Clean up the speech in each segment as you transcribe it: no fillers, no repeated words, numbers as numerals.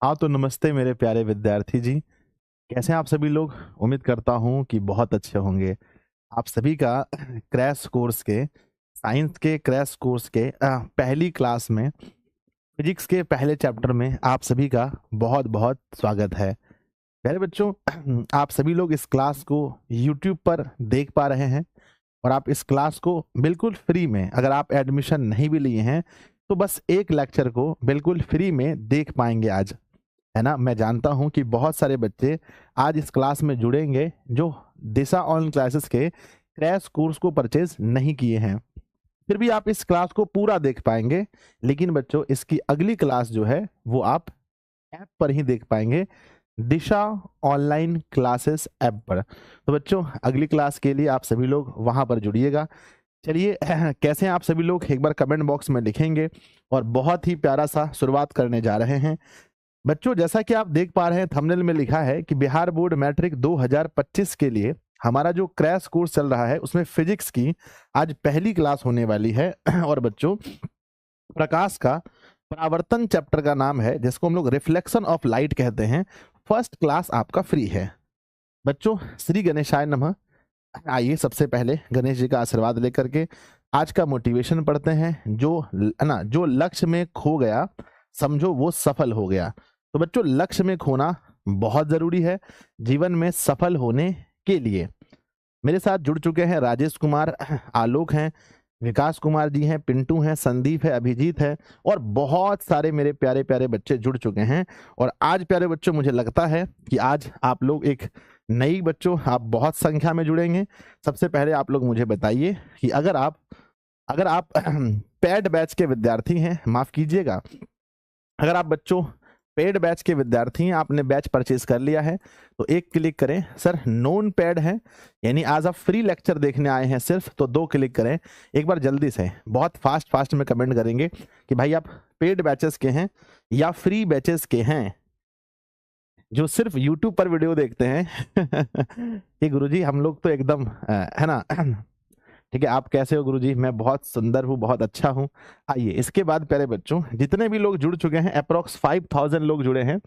हाँ, तो नमस्ते मेरे प्यारे विद्यार्थी जी। कैसे हैं आप सभी लोग? उम्मीद करता हूँ कि बहुत अच्छे होंगे। आप सभी का क्रैश कोर्स के साइंस के क्रैश कोर्स के पहली क्लास में फिजिक्स के पहले चैप्टर में आप सभी का बहुत-बहुत स्वागत है। प्यारे बच्चों, आप सभी लोग इस क्लास को यूट्यूब पर देख पा रहे हैं और आप इस क्लास को बिल्कुल फ्री में, अगर आप एडमिशन नहीं भी लिए हैं, तो बस एक लेक्चर को बिल्कुल फ्री में देख पाएँगे आज। है ना? मैं जानता हूँ कि बहुत सारे बच्चे आज इस क्लास में जुड़ेंगे जो दिशा ऑनलाइन क्लासेस के क्रैश कोर्स को परचेज नहीं किए हैं। फिर भी आप इस क्लास को पूरा देख पाएंगे, लेकिन बच्चों इसकी अगली क्लास जो है वो आप ऐप पर ही देख पाएंगे, दिशा ऑनलाइन क्लासेस ऐप पर। तो बच्चों अगली क्लास के लिए आप सभी लोग वहां पर जुड़िएगा। चलिए कैसे हैं आप सभी लोग, एक बार कमेंट बॉक्स में लिखेंगे और बहुत ही प्यारा सा शुरुआत करने जा रहे हैं। बच्चों जैसा कि आप देख पा रहे हैं, थंबनेल में लिखा है कि बिहार बोर्ड मैट्रिक 2025 के लिए हमारा जो क्रैश कोर्स चल रहा है उसमें फिजिक्स की आज पहली क्लास होने वाली है। और बच्चों प्रकाश का परावर्तन चैप्टर का नाम है, जिसको हम लोग रिफ्लेक्शन ऑफ लाइट कहते हैं। फर्स्ट क्लास आपका फ्री है। बच्चों श्री गणेशाय नमः। आइए सबसे पहले गणेश जी का आशीर्वाद लेकर के आज का मोटिवेशन पढ़ते हैं। जो है ना, जो लक्ष्य में खो गया समझो वो सफल हो गया। तो बच्चों लक्ष्य में खोना बहुत जरूरी है जीवन में सफल होने के लिए। मेरे साथ जुड़ चुके हैं राजेश कुमार, आलोक हैं, विकास कुमार जी हैं, पिंटू हैं, संदीप है, अभिजीत है और बहुत सारे मेरे प्यारे प्यारे बच्चे जुड़ चुके हैं। और आज प्यारे बच्चों मुझे लगता है कि आज आप लोग एक नई बच्चों आप बहुत संख्या में जुड़ेंगे। सबसे पहले आप लोग मुझे बताइए कि अगर आप पेड बैच के विद्यार्थी हैं, माफ कीजिएगा, अगर आप बच्चों पेड बैच के विद्यार्थी हैं, आपने बैच परचेज कर लिया है तो एक क्लिक करें। सर नॉन पेड है, यानी आज आप फ्री लेक्चर देखने आए हैं सिर्फ, तो 2 क्लिक करें। एक बार जल्दी से बहुत फास्ट में कमेंट करेंगे कि भाई आप पेड बैचेस के हैं या फ्री बैचेस के हैं, जो सिर्फ यूट्यूब पर वीडियो देखते हैं। कि गुरुजी हम लोग तो एकदम है ना। ठीक है, आप कैसे हो गुरुजी? मैं बहुत सुंदर हूँ, बहुत अच्छा हूँ। आइए इसके बाद प्यारे बच्चों जितने भी लोग जुड़ चुके हैं, अप्रोक्स 5000 लोग जुड़े हैं।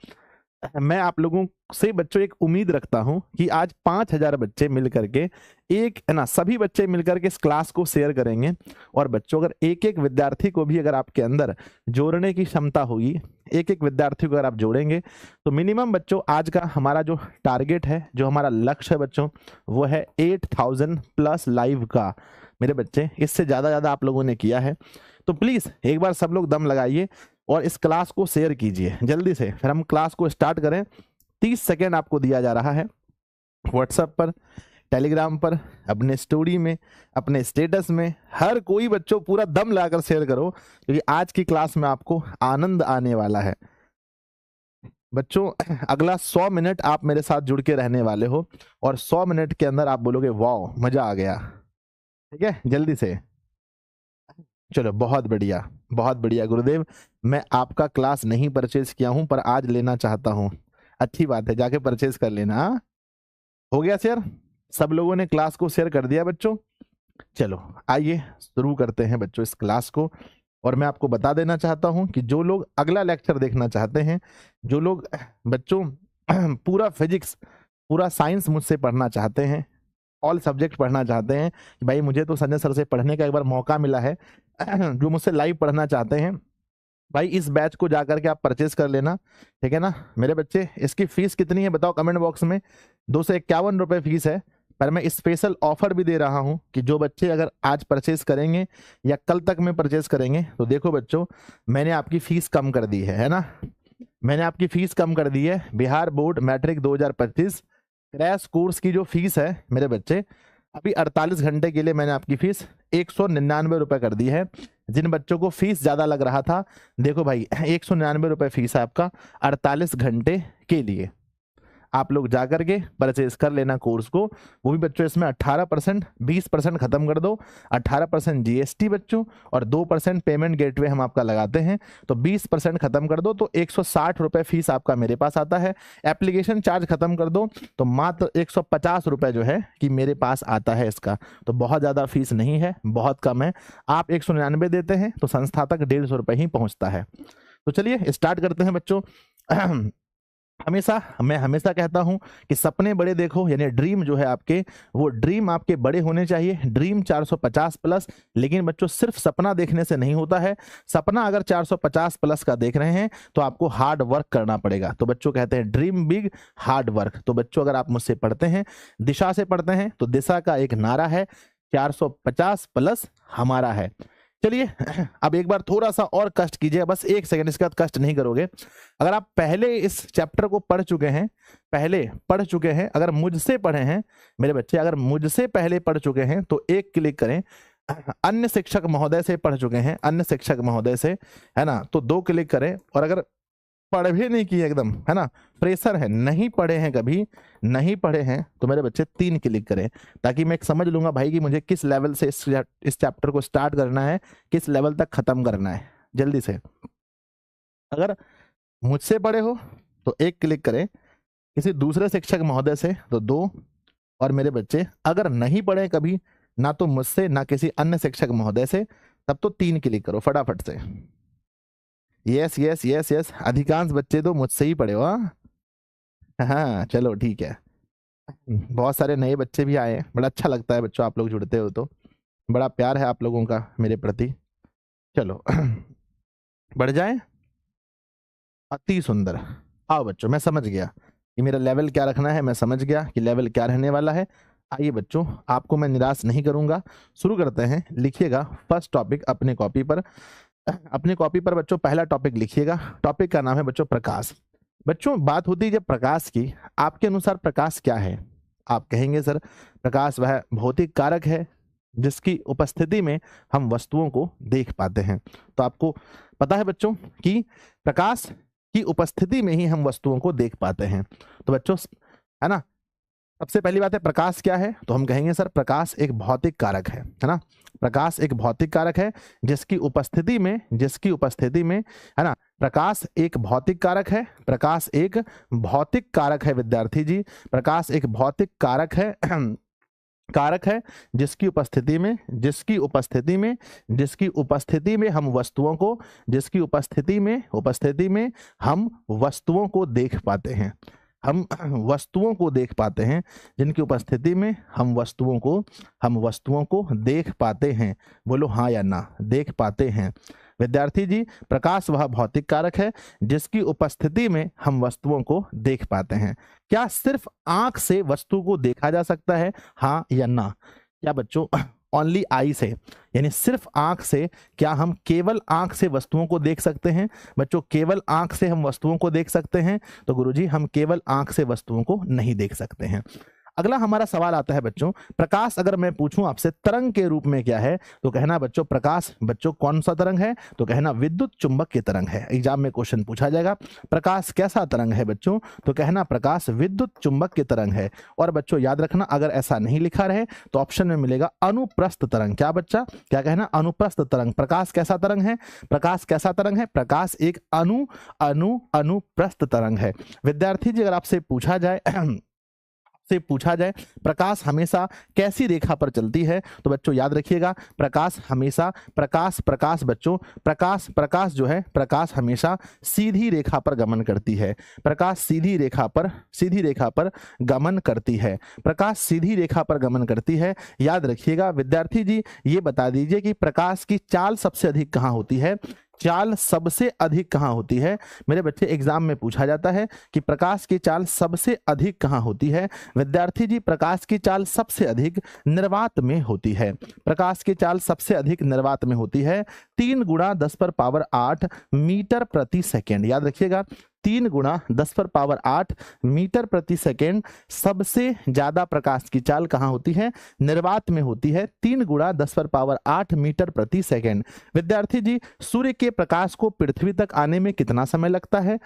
मैं आप लोगों से बच्चों एक उम्मीद रखता हूं कि आज 5000 बच्चे मिल करके एक है ना, सभी बच्चे मिलकर के इस क्लास को शेयर करेंगे। और बच्चों अगर एक एक विद्यार्थी को भी अगर आपके अंदर जोड़ने की क्षमता होगी, एक एक विद्यार्थी को अगर आप जोड़ेंगे, तो मिनिमम बच्चों आज का हमारा जो टारगेट है, जो हमारा लक्ष्य है बच्चों, वो है 8000 प्लस लाइव का। मेरे बच्चे इससे ज्यादा आप लोगों ने किया है, तो प्लीज एक बार सब लोग दम लगाइए और इस क्लास को शेयर कीजिए जल्दी से। फिर हम क्लास को स्टार्ट करें। 30 सेकेंड आपको दिया जा रहा है। व्हाट्सएप पर, टेलीग्राम पर, अपने स्टोरी में, अपने स्टेटस में, हर कोई बच्चों पूरा दम लगाकर शेयर करो, क्योंकि आज की क्लास में आपको आनंद आने वाला है। बच्चों अगला 100 मिनट आप मेरे साथ जुड़ के रहने वाले हो और 100 मिनट के अंदर आप बोलोगे वाओ मजा आ गया। ठीक है, जल्दी से। चलो बहुत बढ़िया गुरुदेव। मैं आपका क्लास नहीं परचेज किया हूं पर आज लेना चाहता हूं। अच्छी बात है, जाके परचेज कर लेना। हाँ? हो गया शेयर? सब लोगों ने क्लास को शेयर कर दिया बच्चों? चलो आइए शुरू करते हैं बच्चों इस क्लास को। और मैं आपको बता देना चाहता हूं कि जो लोग अगला लेक्चर देखना चाहते हैं, जो लोग बच्चों पूरा फिजिक्स पूरा साइंस मुझसे पढ़ना चाहते हैं, ऑल सब्जेक्ट पढ़ना चाहते हैं कि भाई मुझे तो संजय सर से पढ़ने का एक बार मौका मिला है, जो मुझसे लाइव पढ़ना चाहते हैं, भाई इस बैच को जाकर के आप परचेज कर लेना। ठीक है ना मेरे बच्चे? इसकी फीस कितनी है बताओ कमेंट बॉक्स में। 251 रुपए फीस है, पर मैं स्पेशल ऑफर भी दे रहा हूं कि जो बच्चे अगर आज परचेज करेंगे या कल तक में परचेज करेंगे, तो देखो बच्चों मैंने आपकी फीस कम कर दी है ना, मैंने आपकी फीस कम कर दी है। Bihar board matric 2025 crash course की जो फीस है मेरे बच्चे, अभी 48 घंटे के लिए मैंने आपकी फीस 199 रुपए कर दी है। जिन बच्चों को फीस ज्यादा लग रहा था, देखो भाई 199 रुपए फीस है आपका 48 घंटे के लिए। आप लोग जाकर के परचेज कर लेना कोर्स को। वो भी बच्चों इसमें 18% 20% खत्म कर दो, 18% जीएसटी बच्चों और 2% पेमेंट गेटवे हम आपका लगाते हैं, तो 20% खत्म कर दो तो 160 रुपए फीस आपका मेरे पास आता है। एप्लीकेशन चार्ज खत्म कर दो तो मात्र 150 रुपए जो है कि मेरे पास आता है इसका। तो बहुत ज्यादा फीस नहीं है, बहुत कम है। आप 199 देते हैं तो संस्था तक 150 रुपए ही पहुंचता है। तो चलिए स्टार्ट करते हैं बच्चों। हमेशा मैं हमेशा कहता हूं कि सपने बड़े देखो, यानी ड्रीम जो है आपके, वो ड्रीम आपके बड़े होने चाहिए, ड्रीम 450 प्लस। लेकिन बच्चों सिर्फ सपना देखने से नहीं होता है, सपना अगर 450 प्लस का देख रहे हैं तो आपको हार्ड वर्क करना पड़ेगा। तो बच्चों कहते हैं ड्रीम बिग हार्ड वर्क। तो बच्चों अगर आप मुझसे पढ़ते हैं, दिशा से पढ़ते हैं, तो दिशा का एक नारा है 450 प्लस हमारा है। चलिए अब एक बार थोड़ा सा और कष्ट कीजिए, बस एक सेकंड, इसके बाद कष्ट नहीं करोगे। अगर आप पहले इस चैप्टर को पढ़ चुके हैं, पहले पढ़ चुके हैं, अगर मुझसे पढ़े हैं मेरे बच्चे, अगर मुझसे पहले पढ़ चुके हैं तो एक क्लिक करें। अन्य शिक्षक महोदय से पढ़ चुके हैं, अन्य शिक्षक महोदय से, है ना, तो 2 क्लिक करें। और अगर पढ़ भी नहीं किए एकदम, है ना, प्रेशर है, नहीं पढ़े हैं, कभी नहीं पढ़े हैं, तो मेरे बच्चे 3 क्लिक करें, ताकि मैं समझ लूंगा भाई कि मुझे किस लेवल से इस चैप्टर को स्टार्ट करना है, किस लेवल तक खत्म करना है, जल्दी से। अगर मुझसे पढ़े हो तो 1 क्लिक करें, किसी दूसरे शिक्षक महोदय से तो 2, और मेरे बच्चे अगर नहीं पढ़े कभी, ना तो मुझसे ना किसी अन्य शिक्षक महोदय से, तब तो 3 क्लिक करो फटाफट से। यस यस यस यस, अधिकांश बच्चे तो मुझसे ही पढ़े हो। हाँ चलो ठीक है, बहुत सारे नए बच्चे भी आए, बड़ा अच्छा लगता है बच्चों, आप लोग जुड़ते हो तो बड़ा प्यार है आप लोगों का मेरे प्रति। चलो बढ़ जाए, अति सुंदर। आओ बच्चों, मैं समझ गया कि मेरा लेवल क्या रखना है, मैं समझ गया कि लेवल क्या रहने वाला है। आइए बच्चों, आपको मैं निराश नहीं करूंगा, शुरू करते हैं। लिखिएगा फर्स्ट टॉपिक अपने कॉपी पर, अपनी कॉपी पर बच्चों पहला टॉपिक लिखिएगा। टॉपिक का नाम है बच्चों प्रकाश। बच्चों बात होती है जब प्रकाश की, आपके अनुसार प्रकाश क्या है? आप कहेंगे सर प्रकाश वह भौतिक कारक है जिसकी उपस्थिति में हम वस्तुओं को देख पाते हैं। तो आपको पता है बच्चों कि प्रकाश की उपस्थिति में ही हम वस्तुओं को देख पाते हैं। तो बच्चों है ना, सबसे पहली बात है प्रकाश क्या है, तो हम कहेंगे सर प्रकाश एक भौतिक कारक है ना, प्रकाश एक भौतिक कारक है जिसकी उपस्थिति में है ना, प्रकाश एक भौतिक कारक है, प्रकाश एक भौतिक कारक है विद्यार्थी जी, प्रकाश एक भौतिक कारक है कारक है जिसकी उपस्थिति में हम वस्तुओं को हम वस्तुओं को देख पाते हैं, हम वस्तुओं को देख पाते हैं, जिनकी उपस्थिति में हम वस्तुओं को देख पाते हैं। बोलो हाँ या ना, देख पाते हैं विद्यार्थी जी। प्रकाश वह भौतिक कारक है जिसकी उपस्थिति में हम वस्तुओं को देख पाते हैं। क्या सिर्फ आंख से वस्तु को देखा जा सकता है, हाँ या ना? क्या बच्चों ओनली आई से, यानी सिर्फ आंख से, क्या हम केवल आंख से वस्तुओं को देख सकते हैं? बच्चों केवल आंख से हम वस्तुओं को देख सकते हैं? तो गुरुजी हम केवल आंख से वस्तुओं को नहीं देख सकते हैं। अगला हमारा सवाल आता है बच्चों, प्रकाश अगर मैं पूछूं आपसे तरंग के रूप में क्या है, तो कहना बच्चों प्रकाश बच्चों कौन सा तरंग है, तो कहना विद्युत चुंबक की तरंग है। एग्जाम में क्वेश्चन पूछा जाएगा प्रकाश कैसा तरंग है बच्चों, तो कहना प्रकाश विद्युत चुंबक की तरंग है। और बच्चों याद रखना अगर ऐसा नहीं लिखा रहे तो ऑप्शन में मिलेगा अनुप्रस्थ तरंग। क्या बच्चा, क्या कहना, अनुप्रस्थ तरंग। प्रकाश कैसा तरंग है, प्रकाश कैसा तरंग है, प्रकाश एक अनुप्रस्थ तरंग है। विद्यार्थी जी अगर आपसे पूछा जाए प्रकाश हमेशा कैसी रेखा पर चलती है, तो बच्चों याद रखिएगा प्रकाश हमेशा बच्चों प्रकाश जो है, प्रकाश हमेशा सीधी रेखा पर गमन करती है। प्रकाश सीधी रेखा पर गमन करती है, प्रकाश सीधी रेखा पर गमन करती है। याद रखिएगा विद्यार्थी जी, ये बता दीजिए कि प्रकाश की चाल सबसे अधिक कहाँ होती है, चाल सबसे अधिक कहाँ होती है? मेरे बच्चे एग्जाम में पूछा जाता है कि प्रकाश की चाल सबसे अधिक कहाँ होती है। विद्यार्थी जी प्रकाश की चाल सबसे अधिक निर्वात में होती है, प्रकाश की चाल सबसे अधिक निर्वात में होती है। 3 × 10⁸ मीटर प्रति सेकेंड। याद रखिएगा 3 × 10⁸ मीटर प्रति सेकेंड सबसे ज्यादा प्रकाश की चाल कहाँ होती है, निर्वात में होती है। 3 × 10⁸ मीटर प्रति सेकेंड। विद्यार्थी जी सूर्य के प्रकाश को पृथ्वी तक आने में कितना समय लगता है?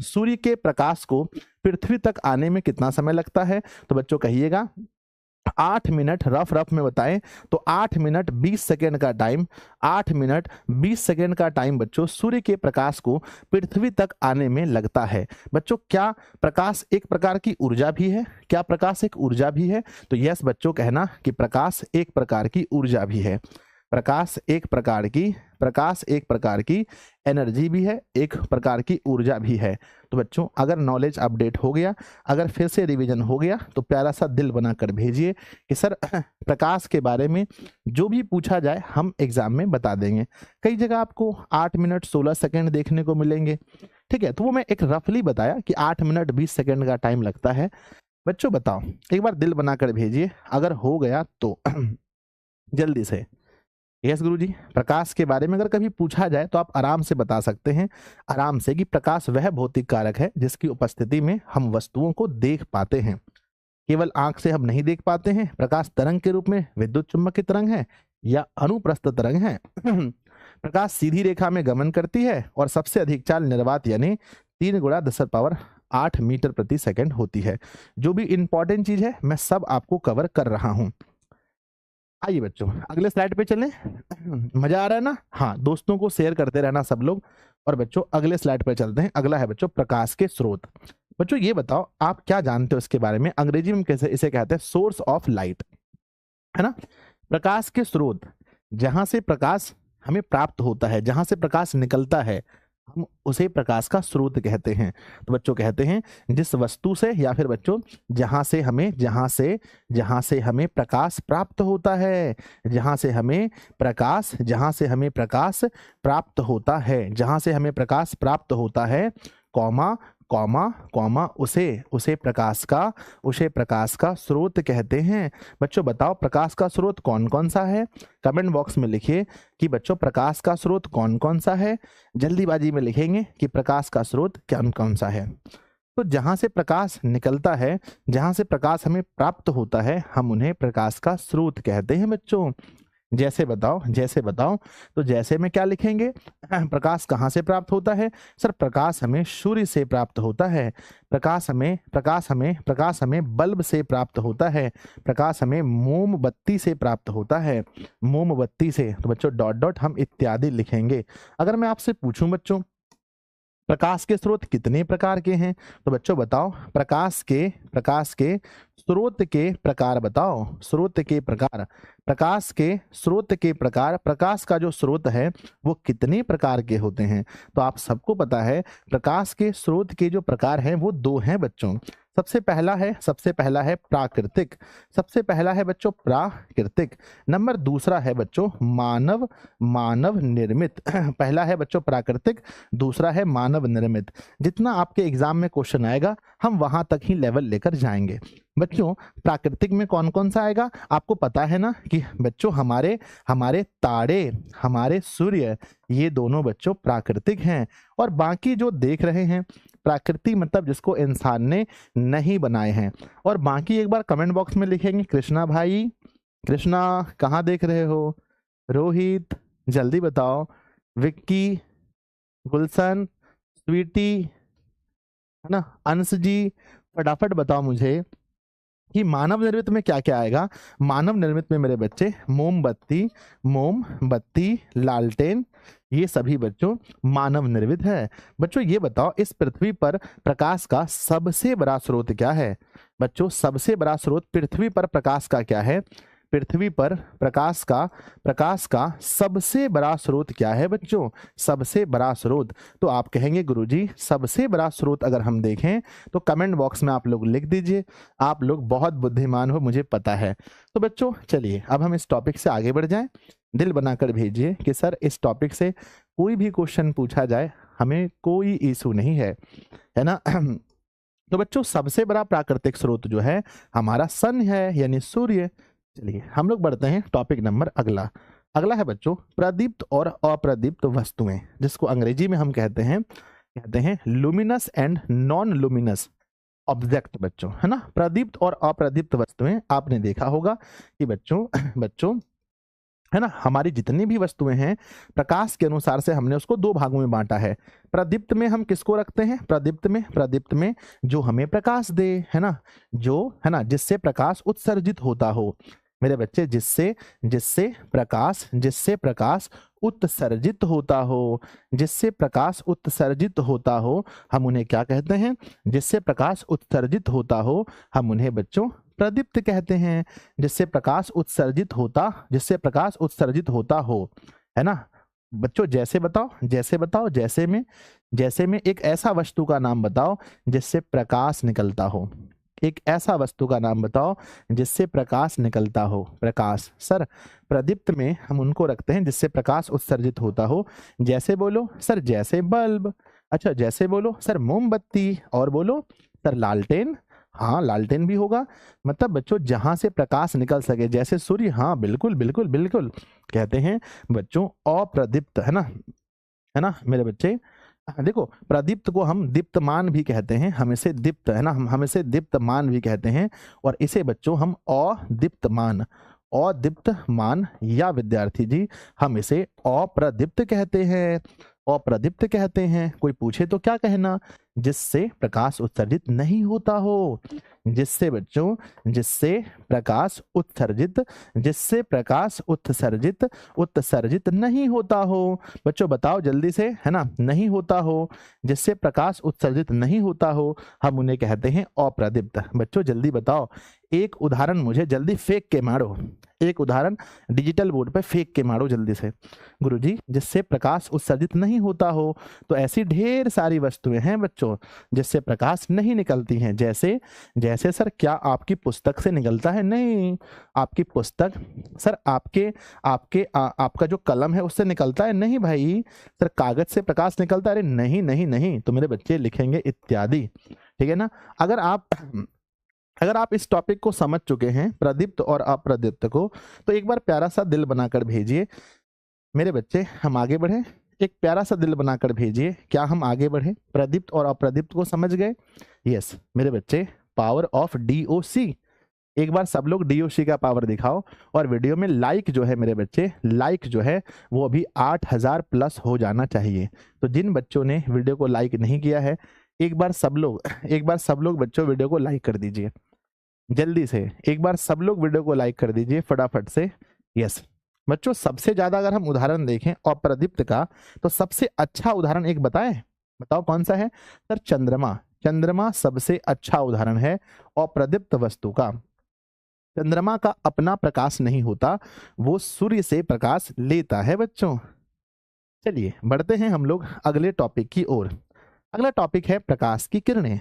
सूर्य के प्रकाश को पृथ्वी तक आने में कितना समय लगता है? तो बच्चों कहिएगा 8 मिनट, रफ में बताएं तो 8 मिनट 20 सेकेंड का टाइम, 8 मिनट 20 सेकेंड का टाइम बच्चों सूर्य के प्रकाश को पृथ्वी तक आने में लगता है। बच्चों क्या प्रकाश एक प्रकार की ऊर्जा भी है? क्या प्रकाश एक ऊर्जा भी है? तो यस बच्चों कहना कि प्रकाश एक प्रकार की ऊर्जा भी है, प्रकाश एक प्रकार की प्रकाश एक प्रकार की एनर्जी भी है, एक प्रकार की ऊर्जा भी है। तो बच्चों अगर नॉलेज अपडेट हो गया, अगर फिर से रिवीजन हो गया तो प्यारा सा दिल बनाकर भेजिए कि सर प्रकाश के बारे में जो भी पूछा जाए हम एग्जाम में बता देंगे। कई जगह आपको 8 मिनट 16 सेकंड देखने को मिलेंगे, ठीक है, तो वो मैं एक रफली बताया कि 8 मिनट 20 सेकंड का टाइम लगता है। बच्चों बताओ, एक बार दिल बनाकर भेजिए अगर हो गया तो जल्दी से। यस गुरुजी, प्रकाश के बारे में अगर कभी पूछा जाए तो आप आराम से बता सकते हैं, आराम से, कि प्रकाश वह भौतिक कारक है जिसकी उपस्थिति में हम वस्तुओं को देख पाते हैं। केवल आंख से हम नहीं देख पाते हैं। प्रकाश तरंग के रूप में विद्युत चुम्बकीय तरंग है या अनुप्रस्थ तरंग है। प्रकाश सीधी रेखा में गमन करती है और सबसे अधिक चाल निर्वात यानी 3 × 10⁸ मीटर प्रति सेकंड होती है। जो भी इंपॉर्टेंट चीज है मैं सब आपको कवर कर रहा हूं। आइए बच्चों अगले स्लाइड पे चलें। मजा आ रहा है ना? हाँ, दोस्तों को शेयर करते रहना सब लोग। और बच्चों अगले स्लाइड पे चलते हैं। अगला है बच्चों प्रकाश के स्रोत। बच्चों ये बताओ आप क्या जानते हो इसके बारे में? अंग्रेजी में कैसे इसे कहते हैं? सोर्स ऑफ लाइट, है ना। प्रकाश के स्रोत, जहां से प्रकाश हमें प्राप्त होता है, जहां से प्रकाश निकलता है, हम उसे प्रकाश का स्रोत कहते हैं। तो बच्चों कहते हैं जिस वस्तु से या फिर बच्चों जहां से हमें प्रकाश प्राप्त होता है, जहां से हमें प्रकाश प्राप्त होता है, जहां से हमें प्रकाश प्राप्त होता है, कॉमा कॉमा कॉमा उसे प्रकाश का स्रोत कहते हैं। बच्चों बताओ प्रकाश का स्रोत कौन कौन सा है? कमेंट बॉक्स में लिखिए कि बच्चों प्रकाश का स्रोत कौन कौन सा है। जल्दीबाजी में लिखेंगे कि प्रकाश का स्रोत कौन कौन सा है। तो जहां से प्रकाश निकलता है, जहां से प्रकाश हमें प्राप्त होता है, हम उन्हें प्रकाश का स्रोत कहते हैं। बच्चों जैसे बताओ। तो जैसे में क्या लिखेंगे? प्रकाश कहाँ से प्राप्त होता है? सर प्रकाश हमें सूर्य से प्राप्त होता है। प्रकाश हमें बल्ब से प्राप्त होता है। प्रकाश हमें मोमबत्ती से प्राप्त होता है, मोमबत्ती से। तो बच्चों डॉट डॉट हम इत्यादि लिखेंगे। अगर मैं आपसे पूछूं बच्चों प्रकाश के स्रोत कितने प्रकार के हैं, तो बच्चों बताओ प्रकाश के स्रोत के प्रकार बताओ। स्रोत के प्रकार, प्रकाश के स्रोत के प्रकार, प्रकाश का जो स्रोत है वो कितने प्रकार के होते हैं? तो आप सबको पता है प्रकाश के स्रोत के जो प्रकार हैं वो 2 हैं बच्चों। सबसे पहला है प्राकृतिक, नंबर दूसरा है बच्चों मानव निर्मित। पहला है बच्चों प्राकृतिक, दूसरा है मानव निर्मित। जितना आपके एग्जाम में क्वेश्चन आएगा हम वहां तक ही लेवल लेकर जाएंगे। बच्चों प्राकृतिक में कौन कौन सा आएगा? आपको पता है ना कि बच्चों हमारे तारे, हमारे सूर्य, ये दोनों बच्चों प्राकृतिक हैं। और बाकी जो देख रहे हैं प्राकृतिक मतलब जिसको इंसान ने नहीं बनाए हैं। और बाकी एक बार कमेंट बॉक्स में लिखेंगे। कृष्णा भाई, कृष्णा कहाँ देख रहे हो? रोहित जल्दी बताओ, विक्की, गुलशन, स्वीटी, है ना, अंश जी, फटाफट बताओ मुझे कि मानव निर्मित में क्या क्या आएगा। मानव निर्मित में मेरे बच्चे मोमबत्ती, लालटेन, ये सभी बच्चों मानव निर्मित है। बच्चों ये बताओ इस पृथ्वी पर प्रकाश का सबसे बड़ा स्रोत क्या है? बच्चों सबसे बड़ा स्रोत पृथ्वी पर प्रकाश का क्या है? पृथ्वी पर प्रकाश का सबसे बड़ा स्रोत क्या है बच्चों? सबसे बड़ा स्रोत। तो आप कहेंगे गुरुजी सबसे बड़ा स्रोत अगर हम देखें तो कमेंट बॉक्स में आप लोग लिख दीजिए। आप लोग बहुत बुद्धिमान हो, मुझे पता है। तो बच्चों चलिए अब हम इस टॉपिक से आगे बढ़ जाएं। दिल बनाकर भेजिए कि सर इस टॉपिक से कोई भी क्वेश्चन पूछा जाए हमें कोई इशू नहीं है ना। तो बच्चों सबसे बड़ा प्राकृतिक स्रोत जो है हमारा सन है, यानी सूर्य। चलिए हम लोग बढ़ते हैं टॉपिक नंबर अगला है बच्चों प्रदीप्त और अप्रदीप्त वस्तुएं, जिसको अंग्रेजी में हम कहते हैं luminous and non luminous object बच्चों, है ना। प्रदीप्त और अप्रदीप्त वस्तुएं आपने देखा होगा कि बच्चों है ना, हमारी जितनी भी वस्तुएं हैं प्रकाश के अनुसार से हमने उसको 2 भागों में बांटा है। प्रदीप्त में हम किसको रखते हैं? प्रदीप्त में जो हमें प्रकाश दे, है ना, जिससे प्रकाश उत्सर्जित होता हो मेरे बच्चे, जिससे प्रकाश उत्सर्जित होता हो, हम उन्हें क्या कहते हैं? जिससे प्रकाश उत्सर्जित होता हो हम उन्हें बच्चों प्रदीप्त कहते हैं। जिससे प्रकाश उत्सर्जित होता हो, है ना, बच्चों जैसे बताओ, जैसे बताओ, जैसे में एक ऐसा वस्तु का नाम बताओ जिससे प्रकाश निकलता हो। एक ऐसा वस्तु का नाम बताओ जिससे प्रकाश निकलता हो। प्रकाश सर, प्रदीप्त में हम उनको रखते हैं जिससे प्रकाश उत्सर्जित होता हो। जैसे बोलो सर, जैसे बल्ब। अच्छा जैसे बोलो सर, मोमबत्ती। और बोलो सर, लालटेन। हाँ लालटेन भी होगा। मतलब बच्चों जहां से प्रकाश निकल सके, जैसे सूर्य। हाँ बिल्कुल बिल्कुल बिल्कुल, कहते हैं बच्चों अप्रदीप्त, है ना, है ना मेरे बच्चे। देखो प्रदीप्त को हम दीप्तमान भी कहते हैं, हम इसे दीप्त, है ना, हम इसे दीप्तमान भी कहते हैं। और इसे बच्चों हम अदीप्तमान, अदीप्तमान, या विद्यार्थी जी हम इसे अप्रदीप्त कहते हैं, अप्रदीप्त कहते हैं। कोई पूछे तो क्या कहना? जिससे प्रकाश उत्सर्जित नहीं होता हो। जिससे बच्चों, जिससे प्रकाश उत्सर्जित, जिससे प्रकाश उत्सर्जित, उत्सर्जित नहीं होता हो। बच्चों बताओ जल्दी से, है ना, नहीं होता हो। जिससे प्रकाश उत्सर्जित नहीं होता हो हम उन्हें कहते हैं अप्रदीप्त। बच्चों जल्दी बताओ, एक उदाहरण मुझे जल्दी फेंक के मारो, एक उदाहरण डिजिटल बोर्ड पे फेंक के मारो जल्दी से। गुरुजी जिससे प्रकाश उत्सर्जित नहीं होता हो, तो ऐसी ढेर सारी वस्तुएं हैं बच्चों जिससे प्रकाश नहीं निकलती हैं। जैसे जैसे सर, क्या आपकी पुस्तक से निकलता है? नहीं। आपकी पुस्तक सर, आपके आपके आपका जो कलम है उससे निकलता है? नहीं भाई। सर कागज से प्रकाश निकलता है? अरे नहीं नहीं नहीं। तो मेरे बच्चे लिखेंगे इत्यादि, ठीक है ना। अगर आप इस टॉपिक को समझ चुके हैं, प्रदीप्त और अप्रदीप्त को, तो एक बार प्यारा सा दिल बनाकर भेजिए मेरे बच्चे। हम आगे बढ़े, एक प्यारा सा दिल बनाकर भेजिए। क्या हम आगे बढ़े? प्रदीप्त और अप्रदीप्त को समझ गए? यस मेरे बच्चे, पावर ऑफ डीओसी। एक बार सब लोग डीओसी का पावर दिखाओ। और वीडियो में लाइक जो है मेरे बच्चे, लाइक जो है वो अभी 8000 प्लस हो जाना चाहिए। तो जिन बच्चों ने वीडियो को लाइक नहीं किया है, एक बार सब लोग बच्चों वीडियो को लाइक कर दीजिए जल्दी से। एक बार सब लोग वीडियो को लाइक कर दीजिए फटाफट से। यस बच्चों, सबसे ज्यादा अगर हम उदाहरण देखें अप्रदीप्त का, तो सबसे अच्छा उदाहरण एक बताएं, बताओ कौन सा है? सर चंद्रमा। चंद्रमा सबसे अच्छा उदाहरण है अप्रदीप्त वस्तु का। चंद्रमा का अपना प्रकाश नहीं होता, वो सूर्य से प्रकाश लेता है बच्चों। चलिए बढ़ते हैं हम लोग अगले टॉपिक की ओर। अगला टॉपिक है प्रकाश की किरणें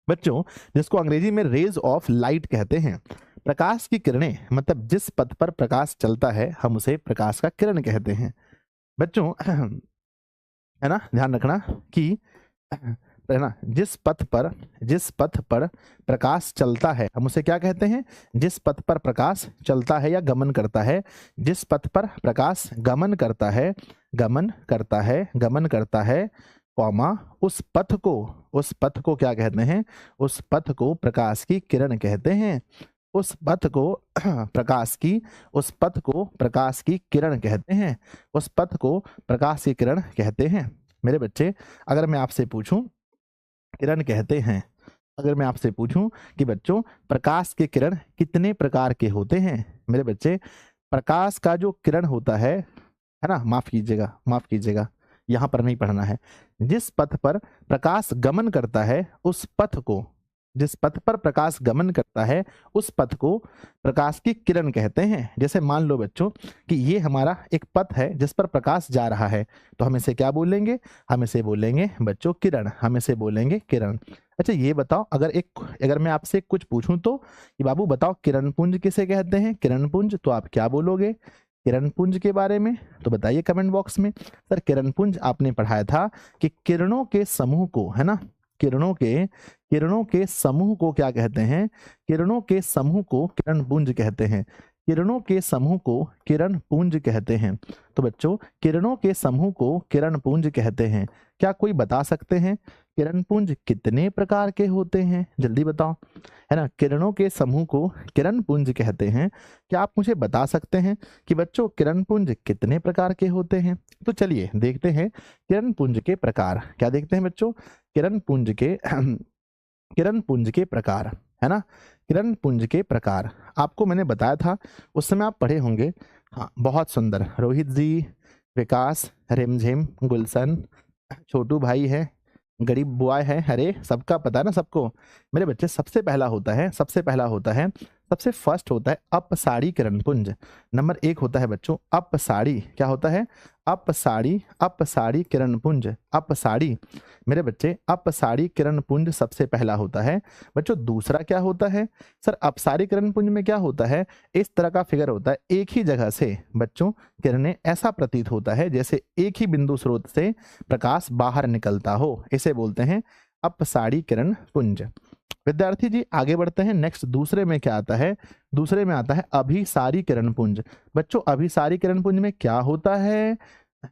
बच्चों, जिसको अंग्रेजी में रेज ऑफ लाइट कहते हैं। प्रकाश की किरणें मतलब जिस पथ पर प्रकाश चलता है हम उसे प्रकाश का किरण कहते हैं बच्चों, है ना। ध्यान रखना कि, है ना, जिस पथ पर प्रकाश चलता है हम उसे क्या कहते हैं? जिस पथ पर प्रकाश चलता है या गमन करता है, जिस पथ पर प्रकाश गमन करता है, गमन करता है, गमन करता है, कॉमा, उस पथ को क्या कहते हैं? उस पथ को प्रकाश की किरण कहते हैं। उस पथ को उस पथ को प्रकाश की किरण कहते हैं। उस पथ को प्रकाश की किरण कहते हैं। मेरे बच्चे, अगर मैं आपसे पूछूं, किरण कहते हैं, अगर मैं आपसे पूछूं कि बच्चों प्रकाश के किरण कितने प्रकार के होते हैं? मेरे बच्चे, प्रकाश का जो किरण होता है ना, माफ कीजिएगा, यहां पर नहीं पढ़ना है। जिस पथ पर प्रकाश गमन करता है उस पथ को, जिस पथ पर प्रकाश गमन करता है उस पथ को प्रकाश की किरण कहते हैं। जैसे मान लो बच्चों कि ये हमारा एक पथ है जिस पर प्रकाश जा रहा है, तो हम इसे क्या बोलेंगे? हम इसे बोलेंगे बच्चों किरण, हम इसे बोलेंगे किरण। अच्छा ये बताओ, अगर मैं आपसे कुछ पूछूं तो कि बाबू बताओ किरण पुंज किसे कहते हैं? किरण पुंज, तो आप क्या बोलोगे किरण पुंज के बारे में? तो बताइए कमेंट बॉक्स में। सर किरण पुंज आपने पढ़ाया था कि किरणों के समूह को, है ना, किरणों के समूह को क्या कहते हैं? किरणों के समूह को किरण पुंज कहते हैं। किरणों के समूह को किरण पुंज कहते हैं। तो बच्चों किरणों के समूह को किरण पुंज कहते हैं। क्या कोई बता सकते हैं किरण पुंज कितने प्रकार के होते हैं? जल्दी बताओ, है ना। किरणों के समूह को किरण पुंज कहते हैं। क्या आप मुझे बता सकते हैं कि बच्चों किरण पुंज कितने प्रकार के होते हैं? तो चलिए देखते हैं किरण पुंज के प्रकार। क्या देखते हैं बच्चों? किरण पुंज के प्रकार, है ना। किरण पुंज के प्रकार आपको मैंने बताया था, उस समय आप पढ़े होंगे। हाँ बहुत सुंदर, रोहित जी, विकास, रिमझिम, गुलशन, छोटू भाई है, गरीब बुआ है, अरे सबका पता है ना सबको। मेरे बच्चे सबसे पहला होता है सबसे फर्स्ट होता है अपसारी किरणपुंज। नंबर 1 होता है बच्चों अपसारी। क्या होता है? अपसारी, अपसारी किरणपुंज, अपसारी। मेरे बच्चे अपसारी किरणपुंज सबसे पहला होता है। बच्चों दूसरा क्या होता है? सर अपसारी किरणपुंज में क्या होता है? इस तरह का फिगर होता है, एक ही जगह से बच्चों किरणें, ऐसा प्रतीत होता है जैसे एक ही बिंदु स्रोत से प्रकाश बाहर निकलता हो, इसे बोलते हैं अपसारी किरणपुंज। विद्यार्थी जी आगे बढ़ते हैं। नेक्स्ट दूसरे में क्या आता है? दूसरे में आता है अभिसारी किरणपुंज। बच्चों अभिसारी किरणपुंज में क्या होता है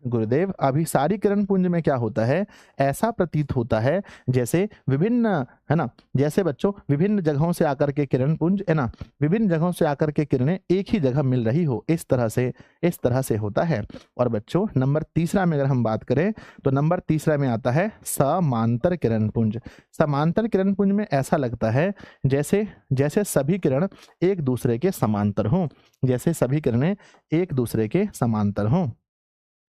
गुरुदेव? अभिसारी किरणपुंज में क्या होता है? ऐसा प्रतीत होता है जैसे विभिन्न, है ना, जैसे बच्चों विभिन्न जगहों से आकर के किरणपुंज, है ना, विभिन्न जगहों से आकर के किरणें एक ही जगह मिल रही हो, इस तरह से होता है। और बच्चों नंबर तीसरा में अगर हम बात करें तो नंबर तीसरा में आता है समांतर किरणपुंज। समांतर किरणपुंज में ऐसा लगता है जैसे सभी किरण एक दूसरे के समांतर हों, जैसे सभी किरणें एक दूसरे के समांतर हों।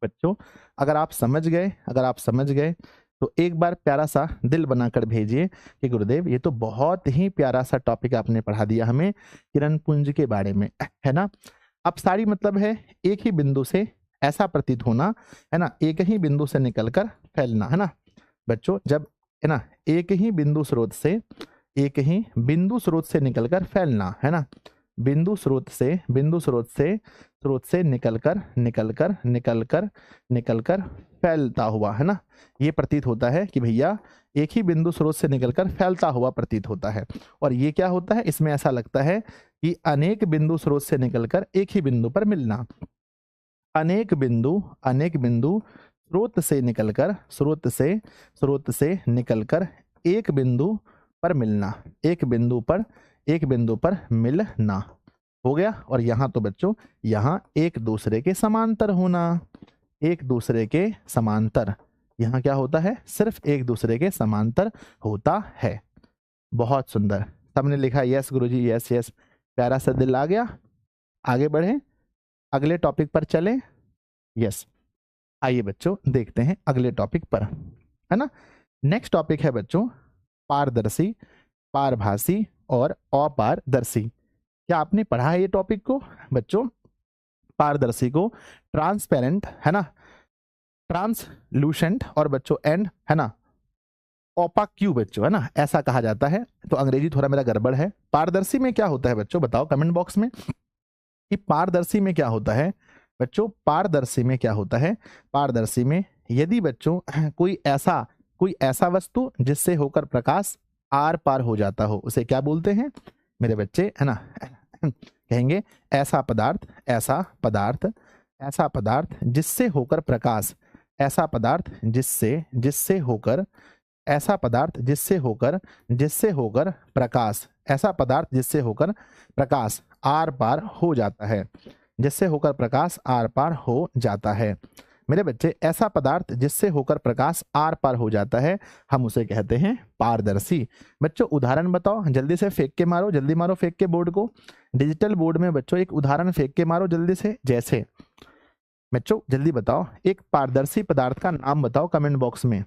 बच्चों अगर आप समझ गए तो एक बार प्यारा सा दिल बनाकर भेजिए कि गुरुदेव ये तो बहुत ही प्यारा सा टॉपिक आपने पढ़ा दिया हमें किरणपुंज के बारे में, है ना। अपसारी मतलब है एक ही बिंदु से ऐसा प्रतीत होना, है ना, एक ही बिंदु से निकलकर फैलना, है ना बच्चों। जब, है ना, एक ही बिंदु स्रोत से निकलकर फैलना, है ना, बिंदु स्रोत से निकलकर फैलता हुआ, है ना, ये प्रतीत होता है कि भैया एक ही बिंदु स्रोत से निकलकर फैलता हुआ प्रतीत होता है। और ये क्या होता है? इसमें ऐसा लगता है कि अनेक बिंदु स्रोत से निकलकर एक ही बिंदु पर मिलना, अनेक बिंदु स्रोत से निकलकर एक बिंदु पर मिलना, एक बिंदु पर मिलना हो गया। और यहाँ तो बच्चों यहाँ एक दूसरे के समांतर होना, एक दूसरे के समांतर, यहाँ क्या होता है? सिर्फ एक दूसरे के समांतर होता है। बहुत सुंदर, सबने लिखा यस गुरुजी, यस यस, प्यारा सा दिल आ गया। आगे बढ़े, अगले टॉपिक पर चलें। यस, आइए बच्चों देखते हैं अगले टॉपिक पर, है ना। नेक्स्ट टॉपिक है बच्चों पारदर्शी, पारभासी और अपारदर्शी। क्या आपने पढ़ा है ये टॉपिक को बच्चों? पारदर्शी को ट्रांसपेरेंट, है ना, ट्रांसलूसेंट, और बच्चों एंड, है ना, ओपाक्यू बच्चों, है ना, ऐसा कहा जाता है। तो अंग्रेजी थोड़ा मेरा गड़बड़ है। पारदर्शी में क्या होता है बच्चों? बताओ कमेंट बॉक्स में कि पारदर्शी में क्या होता है बच्चों? पारदर्शी में क्या होता है? पारदर्शी में यदि बच्चों कोई ऐसा वस्तु जिससे होकर प्रकाश आर पार हो जाता हो, उसे क्या बोलते हैं मेरे बच्चे, है ना? कहेंगे ऐसा पदार्थ जिससे होकर प्रकाश, ऐसा पदार्थ जिससे होकर प्रकाश, ऐसा पदार्थ जिससे होकर प्रकाश आर पार हो जाता है, जिससे होकर प्रकाश आर पार हो जाता है। मेरे बच्चे ऐसा पदार्थ जिससे होकर प्रकाश आर पार हो जाता है, हम उसे कहते हैं पारदर्शी। बच्चों उदाहरण बताओ, जल्दी से फेंक के मारो, जल्दी मारो फेंक के बोर्ड को, डिजिटल बोर्ड में बच्चों एक उदाहरण फेंक के मारो जल्दी से। जैसे बच्चों जल्दी बताओ, एक पारदर्शी पदार्थ का नाम बताओ कमेंट बॉक्स में।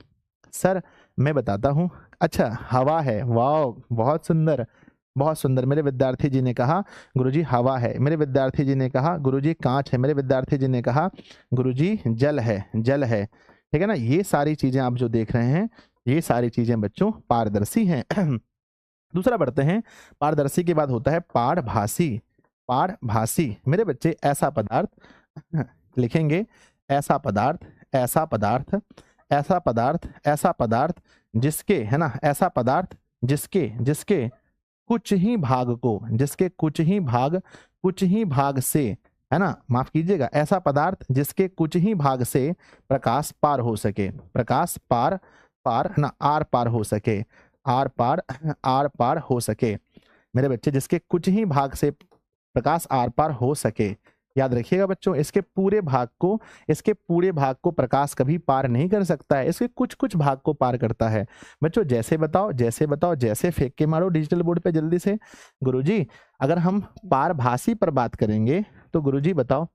सर मैं बताता हूँ, अच्छा हवा है, वाह बहुत सुंदर, बहुत सुंदर। मेरे विद्यार्थी जी ने कहा गुरुजी हवा है, मेरे विद्यार्थी जी ने कहा गुरुजी कांच है, मेरे विद्यार्थी जी ने कहा गुरुजी जल है, जल है, ठीक है ना। ये सारी चीजें आप जो देख रहे हैं, ये सारी चीजें बच्चों पारदर्शी हैं। दूसरा बढ़ते हैं, पारदर्शी के बाद होता है पारभासी। पारभासी मेरे बच्चे ऐसा पदार्थ लिखेंगे, ऐसा पदार्थ जिसके, है ना, ऐसा पदार्थ जिसके कुछ ही भाग से, है ना, माफ कीजिएगा, ऐसा पदार्थ जिसके कुछ ही भाग से प्रकाश पार हो सके, प्रकाश पार ना आर पार हो सके, आर पार हो सके। मेरे बच्चे जिसके कुछ ही भाग से प्रकाश आर पार हो सके, याद रखिएगा बच्चों, इसके पूरे भाग को प्रकाश कभी पार नहीं कर सकता है, इसके कुछ भाग को पार करता है। बच्चों जैसे बताओ, जैसे फेंक के मारो डिजिटल बोर्ड पे जल्दी से। गुरुजी अगर हम पारभासी पर बात करेंगे तो गुरुजी बताओ,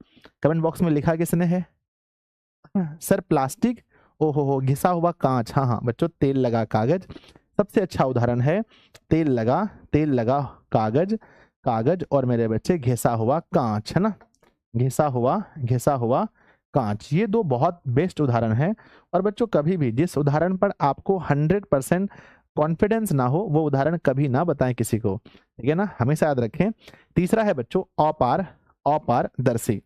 कमेंट बॉक्स में लिखा किसने है? सर प्लास्टिक, ओहो घिसा हुआ कांच, हाँ बच्चों तेल लगा कागज सबसे अच्छा उदाहरण है, तेल लगा कागज कागज और मेरे बच्चे घिसा हुआ कांच, है ना, घिसा हुआ कांच। ये दो बहुत बेस्ट उदाहरण है। और बच्चों कभी भी जिस उदाहरण पर आपको 100% कॉन्फिडेंस ना हो वो उदाहरण कभी ना बताएं किसी को, ठीक है ना, हमेशा याद रखें। तीसरा है बच्चों अपारदर्शी।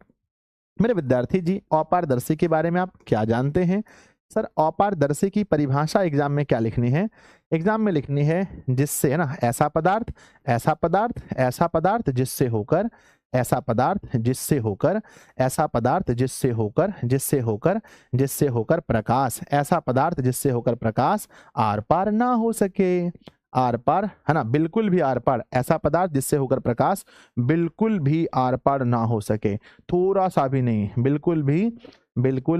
मेरे विद्यार्थी जी, अपारदर्शी के बारे में आप क्या जानते हैं? सर, अपारदर्शी की परिभाषा एग्जाम में क्या लिखनी है? एग्जाम में लिखनी है जिससे, है ना, ऐसा पदार्थ ऐसा पदार्थ ऐसा पदार्थ जिससे होकर ऐसा पदार्थ जिससे होकर ऐसा पदार्थ जिससे होकर जिससे होकर जिससे होकर प्रकाश, ऐसा पदार्थ जिससे होकर प्रकाश आर पार ना हो सके। आर पार, है ना, बिल्कुल भी आर पार, ऐसा पदार्थ जिससे होकर प्रकाश बिल्कुल भी आर पार ना हो सके, थोड़ा सा भी नहीं, बिल्कुल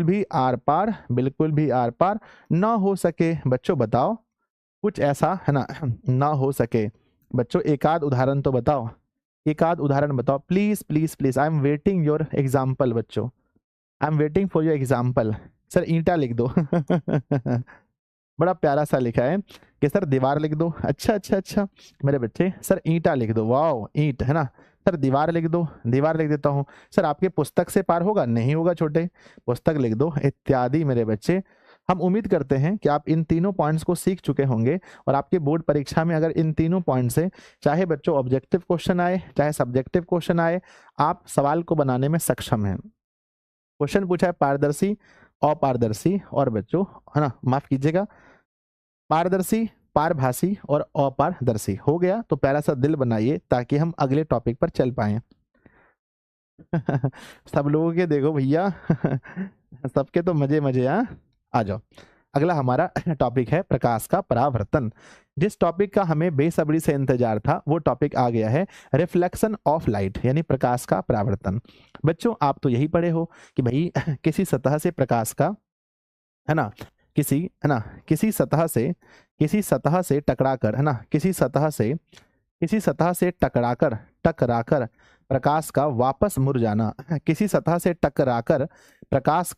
भी आर पार ना हो सके। बच्चों बताओ कुछ ऐसा, है ना, ना हो सके। बच्चों एक आध उदाहरण तो बताओ, एक आध उदाहरण बताओ please please please. I am waiting your example बच्चों, I am waiting for your example. Sir ईंटा लिख दो बड़ा प्यारा सा लिखा है कि सर दीवार लिख दो। अच्छा अच्छा अच्छा मेरे बच्चे, सर ईंटा लिख दो, वाओ ईंट, है ना। सर दीवार लिख दो, दीवार लिख देता हूँ। सर आपके पुस्तक से पार होगा? नहीं होगा छोटे, पुस्तक लिख दो, इत्यादि। मेरे बच्चे हम उम्मीद करते हैं कि आप इन तीनों पॉइंट्स को सीख चुके होंगे और आपके बोर्ड परीक्षा में अगर इन तीनों पॉइंट से चाहे बच्चों ऑब्जेक्टिव क्वेश्चन आए चाहे सब्जेक्टिव क्वेश्चन आए, आप सवाल को बनाने में सक्षम हैं। क्वेश्चन पूछा है पारदर्शी, अपारदर्शी और बच्चों, है ना, माफ कीजिएगा, पारदर्शी, पारभासी और अपारदर्शी हो गया। तो प्यारा सा दिल बनाइए ताकि हम अगले टॉपिक पर चल पाए सब लोगों के देखो भैया सबके तो मजे मजे। आ जाओ, अगला हमारा टॉपिक है प्रकाश का परावर्तन। जिस टॉपिक का हमें बेसब्री से इंतजार था वो टॉपिक आ गया है, रिफ्लेक्शन ऑफ लाइट, यानी प्रकाश का परावर्तन। बच्चों आप तो यही पढ़े हो कि भाई किसी सतह से प्रकाश का, है ना, किसी सतह से टकराकर, है ना, किसी सतह से टकराकर प्रकाश का वापस मुड़ जाना, किसी सतह से टकराकर प्रकाश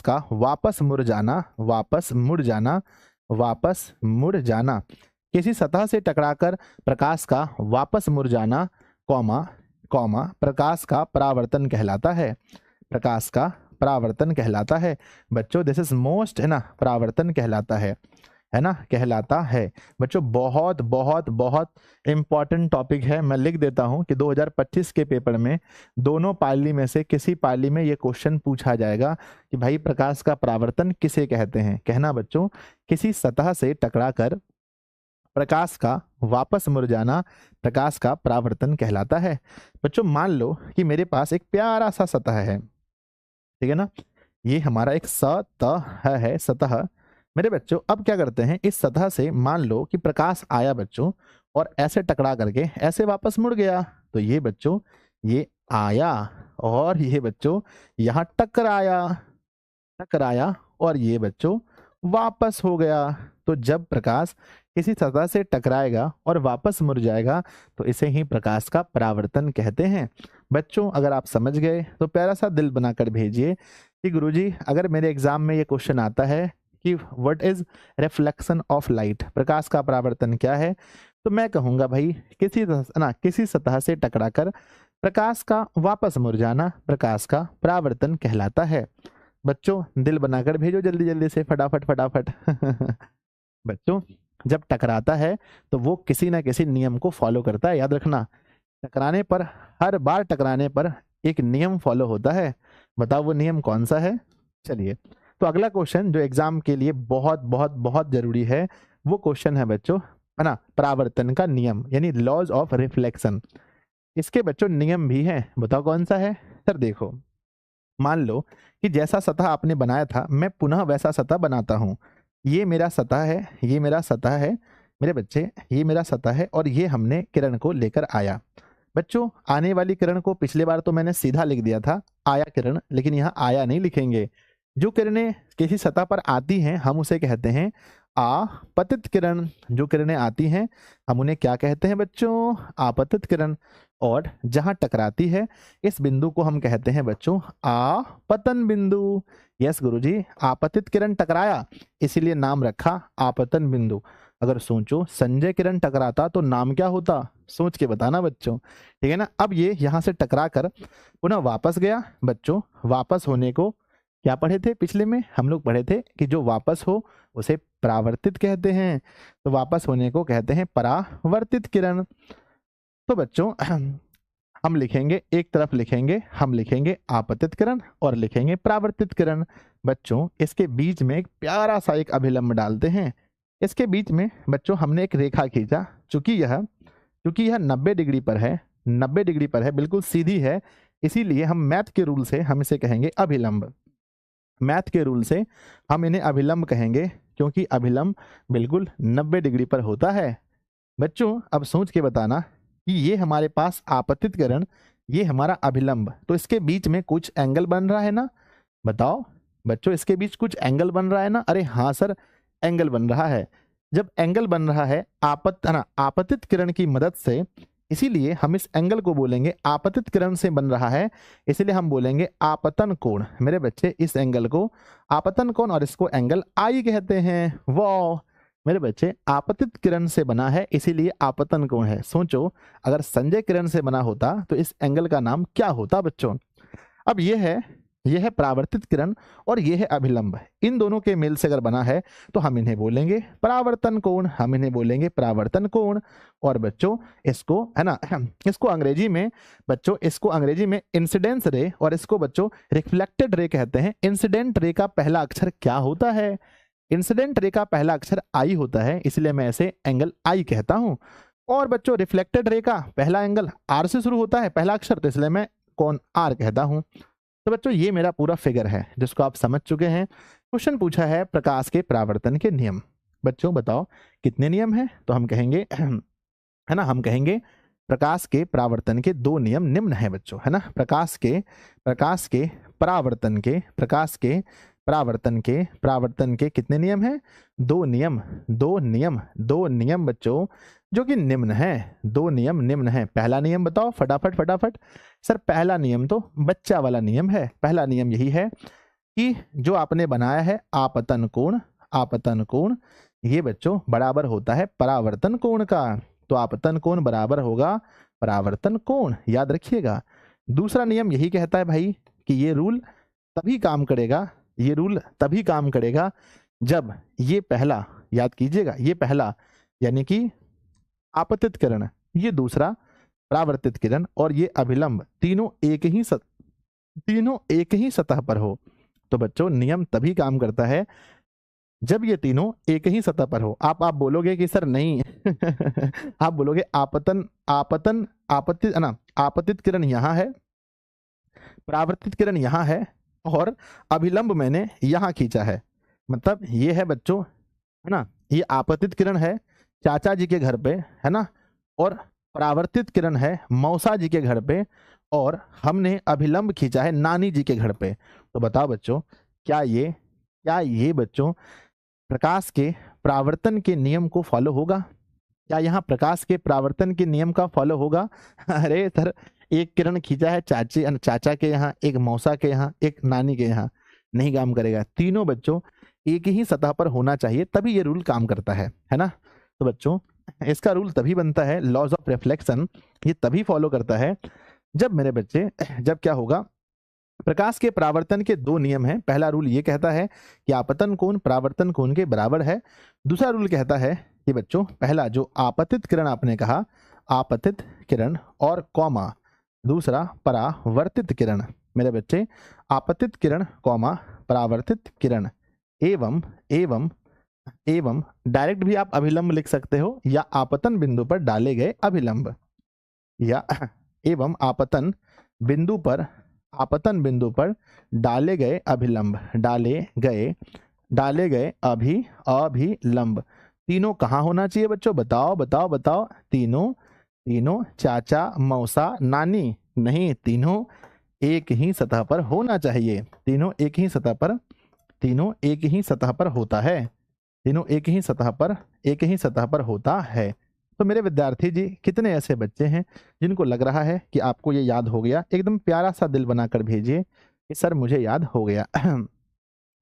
का वापस मुड़ जाना, किसी सतह से टकराकर प्रकाश का वापस मुड़ जाना, प्रकाश का परावर्तन कहलाता है, प्रकाश का परावर्तन कहलाता है। बच्चों दिस इज मोस्ट, है ना, परावर्तन कहलाता है ना, कहलाता है। बच्चों बहुत बहुत बहुत इंपॉर्टेंट टॉपिक है। मैं लिख देता हूं कि 2025 के पेपर में दोनों पाली में से किसी पाली में ये क्वेश्चन पूछा जाएगा कि भाई प्रकाश का परावर्तन किसे कहते हैं। कहना बच्चों, किसी सतह से टकराकर प्रकाश का वापस मुड़ जाना प्रकाश का परावर्तन कहलाता है। बच्चों मान लो कि मेरे पास एक प्यारा सा सतह है, ठीक है ना, ये हमारा एक सतह है, सतह। मेरे बच्चों अब क्या करते हैं, इस सतह से मान लो कि प्रकाश आया बच्चों और ऐसे टकरा करके ऐसे वापस मुड़ गया। तो ये बच्चों ये आया और ये बच्चों यहाँ टकराया और ये बच्चों वापस हो गया। तो जब प्रकाश किसी सतह से टकराएगा और वापस मुड़ जाएगा तो इसे ही प्रकाश का परावर्तन कहते हैं। बच्चों अगर आप समझ गए तो प्यारा सा दिल बनाकर भेजिए कि गुरुजी अगर मेरे एग्जाम में ये क्वेश्चन आता है कि what is reflection of light, प्रकाश का परावर्तन क्या है, तो मैं कहूंगा भाई किसी सतह से टकराकर प्रकाश का वापस मुड़ जाना प्रकाश का परावर्तन कहलाता है। बच्चों दिल बनाकर भेजो जल्दी जल्दी से, फटाफट फटाफट बच्चों जब टकराता है तो वो किसी ना किसी नियम को फॉलो करता है। याद रखना, टकराने पर, हर बार टकराने पर एक नियम फॉलो होता है। बताओ वो नियम कौन सा है? चलिए तो अगला क्वेश्चन जो एग्जाम के लिए बहुत बहुत बहुत जरूरी है वो क्वेश्चन है बच्चों, है ना, परावर्तन का नियम यानी लॉज ऑफ रिफ्लेक्शन। इसके बच्चों नियम भी है, बताओ कौन सा है? सर देखो, मान लो कि जैसा सतह आपने बनाया था मैं पुनः वैसा सतह बनाता हूं। ये मेरा सतह है, ये मेरा सतह है मेरे बच्चे, ये मेरा सतह है और ये हमने किरण को लेकर आया। बच्चों आने वाली किरण को पिछले बार तो मैंने सीधा लिख दिया था आया किरण, लेकिन यहाँ आया नहीं लिखेंगे। जो किरणें किसी सतह पर आती हैं हम उसे कहते हैं आपतित किरण। जो किरणें आती हैं हम उन्हें क्या कहते हैं बच्चों? आपतित किरण। और जहां टकराती है इस बिंदु को हम कहते हैं बच्चों आपतन बिंदु। यस गुरुजी, आपतित किरण टकराया इसीलिए नाम रखा आपतन बिंदु। अगर सोचो संजय किरण टकराता तो नाम क्या होता, सोच के बताना बच्चों, ठीक है ना। अब ये यहाँ से टकरा कर पुनः वापस गया बच्चों। वापस होने को क्या पढ़े थे पिछले में, हम लोग पढ़े थे कि जो वापस हो उसे परावर्तित कहते हैं, तो वापस होने को कहते हैं परावर्तित किरण। तो बच्चों हम लिखेंगे, एक तरफ लिखेंगे, हम लिखेंगे आपतित किरण और लिखेंगे परावर्तित किरण। बच्चों इसके बीच में एक प्यारा सा एक अभिलंब डालते हैं। इसके बीच में बच्चों हमने एक रेखा खींचा, चूंकि यह 90 डिग्री पर है, 90 डिग्री पर है, बिल्कुल सीधी है, इसीलिए हम मैथ के रूल से हम इसे कहेंगे अभिलंब। मैथ के रूल से हम इन्हें अभिलंब कहेंगे, क्योंकि अभिलंब बिल्कुल 90 डिग्री पर होता है। बच्चों अब सोच के बताना कि ये हमारे पास आपतित किरण, ये हमारा अभिलंब, तो इसके बीच में कुछ एंगल बन रहा है ना, बताओ बच्चों इसके बीच कुछ एंगल बन रहा है ना। अरे हाँ सर, एंगल बन रहा है। जब एंगल बन रहा है आपतित किरण की मदद से, इसीलिए हम इस एंगल को बोलेंगे आपतित किरण से बन रहा है, इसलिए हम बोलेंगे आपतन कोण। मेरे बच्चे इस एंगल को आपतन कोण और इसको एंगल आई कहते हैं। वाह मेरे बच्चे, आपतित किरण से बना है इसीलिए आपतन कोण है। सोचो अगर संजय किरण से बना होता तो इस एंगल का नाम क्या होता बच्चों। अब यह है परावर्तित किरण और यह है अभिलंब। इन दोनों के मेल से अगर बना है तो हम इन्हें बोलेंगे परावर्तन कोण, हम इन्हें बोलेंगे परावर्तन कोण। और बच्चों इसको है ना, इसको अंग्रेजी में बच्चों, इसको अंग्रेजी में इंसिडेंस रे और इसको बच्चों रिफ्लेक्टेड रे कहते हैं। इंसिडेंट रे का पहला अक्षर क्या होता है, इंसिडेंट रे का पहला अक्षर आई होता है, इसलिए मैं इसे एंगल आई कहता हूं। और बच्चों रिफ्लेक्टेड रे का पहला एंगल आर से शुरू होता है, पहला अक्षर, तो इसलिए मैं कोण आर कहता हूं। तो बच्चों ये मेरा पूरा फिगर है जिसको आप समझ चुके हैं। क्वेश्चन पूछा है प्रकाश के परावर्तन के नियम। बच्चों बताओ कितने नियम हैं, तो हम कहेंगे है ना, हम कहेंगे प्रकाश के परावर्तन के 2 नियम निम्न है बच्चों, है ना। प्रकाश के परावर्तन के कितने नियम हैं, 2 नियम बच्चों, जो कि निम्न है। 2 नियम निम्न है। पहला नियम बताओ फटाफट। सर पहला नियम तो बच्चा वाला नियम है। पहला नियम यही है कि जो आपने बनाया है आपतन कोण, ये बच्चों बराबर होता है परावर्तन कोण का, तो आपतन कोण बराबर होगा परावर्तन कोण, याद रखिएगा। दूसरा नियम यही कहता है भाई कि ये रूल तभी काम करेगा जब ये पहला, याद कीजिएगा, ये पहला यानी कि आपतित किरण, ये दूसरा परावर्तित किरण और ये अभिलंब तीनों एक ही सतह पर हो। तो बच्चों नियम तभी काम करता है जब ये तीनों एक ही सतह पर हो। आप बोलोगे कि सर नहीं आप बोलोगे आपतित किरण यहाँ है, परावर्तित किरण यहाँ है और अभिलंब मैंने यहाँ खींचा है, मतलब ये है बच्चों, है ना, ये आपतित किरण है चाचा जी के घर पे, है ना, और परावर्तित किरण है मौसा जी के घर पे, और हमने अभिलंब खींचा है नानी जी के घर पे। तो बताओ बच्चों क्या ये बच्चों प्रकाश के परावर्तन के नियम को फॉलो होगा, क्या यहाँ प्रकाश के परावर्तन के नियम का फॉलो होगा? अरे सर एक किरण खींचा है चाचा के यहाँ, एक मौसा के यहाँ, एक नानी के यहाँ, नहीं काम करेगा। तीनों बच्चों एक ही सतह पर होना चाहिए, तभी ये रूल काम करता है ना। तो बच्चों इसका रूल तभी बनता है, लॉज ऑफ रिफ्लेक्शन ये तभी फॉलो करता है जब मेरे बच्चे, जब क्या होगा, प्रकाश के परावर्तन के 2 नियम हैं। पहला रूल ये कहता है कि आपतन कोण परावर्तन कोण के बराबर है। दूसरा रूल कहता है कि बच्चों पहला जो आपतित किरण आपने कहा, आपतित किरण और कॉमा दूसरा परावर्तित किरण, मेरे बच्चे आपतित किरण कॉमा परावर्तित किरण एवं डायरेक्ट भी आप अभिलंब लिख सकते हो, या आपतन बिंदु पर डाले गए अभिलंब, या एवं आपतन बिंदु पर डाले गए अभिलंब, डाले गए अभिलंब तीनों कहाँ होना चाहिए बच्चों, बताओ। तीनों चाचा मौसा नानी, नहीं, तीनों एक ही सतह पर होना चाहिए। तीनों एक ही सतह पर होता है, तीनों एक ही सतह पर होता है। तो मेरे विद्यार्थी जी कितने ऐसे बच्चे हैं जिनको लग रहा है कि आपको ये याद हो गया? एकदम प्यारा सा दिल बनाकर भेजिए कि सर मुझे याद हो गया।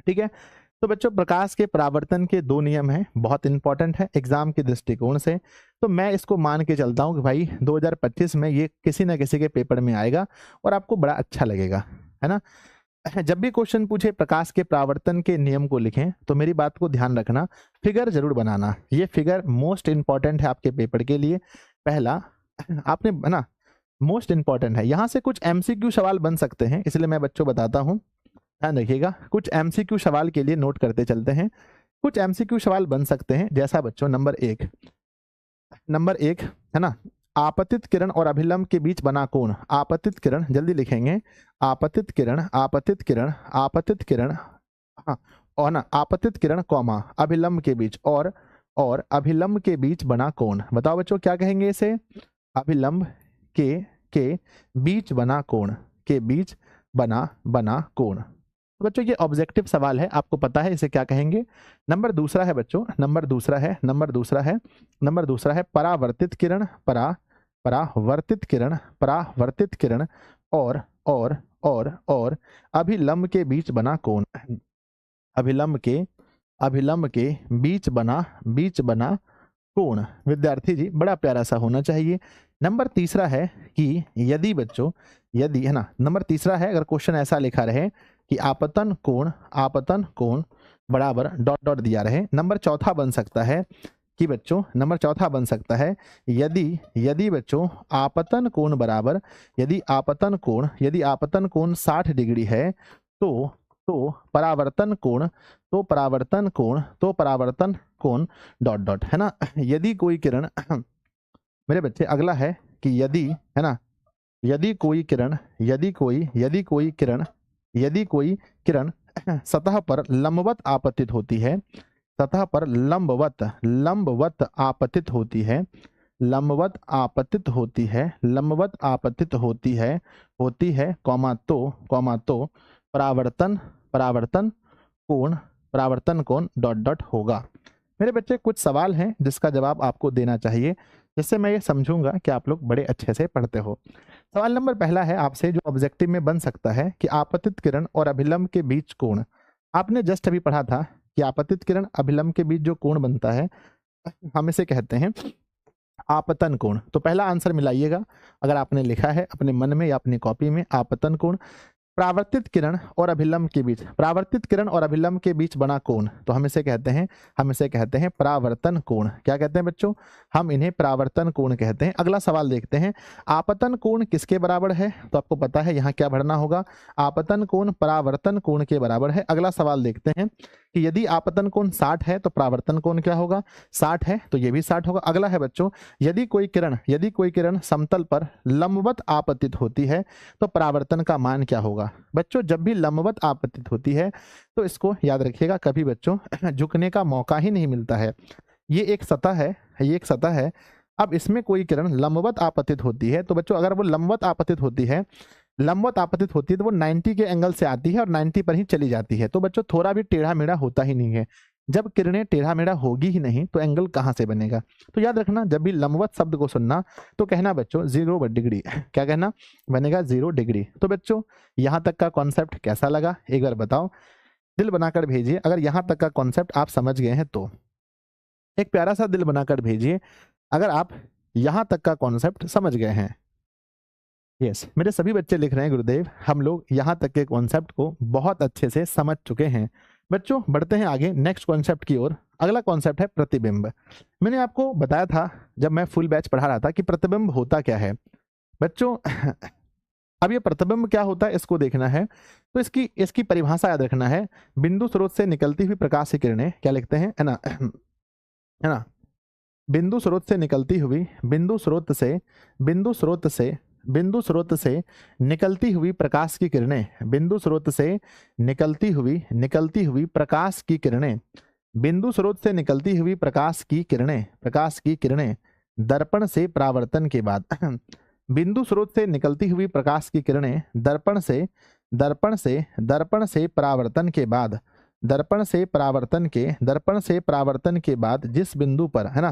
ठीक है, तो बच्चों प्रकाश के परावर्तन के 2 नियम हैं, बहुत इंपॉर्टेंट है एग्जाम के दृष्टिकोण से। तो मैं इसको मान के चलता हूँ कि भाई 2025 में ये किसी ना किसी के पेपर में आएगा और आपको बड़ा अच्छा लगेगा, है ना। जब भी क्वेश्चन पूछे प्रकाश के परावर्तन के नियम को लिखें तो मेरी बात को ध्यान रखना, फिगर जरूर बनाना। ये फिगर मोस्ट इंपॉर्टेंट है आपके पेपर के लिए। पहला आपने ना मोस्ट इंपॉर्टेंट है, यहाँ से कुछ एमसीक्यू सवाल बन सकते हैं, इसलिए मैं बच्चों बताता हूँ, ध्यान रखिएगा। कुछ एमसीक्यू सवाल के लिए नोट करते चलते हैं। कुछ एमसीक्यू सवाल बन सकते हैं, जैसा बच्चों नंबर एक है ना, आपतित किरण और अभिलंब के बीच बना कोण। आपतित किरण जल्दी लिखेंगे, आपतित किरण, आपतित किरण, आपतित किरण, हाँ, और ना आपतित किरण कॉमा अभिलंब के बीच, और अभिलंब के बीच बना कोण। बताओ बच्चों क्या कहेंगे इसे, अभिलंब के बीच बना कोण, के बीच बना कोण। तो बच्चों ये ऑब्जेक्टिव सवाल है, आपको पता है इसे क्या कहेंगे। नंबर दूसरा है बच्चों, नंबर दूसरा है परावर्तित किरण, परावर्तित किरण और अभिलंब के बीच बना कोण। अभिलंब के बीच बना कोण। विद्यार्थी जी बड़ा प्यारा सा होना चाहिए। नंबर तीसरा है कि यदि बच्चों, यदि है ना, नंबर तीसरा है अगर क्वेश्चन ऐसा लिखा रहे कि आपतन कोण बराबर डॉट डॉट दिया रहे। नंबर चौथा बन सकता है कि बच्चों, नंबर चौथा बन सकता है यदि बच्चों आपतन कोण बराबर, यदि आपतन कोण 60 डिग्री है तो परावर्तन कोण डॉट डॉट, है ना। यदि कोई किरण मेरे बच्चे, अगला है कि यदि, है ना, यदि कोई किरण सतह पर लंबवत आपतित होती है, सतह पर लंबवत आपतित होती है कॉमा तो परावर्तन कोण डॉट डॉट होगा। मेरे बच्चे कुछ सवाल हैं जिसका जवाब आपको देना चाहिए, जिससे मैं ये समझूंगा कि आप लोग बड़े अच्छे से पढ़ते हो। सवाल नंबर पहला है आपसे जो ऑब्जेक्टिव में बन सकता है कि आपतित किरण और अभिलंब के बीच कोण। आपने जस्ट अभी पढ़ा था कि आपतित किरण अभिलंब के बीच जो कोण बनता है हम इसे कहते हैं आपतन कोण। तो पहला आंसर मिलाइएगा अगर आपने लिखा है अपने मन में या अपनी कॉपी में, आपतन कोण। परावर्तित किरण और अभिलंब के बीच बना कोण, तो हम इसे कहते हैं परावर्तन कोण। क्या कहते हैं बच्चों, हम इन्हें परावर्तन कोण कहते हैं। अगला सवाल देखते हैं, आपतन कोण किसके बराबर है, तो आपको पता है यहाँ क्या भरना होगा, आपतन कोण परावर्तन कोण के बराबर है। अगला सवाल देखते हैं कि यदि आपतन कोण 60 है तो परावर्तन कोण क्या होगा, 60 है तो ये भी 60 होगा। अगला है बच्चों, यदि कोई किरण समतल पर लंबवत आपतित होती है तो परावर्तन का मान क्या होगा। बच्चों जब भी लंबवत आपतित होती है तो इसको याद रखिएगा, कभी बच्चों झुकने का मौका ही नहीं मिलता है। ये एक सतह है, अब इसमें कोई किरण लंबवत आपतित होती है तो बच्चों अगर वो लंबवत आपतित होती है तो वो 90 के एंगल से आती है और 90 पर ही चली जाती है। तो बच्चों थोड़ा भी टेढ़ा मेढ़ा होता ही नहीं है। जब किरणें टेढ़ा मेढ़ा होगी ही नहीं तो एंगल कहाँ से बनेगा। तो याद रखना जब भी लंबवत शब्द को सुनना तो कहना बच्चों 0 डिग्री, क्या कहना बनेगा 0 डिग्री। तो बच्चों यहाँ तक का कॉन्सेप्ट कैसा लगा एक बार बताओ, दिल बनाकर भेजिए। अगर यहाँ तक का कॉन्सेप्ट आप समझ गए हैं तो एक प्यारा सा दिल बनाकर भेजिए अगर आप यहाँ तक का कॉन्सेप्ट समझ गए हैं। यस, मेरे सभी बच्चे लिख रहे हैं गुरुदेव हम लोग यहाँ तक के कॉन्सेप्ट को बहुत अच्छे से समझ चुके हैं। बच्चों बढ़ते हैं आगे नेक्स्ट कॉन्सेप्ट की ओर। अगला कॉन्सेप्ट है प्रतिबिंब। मैंने आपको बताया था जब मैं फुल बैच पढ़ा रहा था कि प्रतिबिंब होता क्या है। बच्चों अब ये प्रतिबिंब क्या होता है इसको देखना है, तो इसकी परिभाषा याद रखना है। बिंदु स्रोत से निकलती हुई प्रकाश की किरणें, क्या लिखते हैं, है ना, बिंदु स्रोत से निकलती हुई निकलती हुई प्रकाश की किरणें, बिंदु स्रोत से निकलती हुई प्रकाश की किरणें, बिंदु स्रोत से निकलती हुई प्रकाश की किरणें दर्पण से परावर्तन के बाद बिंदु स्रोत से निकलती हुई प्रकाश की किरणें दर्पण से परावर्तन के बाद जिस बिंदु पर, है ना,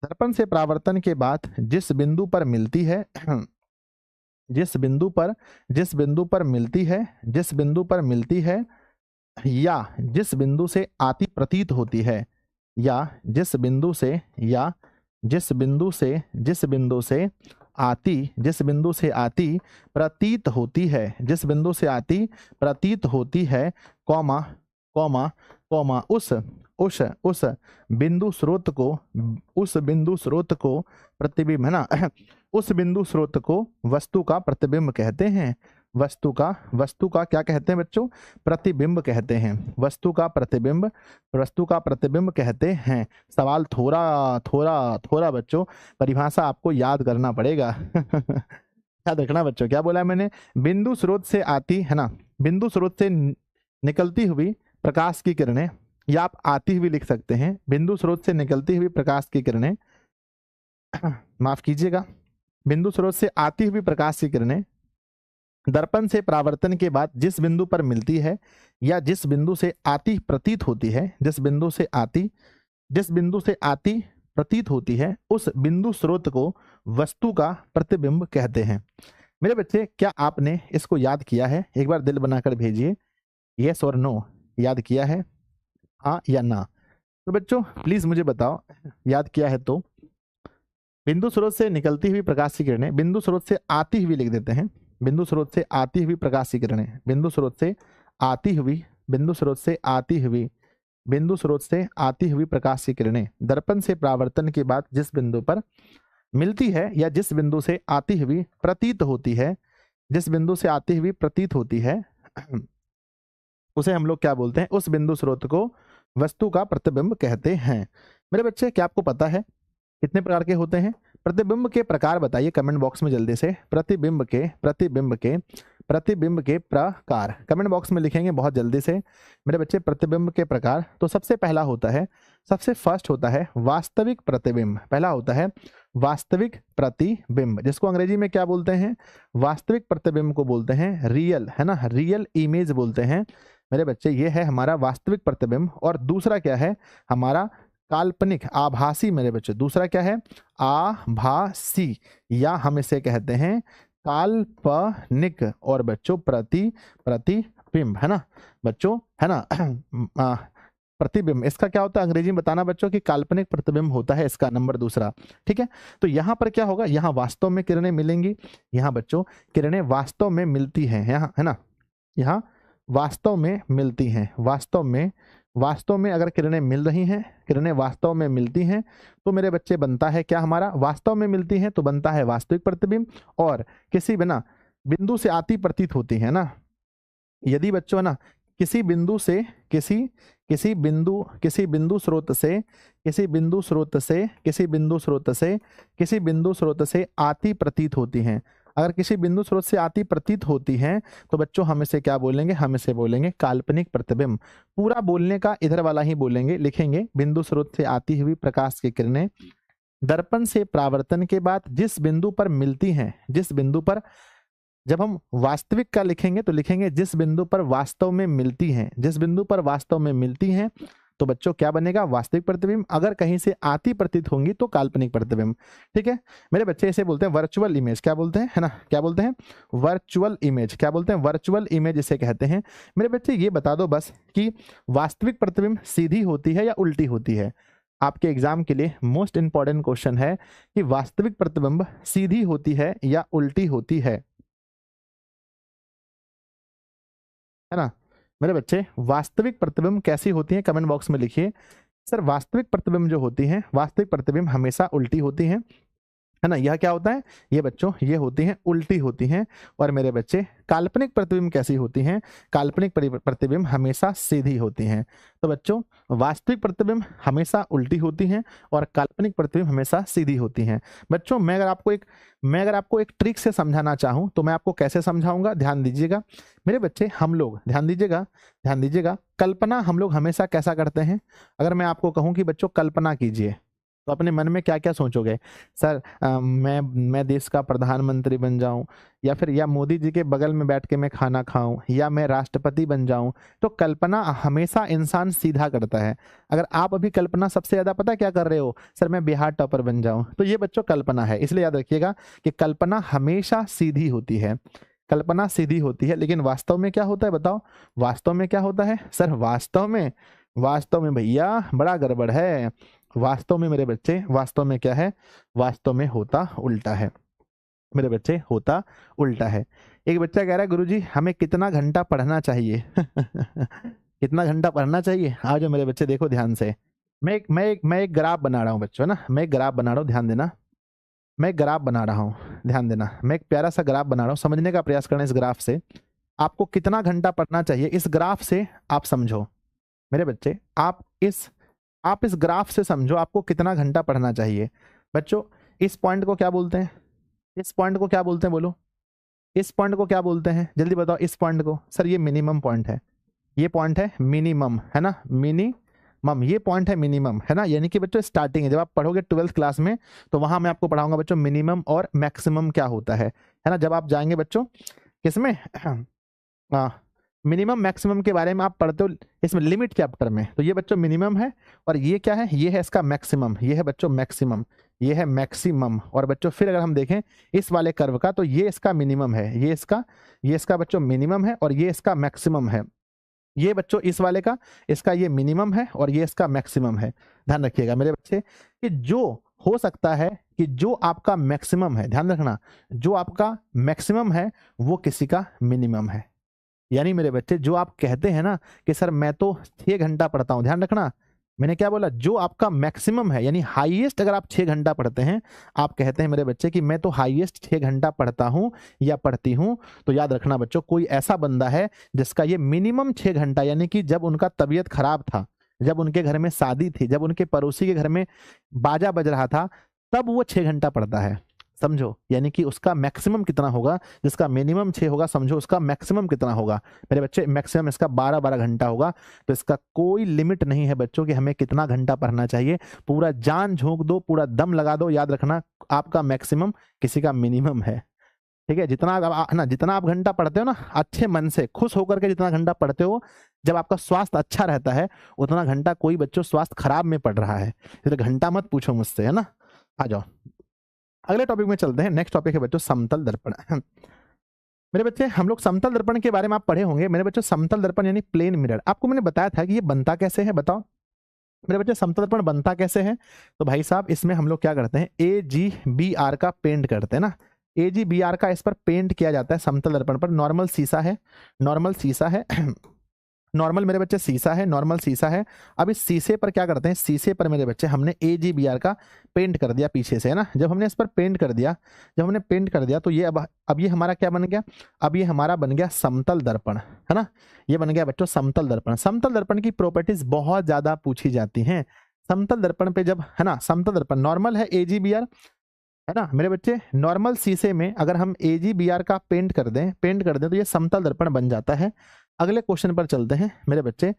दर्पण से परावर्तन के बाद जिस बिंदु पर मिलती है, जिस बिंदु पर मिलती है या जिस बिंदु से आती प्रतीत होती है, या जिस बिंदु से, या जिस बिंदु से, जिस बिंदु से आती, जिस बिंदु से आती प्रतीत होती है, जिस बिंदु से आती प्रतीत होती है, कॉमा कॉमा कॉमा उस बिंदु स्रोत को, उस बिंदु स्रोत को प्रतिबिंब, है ना, उस बिंदु स्रोत को वस्तु का प्रतिबिंब कहते हैं। वस्तु का क्या कहते हैं बच्चों? प्रतिबिंब कहते हैं। वस्तु का प्रतिबिंब, वस्तु का प्रतिबिंब कहते हैं। सवाल थोड़ा थोड़ा थोड़ा बच्चों परिभाषा आपको याद करना पड़ेगा। याद रखना बच्चों, क्या बोला मैंने? बिंदु स्रोत से आती, है ना, बिंदु स्रोत से निकलती हुई प्रकाश की किरणें, या आप आती हुई लिख सकते हैं, बिंदु स्रोत से निकलती हुई प्रकाश की किरणें, माफ कीजिएगा, बिंदु स्रोत से आती हुई प्रकाश की किरणें दर्पण से परावर्तन के बाद जिस बिंदु पर मिलती है, या जिस बिंदु से आती प्रतीत होती है, जिस बिंदु से आती, जिस बिंदु से आती प्रतीत होती है, उस बिंदु स्रोत को वस्तु का प्रतिबिंब कहते हैं। मेरे बच्चे, क्या आपने इसको याद किया है? एक बार दिल बनाकर भेजिए, यस और नो, याद किया है, हाँ या ना? तो बच्चों प्लीज मुझे बताओ, याद किया है तो। बिंदु स्रोत से निकलती हुई प्रकाश की किरणें, बिंदु स्रोत से आती हुई लिख देते हैं, बिंदु स्रोत से आती हुई प्रकाश की किरणें, बिंदु स्रोत से आती हुई, बिंदु स्रोत से आती हुई, बिंदु स्रोत से आती हुई प्रकाश की किरणें दर्पण से परावर्तन के बाद जिस बिंदु पर मिलती है, या जिस बिंदु से आती हुई प्रतीत होती है, जिस बिंदु से आती हुई प्रतीत होती है, उसे हम लोग क्या बोलते हैं? उस बिंदु स्रोत को वस्तु का प्रतिबिंब कहते हैं। मेरे बच्चे, क्या आपको पता है कितने प्रकार के होते हैं? प्रतिबिंब के प्रकार बताइए कमेंट बॉक्स में जल्दी से। प्रतिबिंब के प्रकार कमेंट बॉक्स में लिखेंगे बहुत जल्दी से मेरे बच्चे। प्रतिबिंब के प्रकार, तो सबसे पहला होता है, सबसे फर्स्ट होता है वास्तविक प्रतिबिंब। पहला होता है वास्तविक प्रतिबिंब, जिसको अंग्रेजी में क्या बोलते हैं? वास्तविक प्रतिबिंब को बोलते हैं रियल, है ना, रियल इमेज बोलते हैं मेरे बच्चे। ये है हमारा वास्तविक प्रतिबिंब। और दूसरा क्या है? हमारा काल्पनिक, आभासी मेरे बच्चे। दूसरा क्या है? आभासी, या हम इसे कहते हैं काल्पनिक। और बच्चों प्रतिबिंब, है ना बच्चों, है ना, प्रतिबिंब, इसका क्या होता है अंग्रेजी में बताना बच्चों? कि काल्पनिक प्रतिबिंब होता है इसका नंबर दूसरा। ठीक है, तो यहाँ पर क्या होगा? यहाँ वास्तव में किरणें मिलेंगी, यहाँ बच्चों किरणें वास्तव में मिलती हैं, यहाँ, है ना, यहाँ वास्तव में मिलती हैं, वास्तव में अगर किरणें मिल रही हैं, किरणें वास्तव में मिलती हैं, तो मेरे बच्चे बनता है क्या हमारा? वास्तव में मिलती हैं तो बनता है वास्तविक प्रतिबिंब। और किसी बिना बिंदु से आती प्रतीत होती है ना, यदि बच्चों, है ना, किसी बिंदु से, किसी बिंदु स्रोत से, किसी बिंदु स्रोत से आती प्रतीत होती हैं, अगर किसी बिंदु स्रोत से आती प्रतीत होती हैं तो बच्चों हम इसे क्या बोलेंगे? हम इसे बोलेंगे काल्पनिक प्रतिबिंब। पूरा बोलने का इधर वाला ही बोलेंगे, लिखेंगे बिंदु स्रोत से आती हुई प्रकाश की किरणें दर्पण से परावर्तन के बाद जिस बिंदु पर मिलती हैं, जिस बिंदु पर, जब हम वास्तविक का लिखेंगे तो लिखेंगे जिस बिंदु पर वास्तव में मिलती हैं, जिस बिंदु पर वास्तव में मिलती हैं, तो बच्चों क्या बनेगा? वास्तविक प्रतिबिंब। अगर कहीं से आती प्रतीत होंगी तो काल्पनिक प्रतिबिंब। ठीक है मेरे बच्चे, इसे बोलते हैं वर्चुअल इमेज। क्या बोलते हैं? है ना, क्या बोलते हैं? Virtual image. क्या बोलते हैं? वर्चुअल इमेज इसे कहते हैं। मेरे बच्चे ये बता दो बस कि वास्तविक प्रतिबिंब सीधी होती है या उल्टी होती है? आपके एग्जाम के लिए मोस्ट इंपॉर्टेंट क्वेश्चन है कि वास्तविक प्रतिबिंब सीधी होती है या उल्टी होती है ना मेरे बच्चे? वास्तविक प्रतिबिंब कैसी होती है कमेंट बॉक्स में लिखिए। सर वास्तविक प्रतिबिंब जो होती है, वास्तविक प्रतिबिंब हमेशा उल्टी होती है, है ना। यह क्या होता है? ये बच्चों ये होती हैं उल्टी होती हैं। और मेरे बच्चे काल्पनिक प्रतिबिंब कैसी होती हैं? काल्पनिक प्रतिबिंब हमेशा सीधी होती हैं। तो बच्चों वास्तविक प्रतिबिंब हमेशा उल्टी होती हैं और काल्पनिक प्रतिबिंब हमेशा सीधी होती हैं। बच्चों मैं अगर आपको एक ट्रिक से समझाना चाहूँ तो मैं आपको कैसे समझाऊंगा? ध्यान दीजिएगा मेरे बच्चे, हम लोग ध्यान दीजिएगा, कल्पना हम लोग हमेशा कैसा करते हैं? अगर मैं आपको कहूँ कि बच्चों कल्पना कीजिए तो अपने मन में क्या क्या सोचोगे? सर मैं देश का प्रधानमंत्री बन जाऊं, या फिर या मोदी जी के बगल में बैठ के मैं खाना खाऊं, या मैं राष्ट्रपति बन जाऊं। तो कल्पना हमेशा इंसान सीधा करता है। अगर आप अभी कल्पना सबसे ज्यादा पता क्या कर रहे हो? सर मैं बिहार टॉपर बन जाऊं। तो ये बच्चों कल्पना है, इसलिए याद रखिएगा कि कल्पना हमेशा सीधी होती है। कल्पना सीधी होती है, लेकिन वास्तव में क्या होता है बताओ? वास्तव में क्या होता है सर? वास्तव में भैया बड़ा गड़बड़ है। वास्तव में मेरे बच्चे, वास्तव में क्या है? वास्तव में होता उल्टा है मेरे बच्चे, होता उल्टा है। एक बच्चा कह रहा है गुरुजी हमें कितना घंटा पढ़ना चाहिए? कितना घंटा पढ़ना चाहिए? आ जाओ मेरे बच्चे, देखो ध्यान से। मैं एक ग्राफ बना रहा हूँ बच्चों, है ना। मैं एक ग्राफ बना रहा हूँ, ध्यान देना। मैं एक ग्राफ बना रहा हूँ, ध्यान देना। मैं एक प्यारा सा ग्राफ बना रहा हूँ, समझने का प्रयास करना इस ग्राफ से। आपको कितना घंटा पढ़ना चाहिए इस ग्राफ से आप समझो मेरे बच्चे। आप इस ग्राफ से समझो आपको कितना घंटा पढ़ना चाहिए। बच्चों इस पॉइंट को क्या बोलते हैं? इस पॉइंट को क्या बोलते हैं बोलो? इस पॉइंट को क्या बोलते हैं? जल्दी बताओ इस पॉइंट को। सर ये मिनिमम पॉइंट है, ये पॉइंट है मिनिमम, है ना। मिनिमम, ये पॉइंट है मिनिमम, है ना। यानी कि बच्चों स्टार्टिंग है, जब आप पढ़ोगे 12th क्लास में तो वहां मैं आपको पढ़ाऊंगा बच्चों मिनिमम और मैक्सिमम क्या होता है ना। जब आप जाएंगे बच्चों किसमें, मिनिमम मैक्सिमम के बारे में आप पढ़ते हो इसमें लिमिट चैप्टर में। तो ये बच्चों मिनिमम है और ये क्या है? ये है इसका मैक्सिमम। ये है बच्चों मैक्सिमम, ये है मैक्सिमम। और बच्चों फिर अगर हम देखें इस वाले कर्व का तो ये इसका मिनिमम है, ये इसका बच्चों मिनिमम है और ये इसका मैक्सिमम है। ये बच्चों इस वाले का, इसका ये मिनिमम है और ये इसका मैक्सिमम है। ध्यान रखिएगा मेरे बच्चे कि जो हो सकता है कि जो आपका मैक्सिमम है, ध्यान रखना, जो आपका मैक्सिमम है वो किसी का मिनिमम है। यानी मेरे बच्चे जो आप कहते हैं ना कि सर मैं तो 6 घंटा पढ़ता हूं, ध्यान रखना मैंने क्या बोला, जो आपका मैक्सिमम है यानी हाईएस्ट अगर आप 6 घंटा पढ़ते हैं, आप कहते हैं मेरे बच्चे कि मैं तो हाईएस्ट 6 घंटा पढ़ता हूं या पढ़ती हूं, तो याद रखना बच्चों कोई ऐसा बंदा है जिसका ये मिनिमम 6 घंटा, यानी कि जब उनका तबीयत खराब था, जब उनके घर में शादी थी, जब उनके पड़ोसी के घर में बाजा बज रहा था, तब वो 6 घंटा पढ़ता है। समझो यानी कि उसका मैक्सिमम कितना होगा, जिसका मिनिमम 6 होगा, समझो उसका मैक्सिमम कितना होगा मेरे बच्चे। मैक्सिमम इसका 12-12 घंटा होगा। तो इसका कोई लिमिट नहीं है बच्चों कि हमें कितना घंटा पढ़ना चाहिए। पूरा जान झोंक दो, पूरा दम लगा दो, याद रखना आपका मैक्सिमम किसी का मिनिमम है। ठीक है, जितना आप घंटा पढ़ते हो ना, अच्छे मन से खुश होकर के जितना घंटा पढ़ते हो, जब आपका स्वास्थ्य अच्छा रहता है उतना घंटा कोई बच्चों स्वास्थ्य खराब में पढ़ रहा है, इसलिए घंटा मत पूछो मुझसे, है ना। आ जाओ अगले टॉपिक में चलते हैं। नेक्स्ट टॉपिक है बच्चों समतल दर्पण। मेरे बच्चे हम लोग समतल दर्पण के बारे में आप पढ़े होंगे मेरे बच्चों। समतल दर्पण यानी प्लेन मिरर, आपको मैंने बताया था कि ये बनता कैसे है, बताओ मेरे बच्चे समतल दर्पण बनता कैसे है। तो भाई साहब इसमें हम लोग क्या करते हैं, AGBR का पेंट करते हैं ना। AGBR का इस पर पेंट किया जाता है समतल दर्पण पर। नॉर्मल शीशा है, नॉर्मल शीशा है नॉर्मल मेरे बच्चे शीशा है, नॉर्मल शीशा है। अब इस शीशे पर क्या करते हैं, शीशे पर मेरे बच्चे हमने AGBR का पेंट कर दिया पीछे से, है ना। जब हमने इस पर पेंट कर दिया, जब हमने पेंट कर दिया तो ये अब ये हमारा क्या बन गया, अब ये हमारा बन गया समतल दर्पण, है ना। ये बन गया बच्चों समतल दर्पण। समतल दर्पण की प्रॉपर्टीज बहुत ज्यादा पूछी जाती हैं। समतल दर्पण पे जब, है ना, समतल दर्पण नॉर्मल है AGBR, है ना मेरे बच्चे। नॉर्मल शीशे में अगर हम AGBR का पेंट कर दें तो ये समतल दर्पण बन जाता है। अगले क्वेश्चन पर चलते हैं मेरे बच्चे।